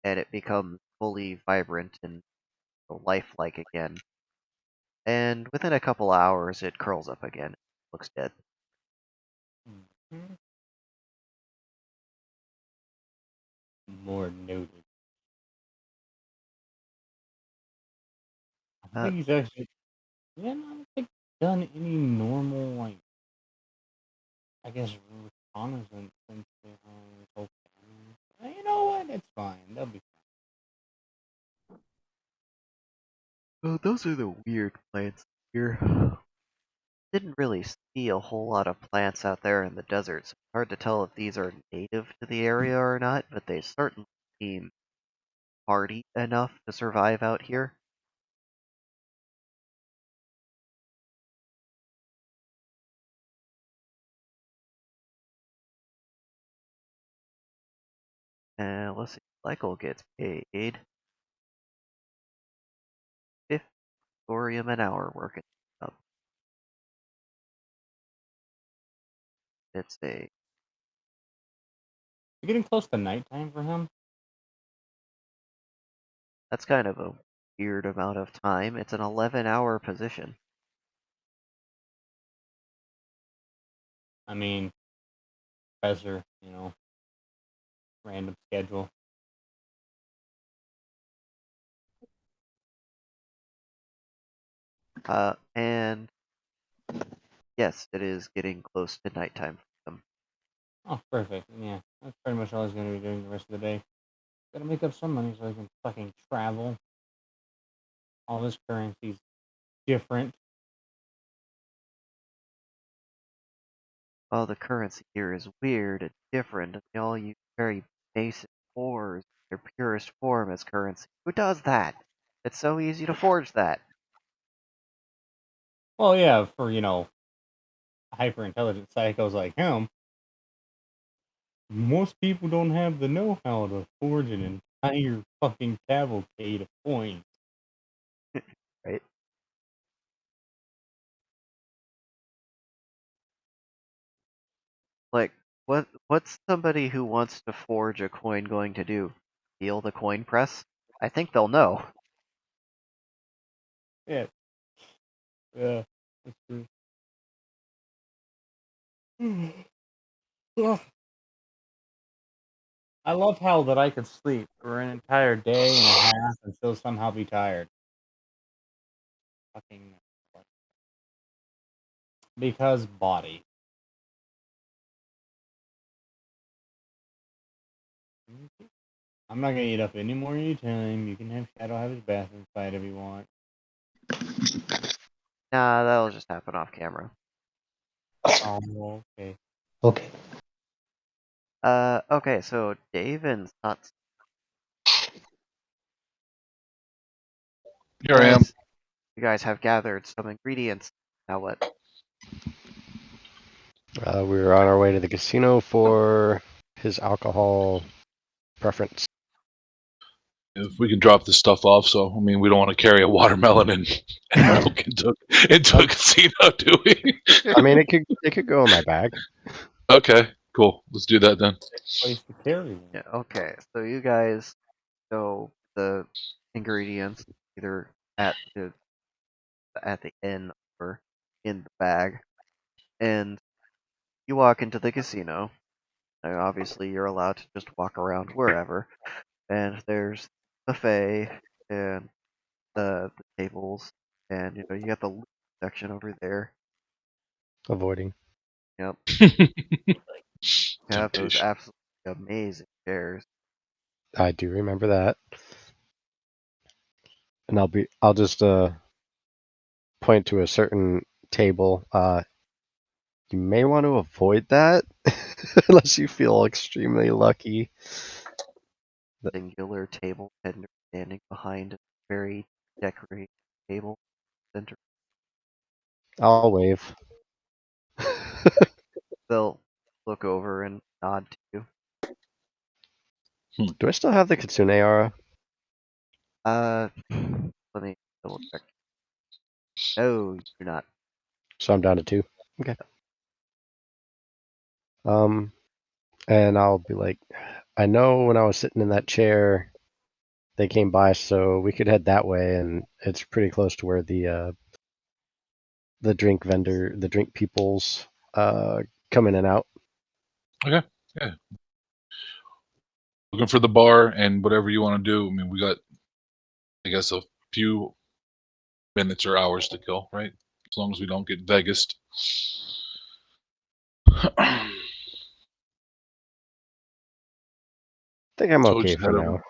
it becomes fully vibrant and lifelike again. And within a couple hours, it curls up again. It looks dead. Mhm. More noted. I don't Uh, think he's actually. Yeah, no, I don't think he's done any normal, like, I guess, reconnaissance since the whole thing. You know what? It's fine. They'll be Oh, those are the weird plants here. Didn't really see a whole lot of plants out there in the desert, so it's hard to tell if these are native to the area or not, but they certainly seem hardy enough to survive out here. And let's see, Michael gets paid 50 thorium an hour working up. It's a We're getting close to nighttime for him. that's kind of a weird amount of time. It's an 11-hour position. I mean, professor, random schedule. And yes, it is getting close to nighttime for them. Oh, perfect. Yeah, that's pretty much all he's gonna be doing the rest of the day. Gotta make up some money so I can fucking travel. All this currency's different. Oh, the currency here is weird and different, and they all use very basic ores in their purest form as currency. Who does that? It's so easy to forge that. Well, yeah, for hyper intelligent psychos like him, most people don't have the know-how to forge an entire fucking cavalcade of coins. Right? Like, what's somebody who wants to forge a coin going to do? Steal the coin press? I think they'll know. Yeah, yeah, that's true. Ugh. I love how that I could sleep for an entire day and a half and still somehow be tired. Fucking because body. I'm not gonna eat up any more of your time. You can have Shadow have his bathroom fight if you want. Nah, that'll just happen off camera. Oh, okay. Okay. Okay, so Dave and Suts, Here I am. you guys have gathered some ingredients. Now what? We were on our way to the casino for his alcohol preference. If we can drop this stuff off, so I mean, we don't want to carry a watermelon and milk into a casino, do we? I mean, it could go in my bag. Okay, cool. Let's do that then. Place to carry one. Yeah, okay, so you guys know the ingredients either at the at the inn or in the bag, and you walk into the casino. Now, obviously, you're allowed to just walk around wherever, and there's buffet and the tables, and you got the loot section over there. Avoiding. Yep, you have those Temptation. absolutely amazing chairs. I do remember that. And I'll just point to a certain table. You may want to avoid that unless you feel extremely lucky. Singular table tender standing behind a very decorated table center. I'll wave. They'll look over and nod to you. Do I still have the Kitsune aura? Let me double check. No, you do not. So I'm down to 2. Okay. And I'll be like, I know when I was sitting in that chair, they came by, so we could head that way, and it's pretty close to where the drink vendor, the drink peoples, come in and out. Okay. Yeah. Looking for the bar and whatever you want to do. I mean, we got, I guess, a few minutes or hours to kill, right? As long as we don't get Vegas. I think I'm So okay just for head now. over.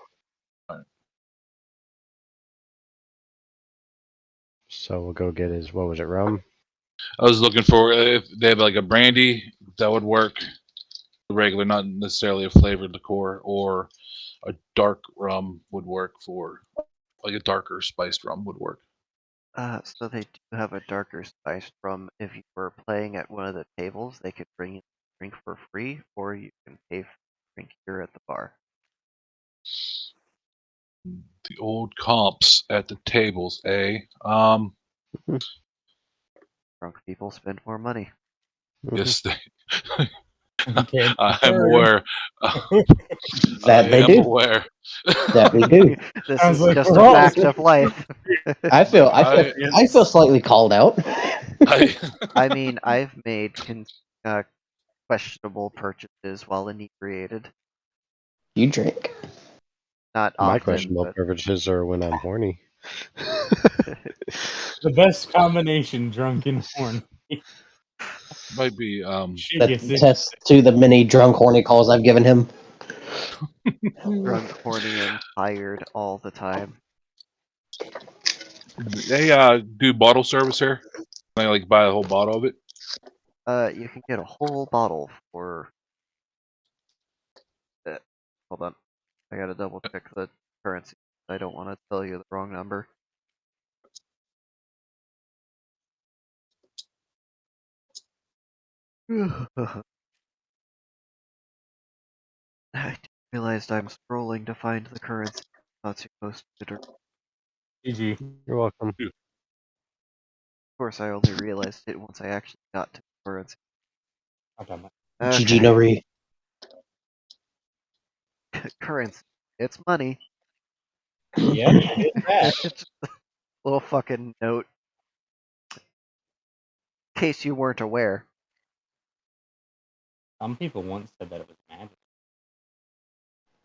Alright. So we'll go get his, what was it, rum? I was looking for if they have like a brandy that would work. Regular, not necessarily a flavored liqueur, or a dark rum would work for, like a darker spiced rum would work. So they do have a darker spiced rum. If you were playing at one of the tables, they could bring you a drink for free, or you can pay for the drink here at the bar. The old comps at the tables, eh? Drunk people spend more money. Yes, they. Can't I'm confirm. aware. That I they am do. aware. That we do. This Sounds is like just we're a all fact the of life. I feel slightly called out. I mean, I've made questionable purchases while inebriated. You drink. Not My often, questionable but privileges are when I'm horny. The best combination, drunk and horny. Might be. She That gets it. attests to the many drunk, horny calls I've given him. drunk, horny, and tired all the time. They do bottle service here. Can I like buy a whole bottle of it? You can get a whole bottle for. Hold on, I gotta double check the currency. I don't want to tell you the wrong number. I realized I'm scrolling to find the currency. Not supposed to. Of GG. You're welcome. course, I only realized it once I actually got to the currency. Okay, man. GG no re. Currency. It's money. Yeah, it's that. It's a little fucking note. In case you weren't aware. Some people once said that it was magic.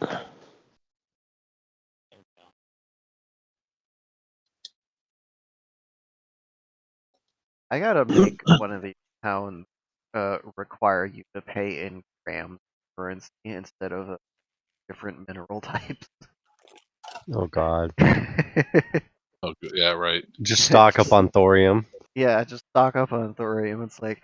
There we go. I gotta make one of these towns require you to pay in grams currency instead of different mineral types. Oh god. Oh, good. Yeah, right. Just stock up on thorium. Yeah, just stock up on thorium. It's like,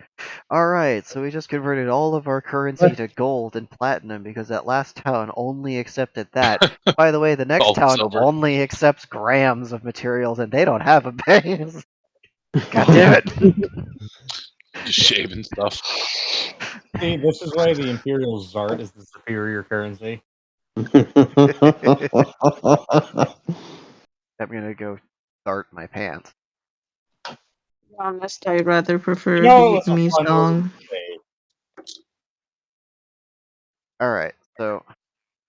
alright, so we just converted all of our currency to gold and platinum because that last town only accepted that. By the way, the next Gold, town silver. only accepts grams of materials and they don't have a base. God damn it. Just shaving stuff. See, this is why the Imperial Zart is the superior currency. I'm gonna go start my pants. Honest, I'd rather prefer You know, it's a Vietnamese fun word dong. to say. Alright, so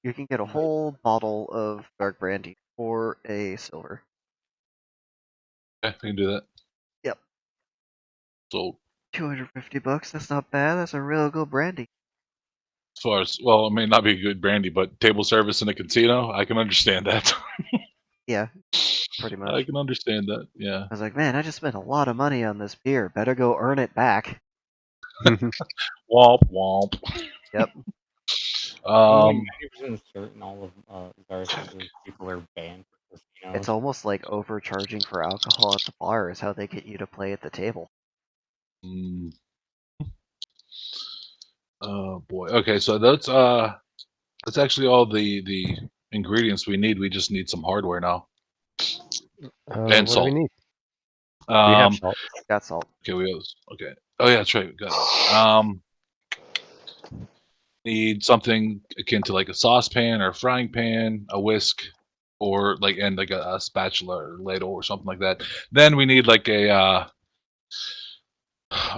you can get a whole bottle of dark brandy for a silver. Yeah, we can do that. So $250. That's not bad. That's a real good brandy. as far as well, it may not be good brandy, but table service in a casino, I can understand that. Yeah, pretty I much. can understand that. Yeah. I was like, man, I just spent a lot of money on this beer. Better go earn it back. Womp womp. Yep. Um. 90% certain all of Zarth's people are banned from casinos. It's almost like overcharging for alcohol at the bar is how they get you to play at the table. mm, Oh boy. Okay, so that's actually all the ingredients we need. We just need some hardware now and what do salt. we need? We have salt. Got salt. Okay, we have. Okay. Oh yeah, that's right. We got it. Need something akin to like a saucepan or a frying pan, a whisk, or like a spatula or ladle or something like that. Then we need like a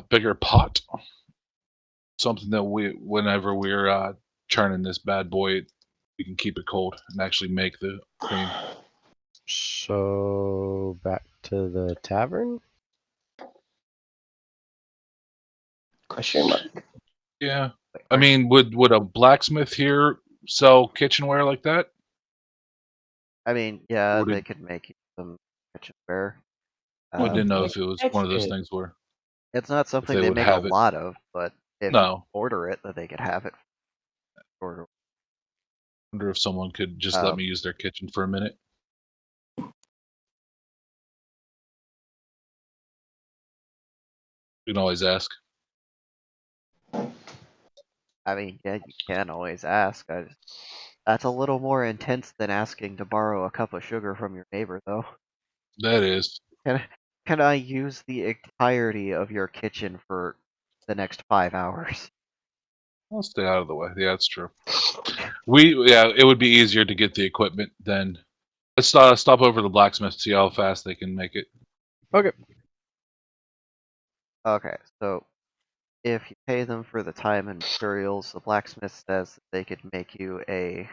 bigger pot, something that whenever we're churning this bad boy, we can keep it cold and actually make the cream. So back to the tavern. Question mark. Yeah, I mean, would a blacksmith here sell kitchenware like that? I mean, yeah, Would they it- could make you some kitchenware. I didn't know like, if it was that's one of those it. things where It's not something they they would make a have it. lot of, but if you No. order it, that they could have it. Order. Wonder if someone could just let Um, me use their kitchen for a minute. You can always ask. I mean, yeah, you can always ask. That's a little more intense than asking to borrow a cup of sugar from your neighbor, though. That is. Can I use the entirety of your kitchen for the next 5 hours? I'll stay out of the way. Yeah, that's true. It would be easier to get the equipment than. Let's stop over to the blacksmith, see how fast they can make it. Okay, so if you pay them for the time and materials, the blacksmith says that they could make you a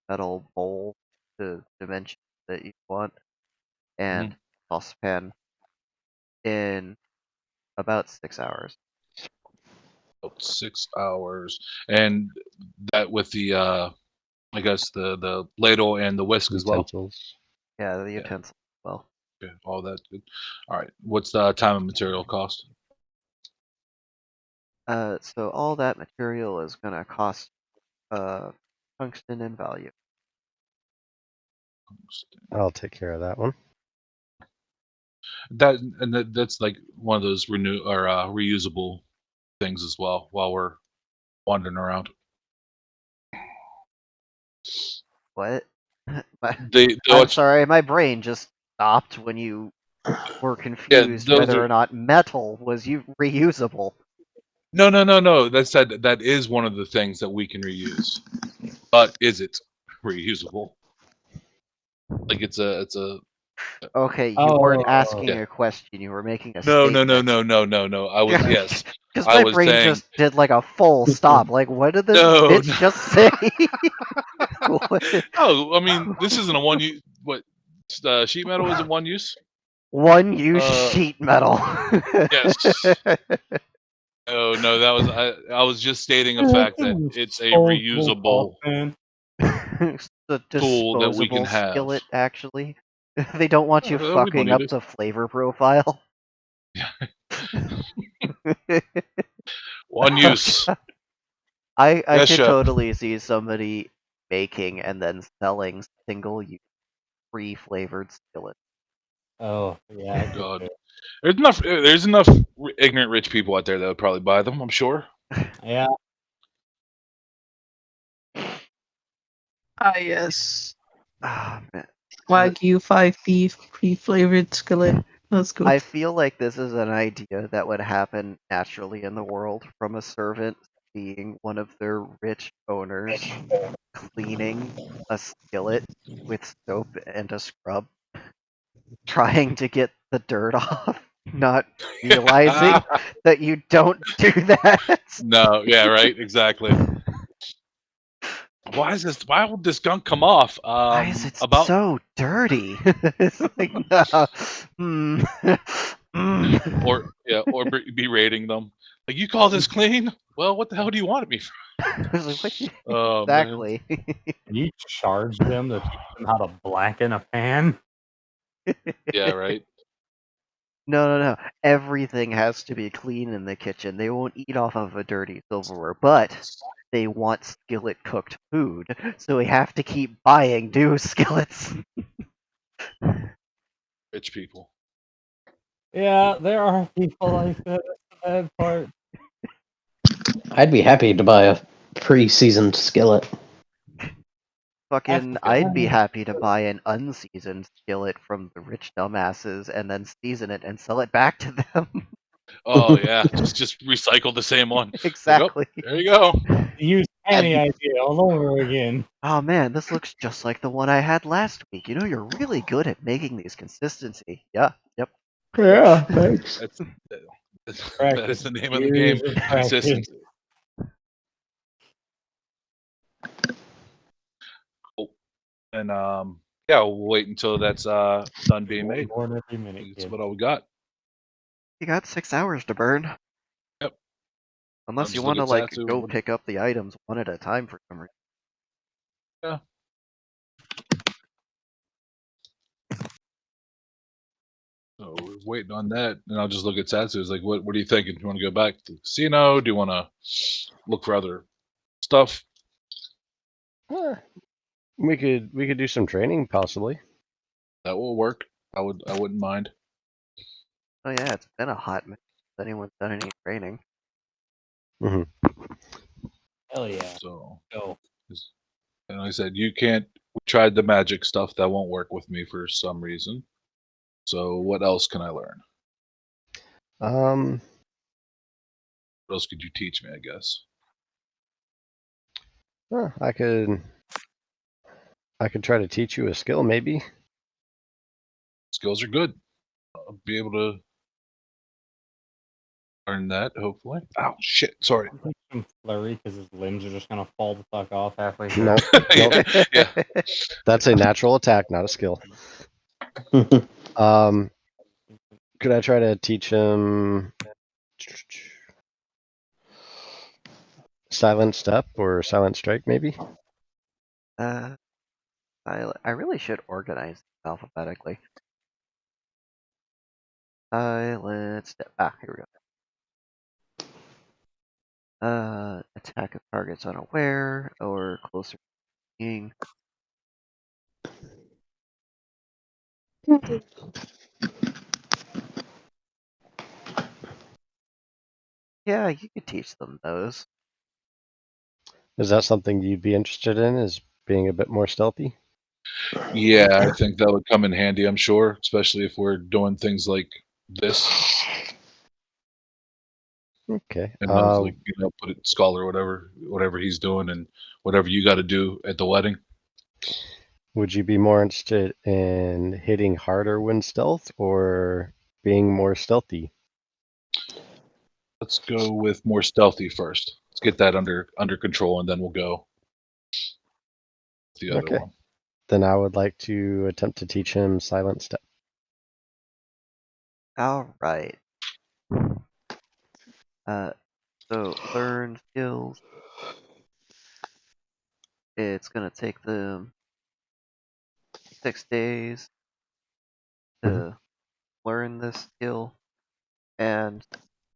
metal bowl to dimension that you want and saucepan in about 6 hours. About 6 hours, and that with the I guess the ladle and the whisk as well. Utensils. Yeah, the utensils as well. Okay, all that good. All right, what's the time and material cost? So all that material is gonna cost tungsten in value. I'll take care of that one. That's like one of those reusable things as well. While we're wandering around, What? they I'm sorry, my brain just stopped when you were confused those whether are- or not metal was reusable. No. That is one of the things that we can reuse, but is it reusable? Like it's a Okay, you weren't asking Yeah. a question, you were making a no. statement. I was yes. Because I my was brain saying- just did like a full stop. Like, what did this No, bitch no. just say? What? Oh, I mean, this isn't a one use. What sheet metal isn't one use? One use sheet metal. Yes. Oh no, that was I was just stating a fact that it's a reusable. The tool that we can disposable have. skillet, actually. They don't want you We don't fucking need up it. the flavor profile. One use. I Yes, could chef. totally see somebody making and then selling single use free flavored skillet. Oh yeah. I could God. do it. There's enough ignorant rich people out there that would probably buy them. I'm sure. Yeah. Ah, yes. Ah, man. Wagyu 5 beef pre-flavored skillet. That's good. I feel like this is an idea that would happen naturally in the world from a servant seeing one of their rich owners cleaning a skillet with soap and a scrub, trying to get the dirt off, not realizing that you don't do that. No, yeah, right, exactly. Why would this gunk come off? Why is it about so dirty? It's like, Mm. or berating them. Like, you call this clean? Well, what the hell do you want me for? I was like, what? Oh man. Exactly. Can you charge them to teach them how to blacken a pan? Yeah, right. No. Everything has to be clean in the kitchen. They won't eat off of a dirty silverware, but they want skillet cooked food, so we have to keep buying new skillets. Rich people. Yeah, there are people like that. That's the bad part. I'd be happy to buy a pre-seasoned skillet. Fucking, That's I'd be good. happy to buy an unseasoned skillet from the rich dumbasses and then season it and sell it back to them. Oh yeah, just recycle the same one. Like, oh, Exactly. there you go. Use any idea all over again. Oh man, this looks just like the one I had last week. You know, you're really good at making these consistency. Yeah, yep. Yeah, thanks. That's that is Practice. the name of the game. Years of practice. Consistency. Cool. And yeah, we'll wait until that's done being made. More than every minute, That's kid. what all we got. You got 6 hours to burn. Yep. Unless I'll you just want to look at like Satsu. go pick up the items one at a time for some reason. Yeah. So we're waiting on that, and I'll just look at Satsu. It's like, what are you thinking? Do you want to go back to the casino? Do you want to look for other stuff? We could do some training possibly. That will work. I wouldn't mind. Oh yeah, it's been a hot minute since anyone's done any training. Hell yeah. So, Go. and like I said, you can't. We tried the magic stuff. That won't work with me for some reason. So, what else can I learn? What else could you teach me? I guess. I could try to teach you a skill maybe. Skills are good. I'll be able to learn that, hopefully. Oh, shit. Sorry. Some flurry because his limbs are just gonna fall the fuck off halfway through. Nope. Nope. Yeah. That's a natural attack, not a skill. Could I try to teach him silent step or silent strike maybe? I really should organize this alphabetically. Silent step. Here we go. Attack of targets unaware or closer to being. Yeah, you could teach them those. Is that something you'd be interested in, is being a bit more stealthy? Yeah, I think that would come in handy, I'm sure, especially if we're doing things like this. Okay. And like, put it skull or whatever he's doing, and whatever you got to do at the wedding. Would you be more interested in hitting harder when stealth or being more stealthy? Let's go with more stealthy first. Let's get that under control, and then we'll go the other Okay. one. Then I would like to attempt to teach him silent step. All right. So learn skills. It's gonna take them 6 days to learn this skill, and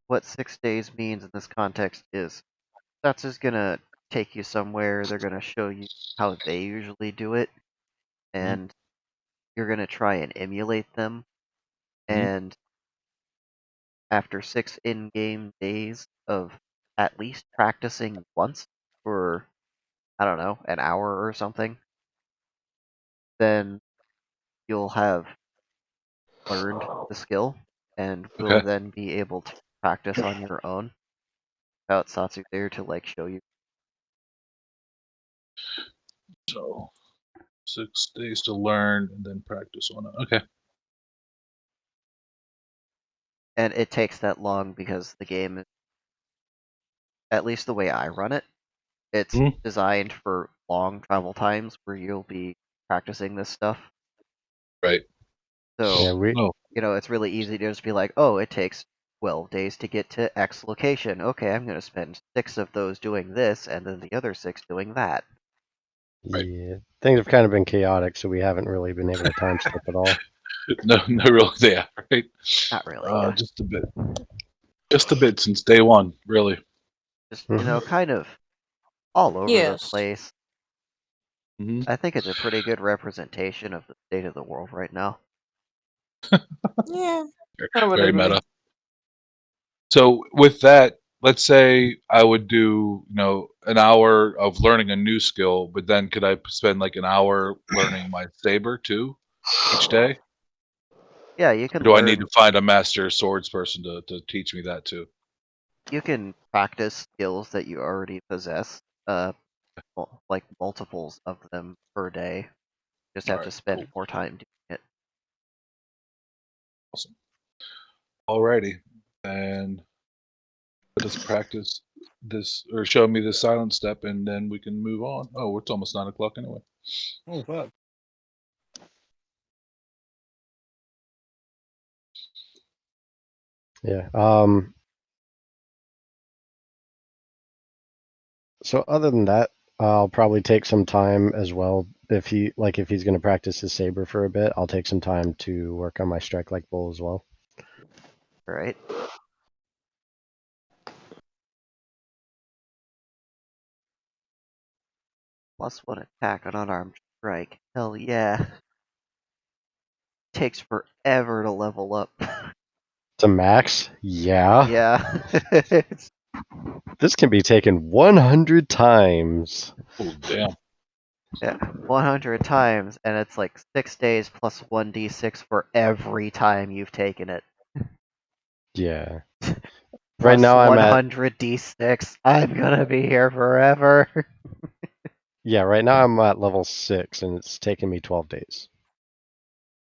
what 6 days means in this context is that's just gonna take you somewhere. They're gonna show you how they usually do it, and you're gonna try and emulate them. And after 6 in-game days of at least practicing once for, I don't know, an hour or something, then you'll have learned the skill and will Okay. then be able to practice on your own without Satsu there to like show you. So 6 days to learn, and then practice on it. Okay. And it takes that long because the game is, at least the way I run it, it's designed for long travel times where you'll be practicing this stuff. Right. So Yeah, it's really easy to just be like, oh, it takes 12 days to get to X location. Okay, I'm going to spend 6 of those doing this, and then the other 6 doing that. Right. Yeah, things have kind of been chaotic, so we haven't really been able to time skip at all. No, real, yeah, right. Not really, yeah. Just a bit since day one, really. Just, Mhm. kind of all over the Yes. place. Hmm. I think it's a pretty good representation of the state of the world right now. Yeah. I would Very agree. meta. So with that, let's say I would do, an hour of learning a new skill, but then could I spend like an hour learning my saber too each day? Yeah, you Or can do I need learn. to find a master swords person to teach me that too? You can practice skills that you already possess, like multiples of them per day. Just All have to right, spend cool, more time doing it. awesome. Alrighty, and let us practice this, or show me the silent step, and then we can move on. Oh, it's almost 9 o'clock anyway. Oh fuck. Yeah. So other than that, I'll probably take some time as well. If he's going to practice his saber for a bit, I'll take some time to work on my strike like bull as well. Right? +1 attack on unarmed strike. Hell yeah. Takes forever to level up. To max, yeah. Yeah. This can be taken 100 times. Oh, damn. Yeah, 100 times, and it's like 6 days plus 1d6 for every time you've taken it. Yeah. Right Plus now I'm at 100 d6. I'm gonna be here forever. right now I'm at level 6 and it's taken me 12 days.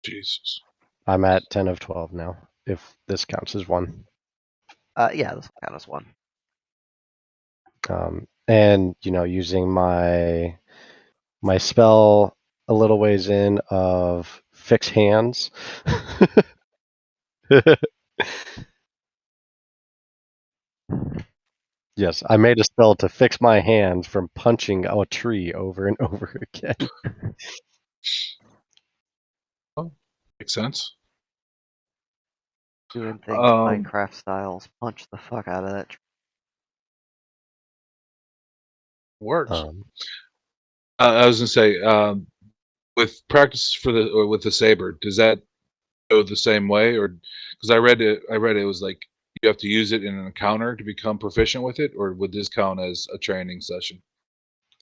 Jesus. I'm at 10 of 12 now, if this counts as one. Yeah, this will count as one. And using my spell a little ways in of fix hands. Yes, I made a spell to fix my hands from punching a tree over and over again. Oh, makes sense. Doing things Um, Minecraft styles. Punch the fuck out of that. works. Um, I was gonna say, with practice with the saber, does that go the same way, or because I read it was like you have to use it in an encounter to become proficient with it, or would this count as a training session?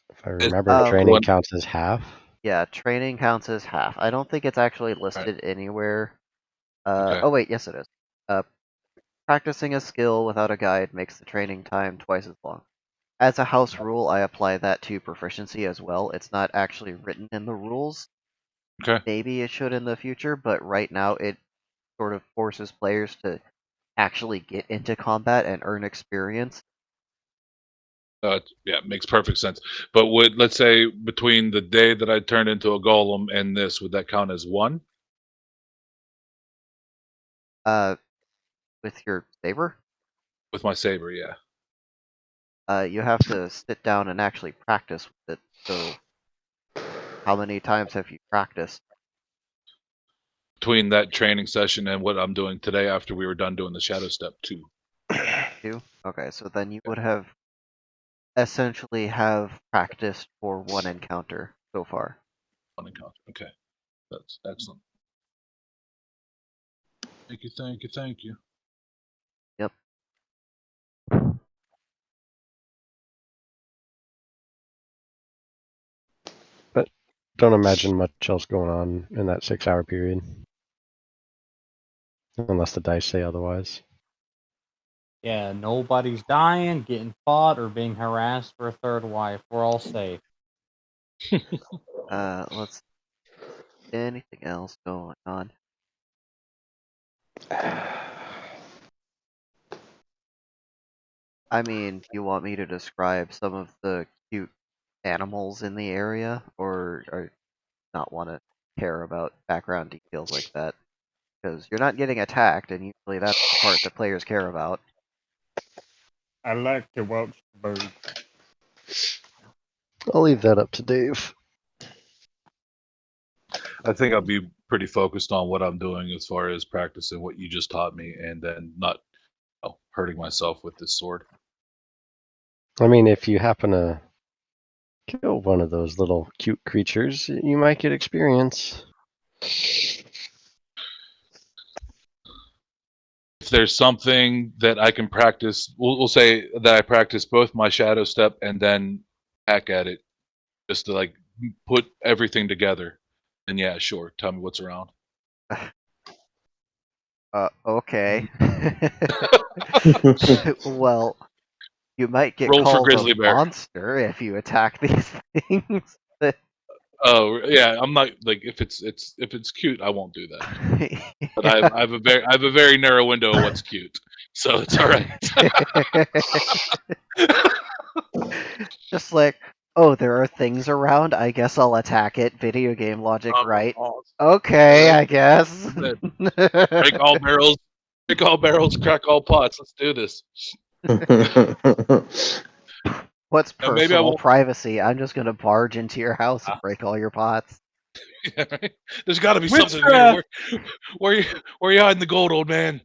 if I remember, Um, training counts as half. Yeah, training counts as half. I don't think it's actually Right. listed anywhere. Okay. Oh wait, yes it is. Practicing a skill without a guide makes the training time twice as long. As a house rule, I apply that to proficiency as well. It's not actually written in the rules. Okay. Maybe it should in the future, but right now it sort of forces players to actually get into combat and earn experience. Yeah, it makes perfect sense. But let's say between the day that I turned into a golem and this, would that count as one With your saber, with my saber? Yeah. you have to sit down and actually practice with it. So, how many times have you practiced? Between that training session and what I'm doing today after we were done doing the shadow step 2. Two? Okay, so then you would have essentially have practiced for one encounter so far. One encounter. Okay. That's excellent. Thank you, thank you, thank you. Yep. Don't imagine much else going on in that 6-hour period. Unless the dice say otherwise. Yeah, nobody's dying, getting fought, or being harassed for a third wife. We're all safe. Let's anything else going on? I mean, do you want me to describe some of the cute animals in the area, or not want to care about background details like that? because you're not getting attacked, and usually that's the part that players care about. I like to watch birds. I'll leave that up to Dave. I think I'll be pretty focused on what I'm doing as far as practicing what you just taught me, and then not hurting myself with this sword. I mean, if you happen to kill one of those little cute creatures, you might get experience. If there's something that I can practice, we'll say that I practice both my shadow step and then hack at it, just to like put everything together. And yeah, sure. Tell me what's around. Okay. Well, you might get Roll for called grizzly a bear. monster if you attack these things. Oh yeah, I'm not like if it's cute, I won't do that. But I have a very narrow window of what's cute, so it's all right. Just like, oh, there are things around. I guess I'll attack it. Video game logic, right? Okay, I guess. Break all barrels, crack all pots. Let's do this. What's Now, maybe I personal won't- privacy? I'm just gonna barge into your house and break all your pots. Yeah, right? There's got to be something Witchcraft! here. Where you hiding the gold, old man?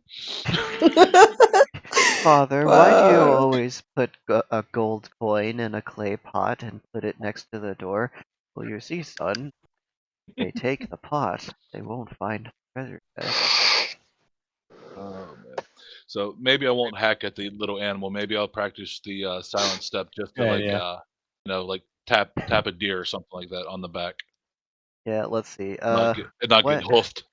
Father, why do you Fuck. always put a gold coin in a clay pot and put it next to the door? Well, you see, son, if they take the pot, they won't find the treasure chest. Oh man. So maybe I won't hack at the little animal. Maybe I'll practice the silent step just to like tap a deer or something like that on the back. Yeah, let's see. Not get what- hoofed.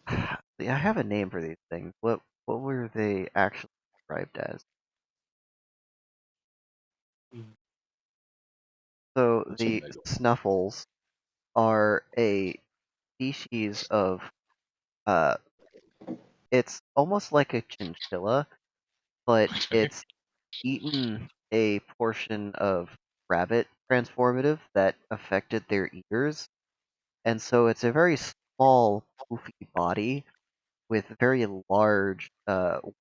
I have a name for these things. What were they actually described as? So Some the bagel. snuffles are a species of it's almost like a chinchilla, but Okay. it's eaten a portion of rabbit transformative that affected their ears, and so it's a very small, poofy body with very large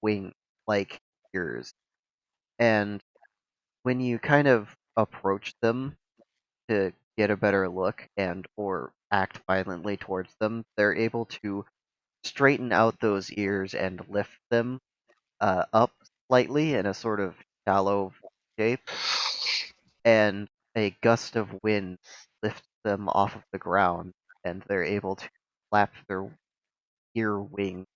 wing like ears. And when you kind of approach them to get a better look and or act violently towards them, they're able to straighten out those ears and lift them up slightly in a sort of shallow shape, and a gust of wind lifts them off of the ground, and they're able to flap their ear wings.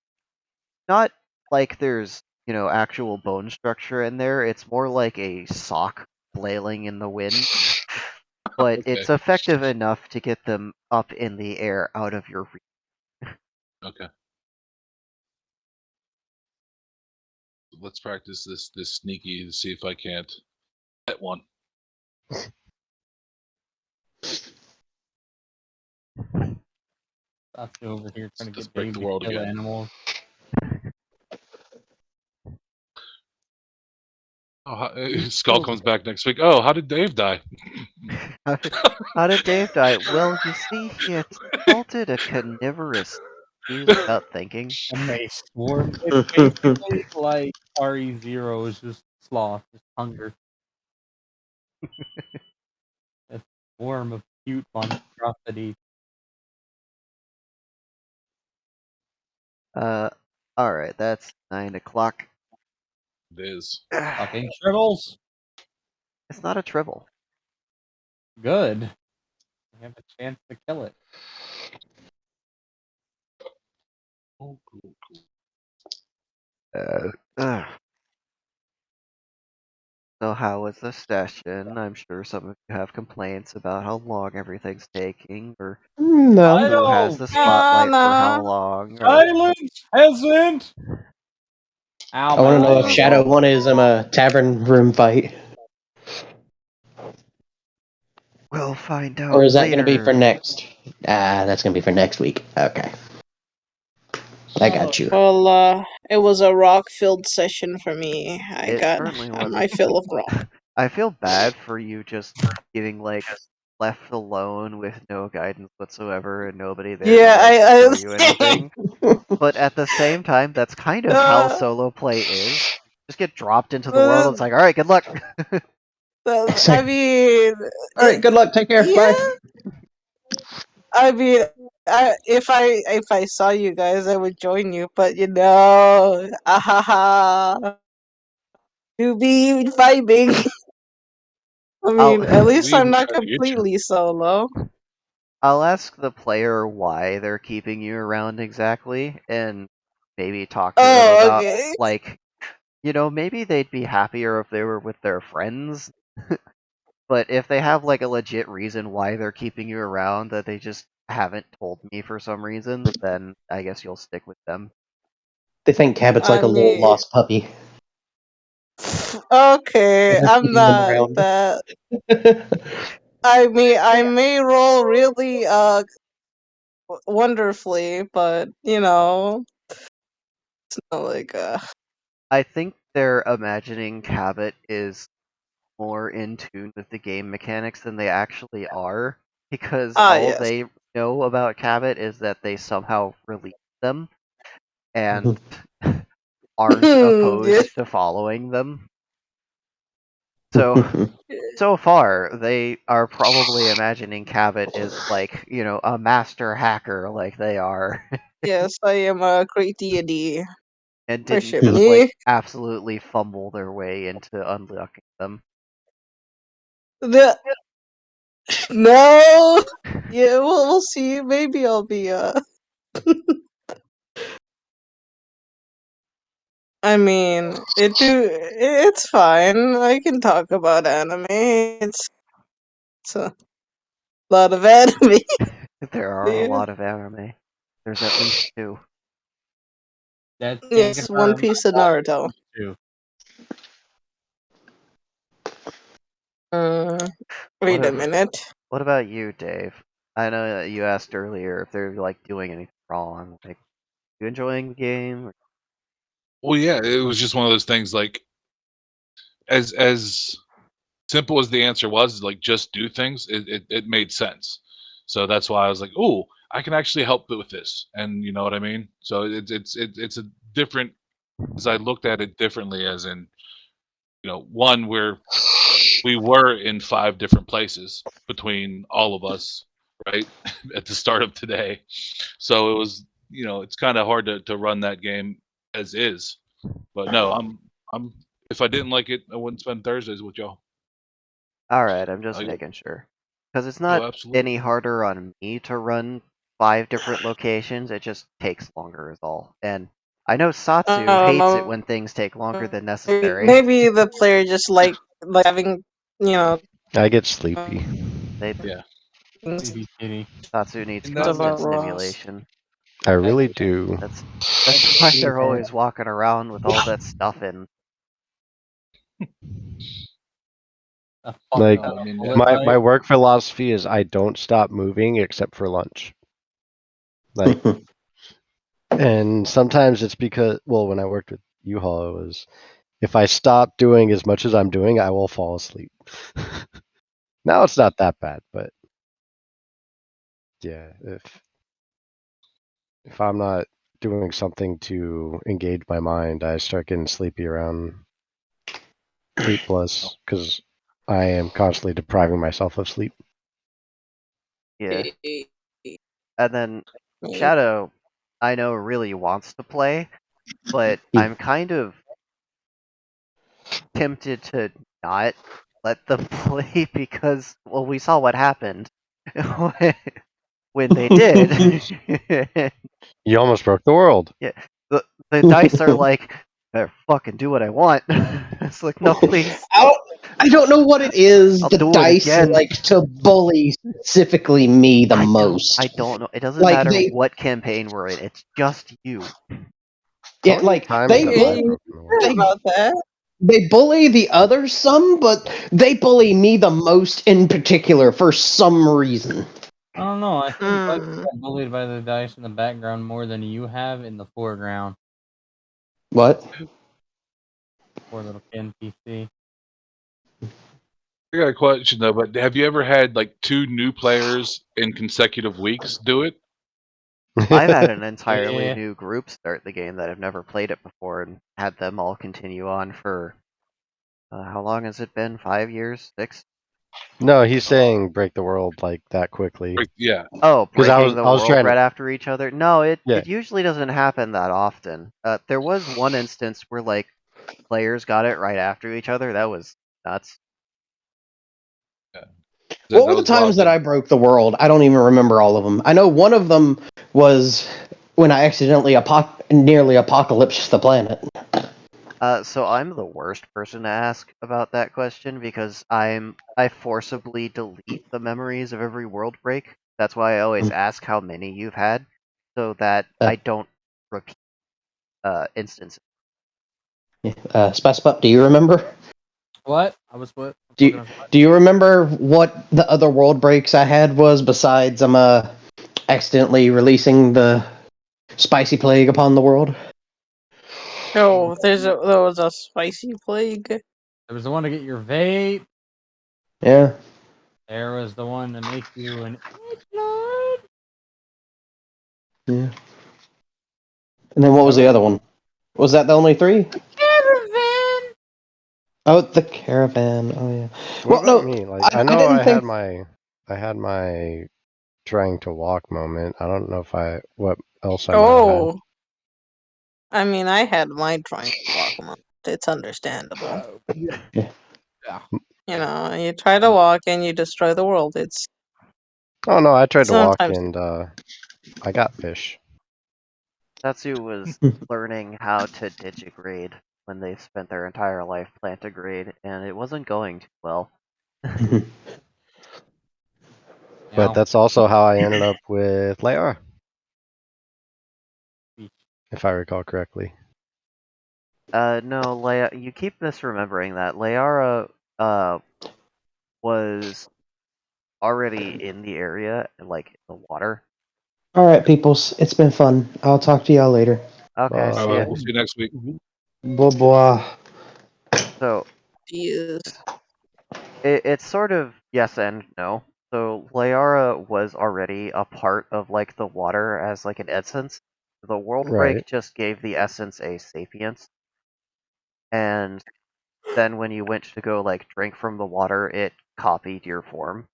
Not like there's, actual bone structure in there. It's more like a sock flailing in the wind. But Okay. it's effective enough to get them up in the air out of your reach. Okay. Let's practice this sneaky to see if I can't hit one. Stop you over here trying to Let's get break Dave the to world kill again. animals. Oh, Skull comes back next week. Oh, how did Dave die? How did Dave die? Well, you see, he assaulted a carnivorous species without thinking. And they swarm. It's basically like RE0 is just sloth, just hunger. A swarm of cute monstrosity. Alright, that's 9 o'clock. It is. Fucking shrivels. It's not a tribble. Good. I have a chance to kill it. Oh, cool. Ugh. So how was the session? I'm sure some of you have complaints about how long everything's taking, or No. who has the spotlight for how long. Or... Silence, peasant. Ow, I want to my know leg. if Shadow 1 is a tavern room fight. We'll find out Or is that later. going to be for next? That's going to be for next week. Okay. I got you. Well, it was a rock-filled session for me. I It got certainly was. my fill of rock. I feel bad for you just getting like left alone with no guidance whatsoever and nobody there Yeah, to like I show you anything. But at the same time, that's kind of how Uh, solo play is. Just get dropped into the world. It's like, all right, good luck. I mean, All right, good luck. Take care. yeah. Bye. I mean, if I saw you guys, I would join you. But ahaha, to be vibing. I I'll mean, at least We I'm even not try to get you. completely solo. I'll ask the player why they're keeping you around exactly, and maybe talk to them Oh, about okay. like, maybe they'd be happier if they were with their friends. But if they have like a legit reason why they're keeping you around that they just haven't told me for some reason, then I guess you'll stick with them. They think Cabot's like I a little mean, lost puppy. okay, They're I'm keeping them not around. that. I mean, I may roll really wonderfully, but it's not like I think they're imagining Cabot is more in tune with the game mechanics than they actually are, because all yes. they know about Cabot is that they somehow released them and aren't Yeah. opposed to following them. So far, they are probably imagining Cabot is like, a master hacker like they are, Yes, I am a great deity. and didn't Worship just me. like absolutely fumble their way into unlocking them. The no. Yeah, we'll see. Maybe I'll be I mean, it's fine. I can talk about anime. It's a lot of anime. There are a Yeah. lot of anime. There's at least two. That can Yes, One confirm. Piece and Naruto. Too. Uh, What wait a a- minute. What about you, Dave? I know that you asked earlier if they're like doing anything wrong. Like, you enjoying the game? Well, yeah, it was just one of those things. Like, as simple as the answer was, like just do things. It made sense. So that's why I was like, oh, I can actually help with this, and you know what I mean. So it's a different. As I looked at it differently, as in, one where we were in 5 different places between all of us, right, at the start of today. So it was, it's kind of hard to run that game as is. But no, I'm if I didn't like it, I wouldn't spend Thursdays with y'all. Alright, I'm just I, making sure. Because it's oh, not absolutely. any harder on me to run 5 different locations, it just takes longer is all. And I know Satsu I don't hates it know. when things take longer than necessary. Maybe the player just like having I get sleepy. Yeah. things Sleepy kitty. Satsu needs And that- constant about Ross. stimulation. I really do. That's why they're always walking around with all that stuff in. Like, I mean, my work philosophy is I don't stop moving except for lunch. Like, and sometimes it's because, well, when I worked with U-Haul, it was if I stop doing as much as I'm doing, I will fall asleep. Now it's not that bad, but yeah, if I'm not doing something to engage my mind, I start getting sleepy around 8 plus because I am constantly depriving myself of sleep. Yeah. And then Shadow, I know, really wants to play, but I'm kind of tempted to not let them play because, well, we saw what happened when they did. You almost broke the world. Yeah, the dice are like, better fucking do what I want. It's like, no, please. I don't know what it is. I'll The do it dice again. like to bully specifically me the most. I don't know. It doesn't Like, matter they- what campaign we're in. It's just you. Yeah, How many like times they have I bully, broken the world? Heard about that. they bully the others some, but they bully me the most in particular for some reason. I don't know. I think Bugs Mm. got bullied by the dice in the background more than you have in the foreground. What? Poor little NPC. got a question though. But have you ever had like 2 new players in consecutive weeks do it? I've had an entirely Yeah. new group start the game that have never played it before and had them all continue on for how long has it been? 5 years? 6? No, he's saying break the world like that quickly. Yeah. Oh, 'Cause breaking the I was world trying to- right after each other? No, it Yeah. usually doesn't happen that often. There was one instance where like players got it right after each other. That was nuts. What were the times that I broke the world? I don't even remember all of them. I know one of them was when I accidentally nearly apocalypsed the planet. So I'm the worst person to ask about that question because I forcibly delete the memories of every world break. That's why I always ask how many you've had, so that I don't repeat instances. Spec, do you remember? What? I was what? Do you remember what the other world breaks I had was besides accidentally releasing the spicy plague upon the world? Oh, there was a spicy plague. There was the one to get your vape. Yeah. There was the one to make you an Edgelord. Yeah. And then what was the other one? Was that the only 3? Caravan. Oh, the caravan. Oh yeah. What Well, about no, me? Like I I know didn't think. I had my trying to walk moment. I don't know what else I might have had. Oh, I mean, I had my trying to walk month. It's understandable. Yeah. You know, you try to walk and you destroy the world. It's Oh no, I tried to walk sometimes. and I got fish. Tatsu was learning how to digigrade when they spent their entire life plantigrade, and it wasn't going too well. But that's also how I ended up with Leia, if I recall correctly. No, Leia, you keep misremembering that. Leara, was already in the area, like in the water. All right, peoples. It's been fun. I'll talk to y'all later. Okay, Bye. see ya. We'll see you next week. Blah blah. So, Yes. it's sort of yes and no. So, Leara was already a part of, like, the water as, like, an essence. The world break Right. just gave the essence a sapience. And then when you went to go, like, drink from the water, it copied your form.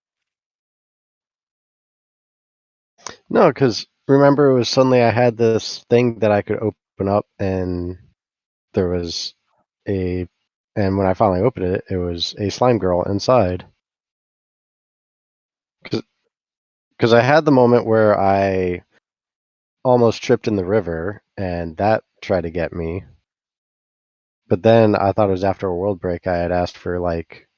No, because remember it was suddenly I had this thing that I could open up and there was and when I finally opened it, it was a slime girl inside. Because I had the moment where I almost tripped in the river and that tried to get me. But then I thought it was after a world break I had asked for like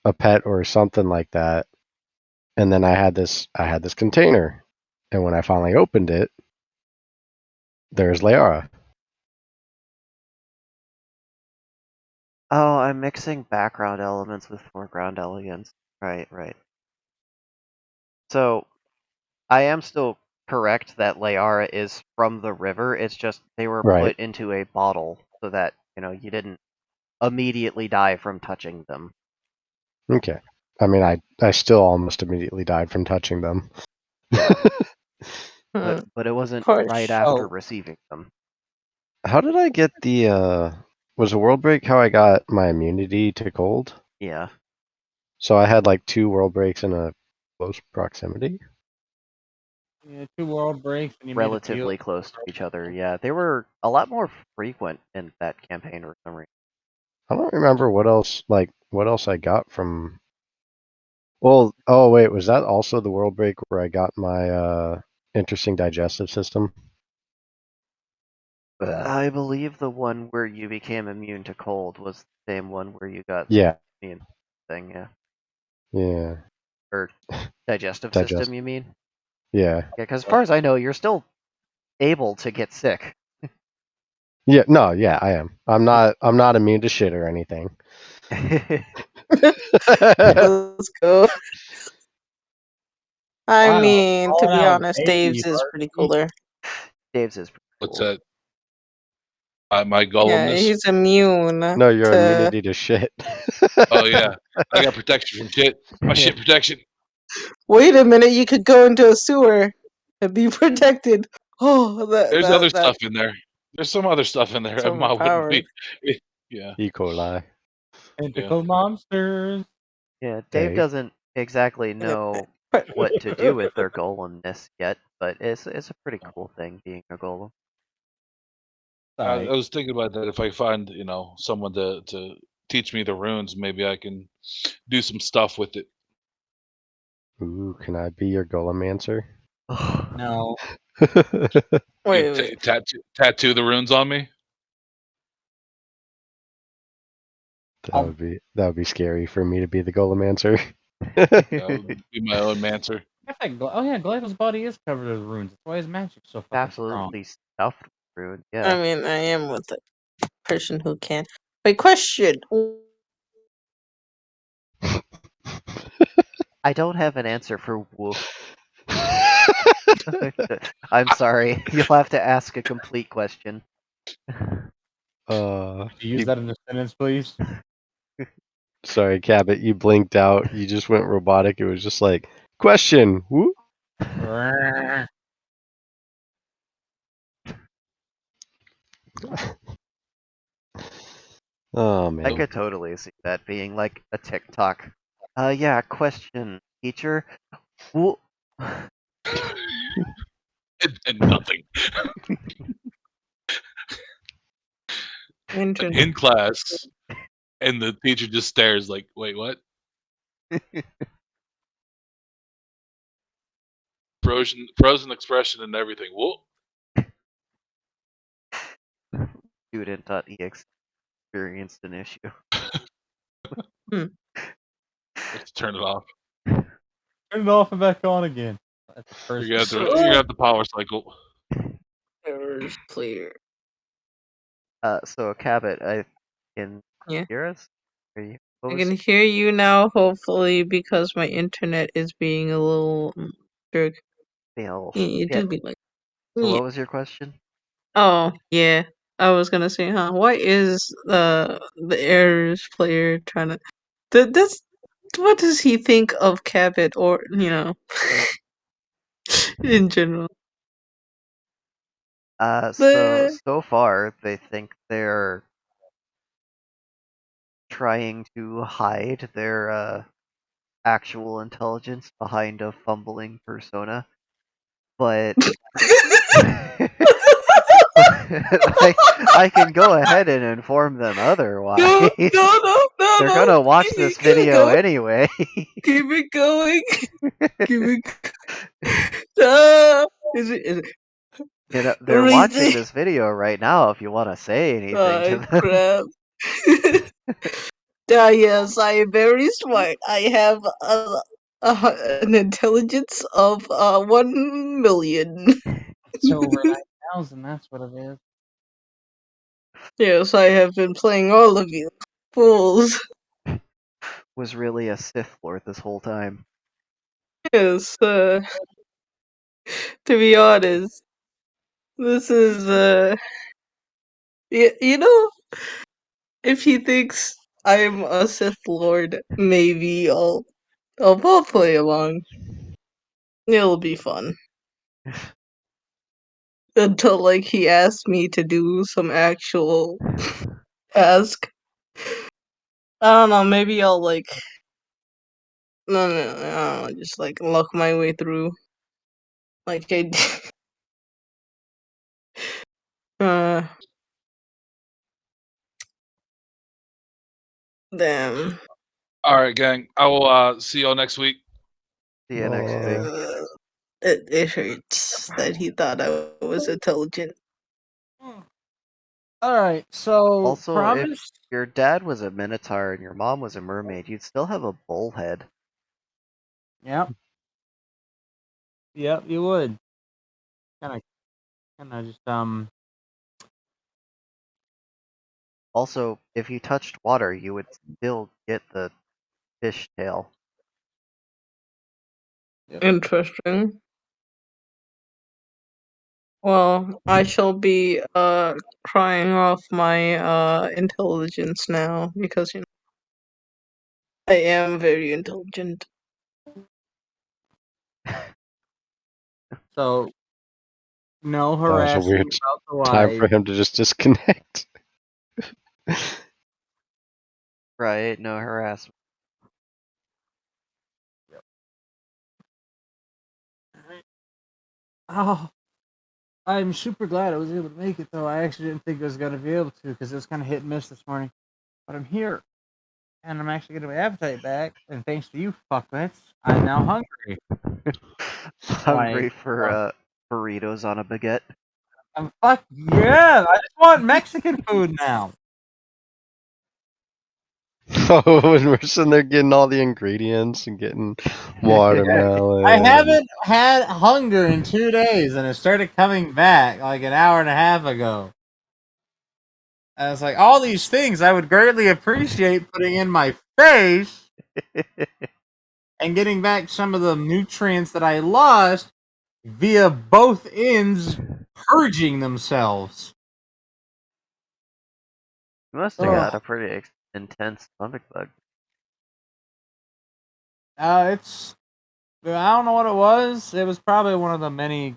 a pet or something like that. And then I had this container. And when I finally opened it, there's Leara. Oh, I'm mixing background elements with foreground elements. Right. So, I am still correct that Leara is from the river. It's just they were Right. put into a bottle so that, you didn't immediately die from touching them. Okay. I mean, I still almost immediately died from touching them. But it wasn't Push. right after receiving them. How did I get was a world break how I got my immunity to cold? Yeah. So I had like 2 world breaks in a close proximity? Yeah, 2 world breaks and you Relatively close to each other, yeah. They were a lot more frequent in that campaign for some reason. I don't remember what else I got from. Well, oh wait, was that also the world break where I got my interesting digestive system? I believe the one where you became immune to cold was the same one where you got Yeah. the immune thing, yeah. Yeah. Or digestive Digest- system, you mean? Yeah. Yeah, because as far as I know, you're still able to get sick. Yeah, no, yeah, I am. I'm not immune to shit or anything. Let's go. I Wow, mean, to calling be out honest, baby Dave's is pretty Barbie. cooler. Dave's is pretty What's cool. that? My Yeah, golemness. he's immune No, your to. immunity to shit. Oh yeah, I got protection from shit. My shit protection. Wait a minute, you could go into a sewer and be protected. Oh, There's other that stuff in there. There's some other stuff in there. that's Emma wouldn't overpowered. be. Yeah. E. coli. Tentacle monsters. Yeah, Dave Hey. doesn't exactly know what to do with their golemness yet, but it's a pretty cool thing being a golem. I Alright. was thinking about that. If I find someone to teach me the runes, maybe I can do some stuff with it. Ooh, can I be your golemancer? No. Wait. Tattoo the runes on me. That would be scary for me to be the golemancer. Be my own mancer. Oh yeah, Glypho's body is covered with runes. That's why his magic's so fucking strong. Absolutely stuffed with runes. I Yeah. mean, I am with the person who can. Wait, question. I don't have an answer for woof. I'm sorry. You'll have to ask a complete question. Could you use that in a sentence, please? Sorry, Cabot, you blinked out. You just went robotic. It was just like, question. Whoop. Oh I man. could totally see that being like a TikTok. Yeah, question, teacher. Wo- And nothing. Internet. In class, and the teacher just stares like, "Wait, what?" Frozen expression and everything. Whoa. Student.exe experienced an issue. Let's turn it off. Turn it off and back on again. That's the first. You're gonna have the power cycle. Errors clear. So Cabot, I can Yeah. hear us? Are you? What I was, can hear you now, hopefully, because my internet is being a little jerk. you You yeah. do be like, So yeah. what was your question? Oh, yeah. I was gonna say, huh? Why is the errors player trying to? That's what does he think of Cabot, or in general? So far they think they're trying to hide their actual intelligence behind a fumbling persona, but I can go ahead and inform them otherwise. No, They're gonna watch Keep this it video going. anyway. Keep it going. Keep it. No. Is it? You know, they're watching this video right now. If you want to say anything to them, Crap. Yes, I am very smart. I have an intelligence of 1,000,000. It's over 9,000. That's what it is. Yes, I have been playing all of you fools. was really a Sith Lord this whole time. Yes, to be honest, this is if he thinks I'm a Sith Lord, maybe I'll play along. It'll be fun. Until like he asks me to do some actual task. I don't know, maybe I'll like no, I don't know, just like luck my way through like I did. Uh damn. All right, gang. I will see y'all next week. See you next week. It hurts that he thought I was intelligent. Alright, so Also, if promise. your dad was a minotaur and your mom was a mermaid, you'd still have a bullhead. Yep. Yep, you would. Kinda just Also, if you touched water, you would still get the fish tail. Interesting. Well, I shall be crying off my intelligence now because I am very intelligent. So no That was a harassing weird about the time wife. for him to just disconnect. Right, no harassment. Oh, I'm super glad I was able to make it, though. I actually didn't think I was going to be able to because it was kind of hit and miss this morning. But I'm here, and I'm actually getting my appetite back. And thanks to you, fuckwits, I'm now hungry. Hungry Like, for burritos on a baguette. I'm yeah! I just want Mexican food now. Oh, and we're sitting there getting all the ingredients and getting watermelon. I haven't had hunger in 2 days, and it started coming back like an hour and a half ago. I was like, all these things I would greatly appreciate putting in my face and getting back some of the nutrients that I lost via both ends purging themselves. You must have got a pretty intense stomach bug. It's I don't know what it was. It was probably one of the many,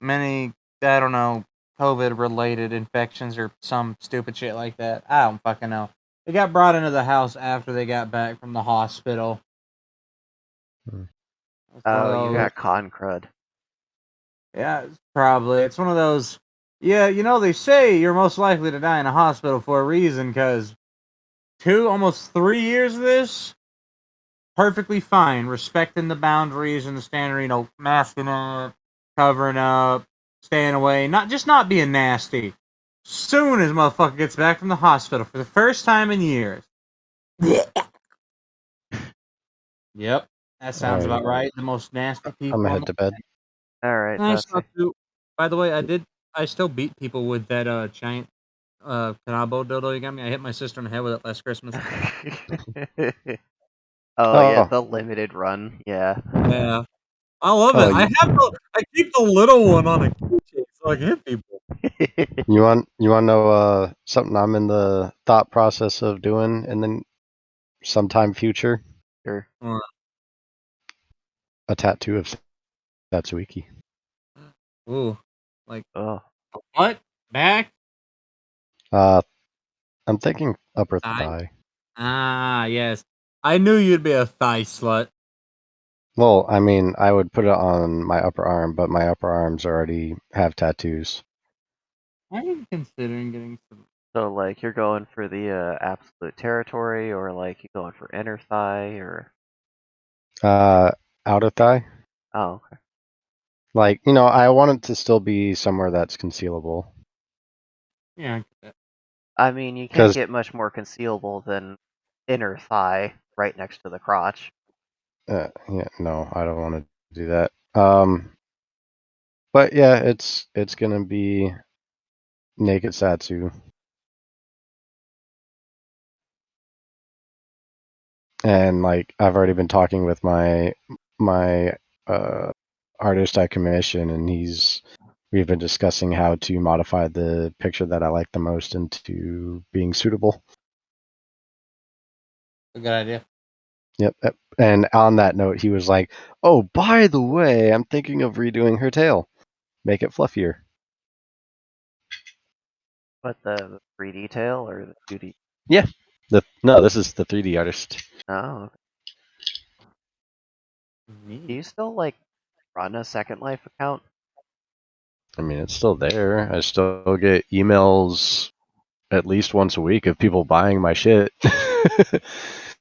I don't know, COVID related infections or some stupid shit like that. I don't fucking know. They got brought into the house after they got back from the hospital. Hmm. It's one of Oh, you those- got con crud. Yeah, probably. It's one of those. Yeah, they say you're most likely to die in a hospital for a reason because almost 3 years of this, perfectly fine, respecting the boundaries and the standard, masking up, covering up, staying away, not being nasty. Soon as motherfucker gets back from the hospital for the first time in years. Yep, that sounds about right. The most nasty people. I'm gonna on head the to bed. Alright, Nice Dusty. too. By the way, I still beat people with that giant Kanabo dildo you got me. I hit my sister in the head with it last Christmas. Oh yeah, Oh. the limited run. Yeah. Yeah, I love Oh, it. I keep the little one on a keychain so I can hit people. You want to know something I'm in the thought process of doing in the sometime future? Sure. A tattoo of Satsuiki. Ooh, like Oh. what? Back? I'm thinking upper Thigh? thigh. Ah, yes. I knew you'd be a thigh slut. Well, I mean, I would put it on my upper arm, but my upper arms already have tattoos. I'm considering getting some. So like you're going for the absolute territory, or like you going for inner thigh, or Outer thigh. oh okay. Like, I want it to still be somewhere that's concealable. Yeah, I get that. I mean, you can't 'Cause- get much more concealable than inner thigh right next to the crotch. Yeah, no, I don't want to do that. But yeah, it's gonna be naked Satsu. And like I've already been talking with my artist I commission, and we've been discussing how to modify the picture that I like the most into being suitable. A good idea. Yep. And on that note, he was like, "Oh, by the way, I'm thinking of redoing her tail. Make it fluffier." But the 3D tail or the 2D? No, this is the 3D artist. Oh. Do Neat. you still like run a Second Life account? I mean, it's still there. I still get emails at least once a week of people buying my shit.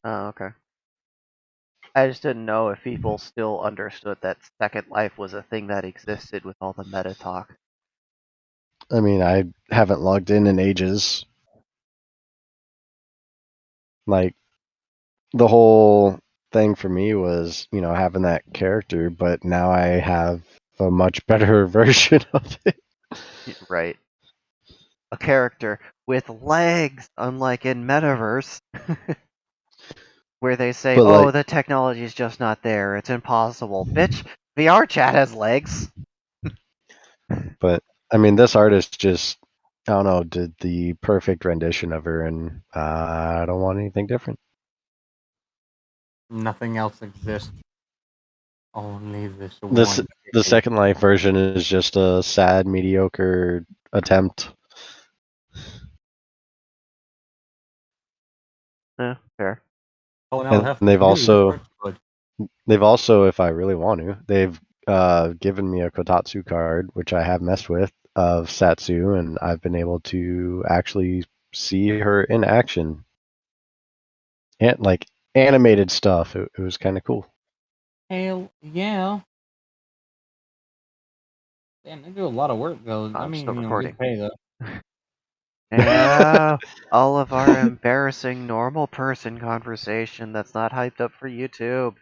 Oh, okay. I just didn't know if people still understood that Second Life was a thing that existed with all the meta talk. I mean, I haven't logged in ages. Like, the whole thing for me was, having that character, but now I have a much better version of it. Right. A character with legs, unlike in Metaverse, where they say, But, oh, like- the technology is just not there. It's impossible. Bitch, VR chat has legs. But I mean, this artist just, I don't know, did the perfect rendition of her, and I don't want anything different. Nothing else exists. Only this This one. the case. Second Life version is just a sad, mediocre attempt. Yeah, fair. Oh, no, And have they've to do this also first, but they've also, if I really want to, they've given me a Kotatsu card, which I have messed with, of Satsu, and I've been able to actually see her in action and like animated stuff. It was kind of cool. hell yeah. Damn, they do a lot of work though. I I'm mean, still recording. good pay though. Yeah, all of our embarrassing normal person conversation that's not hyped up for YouTube.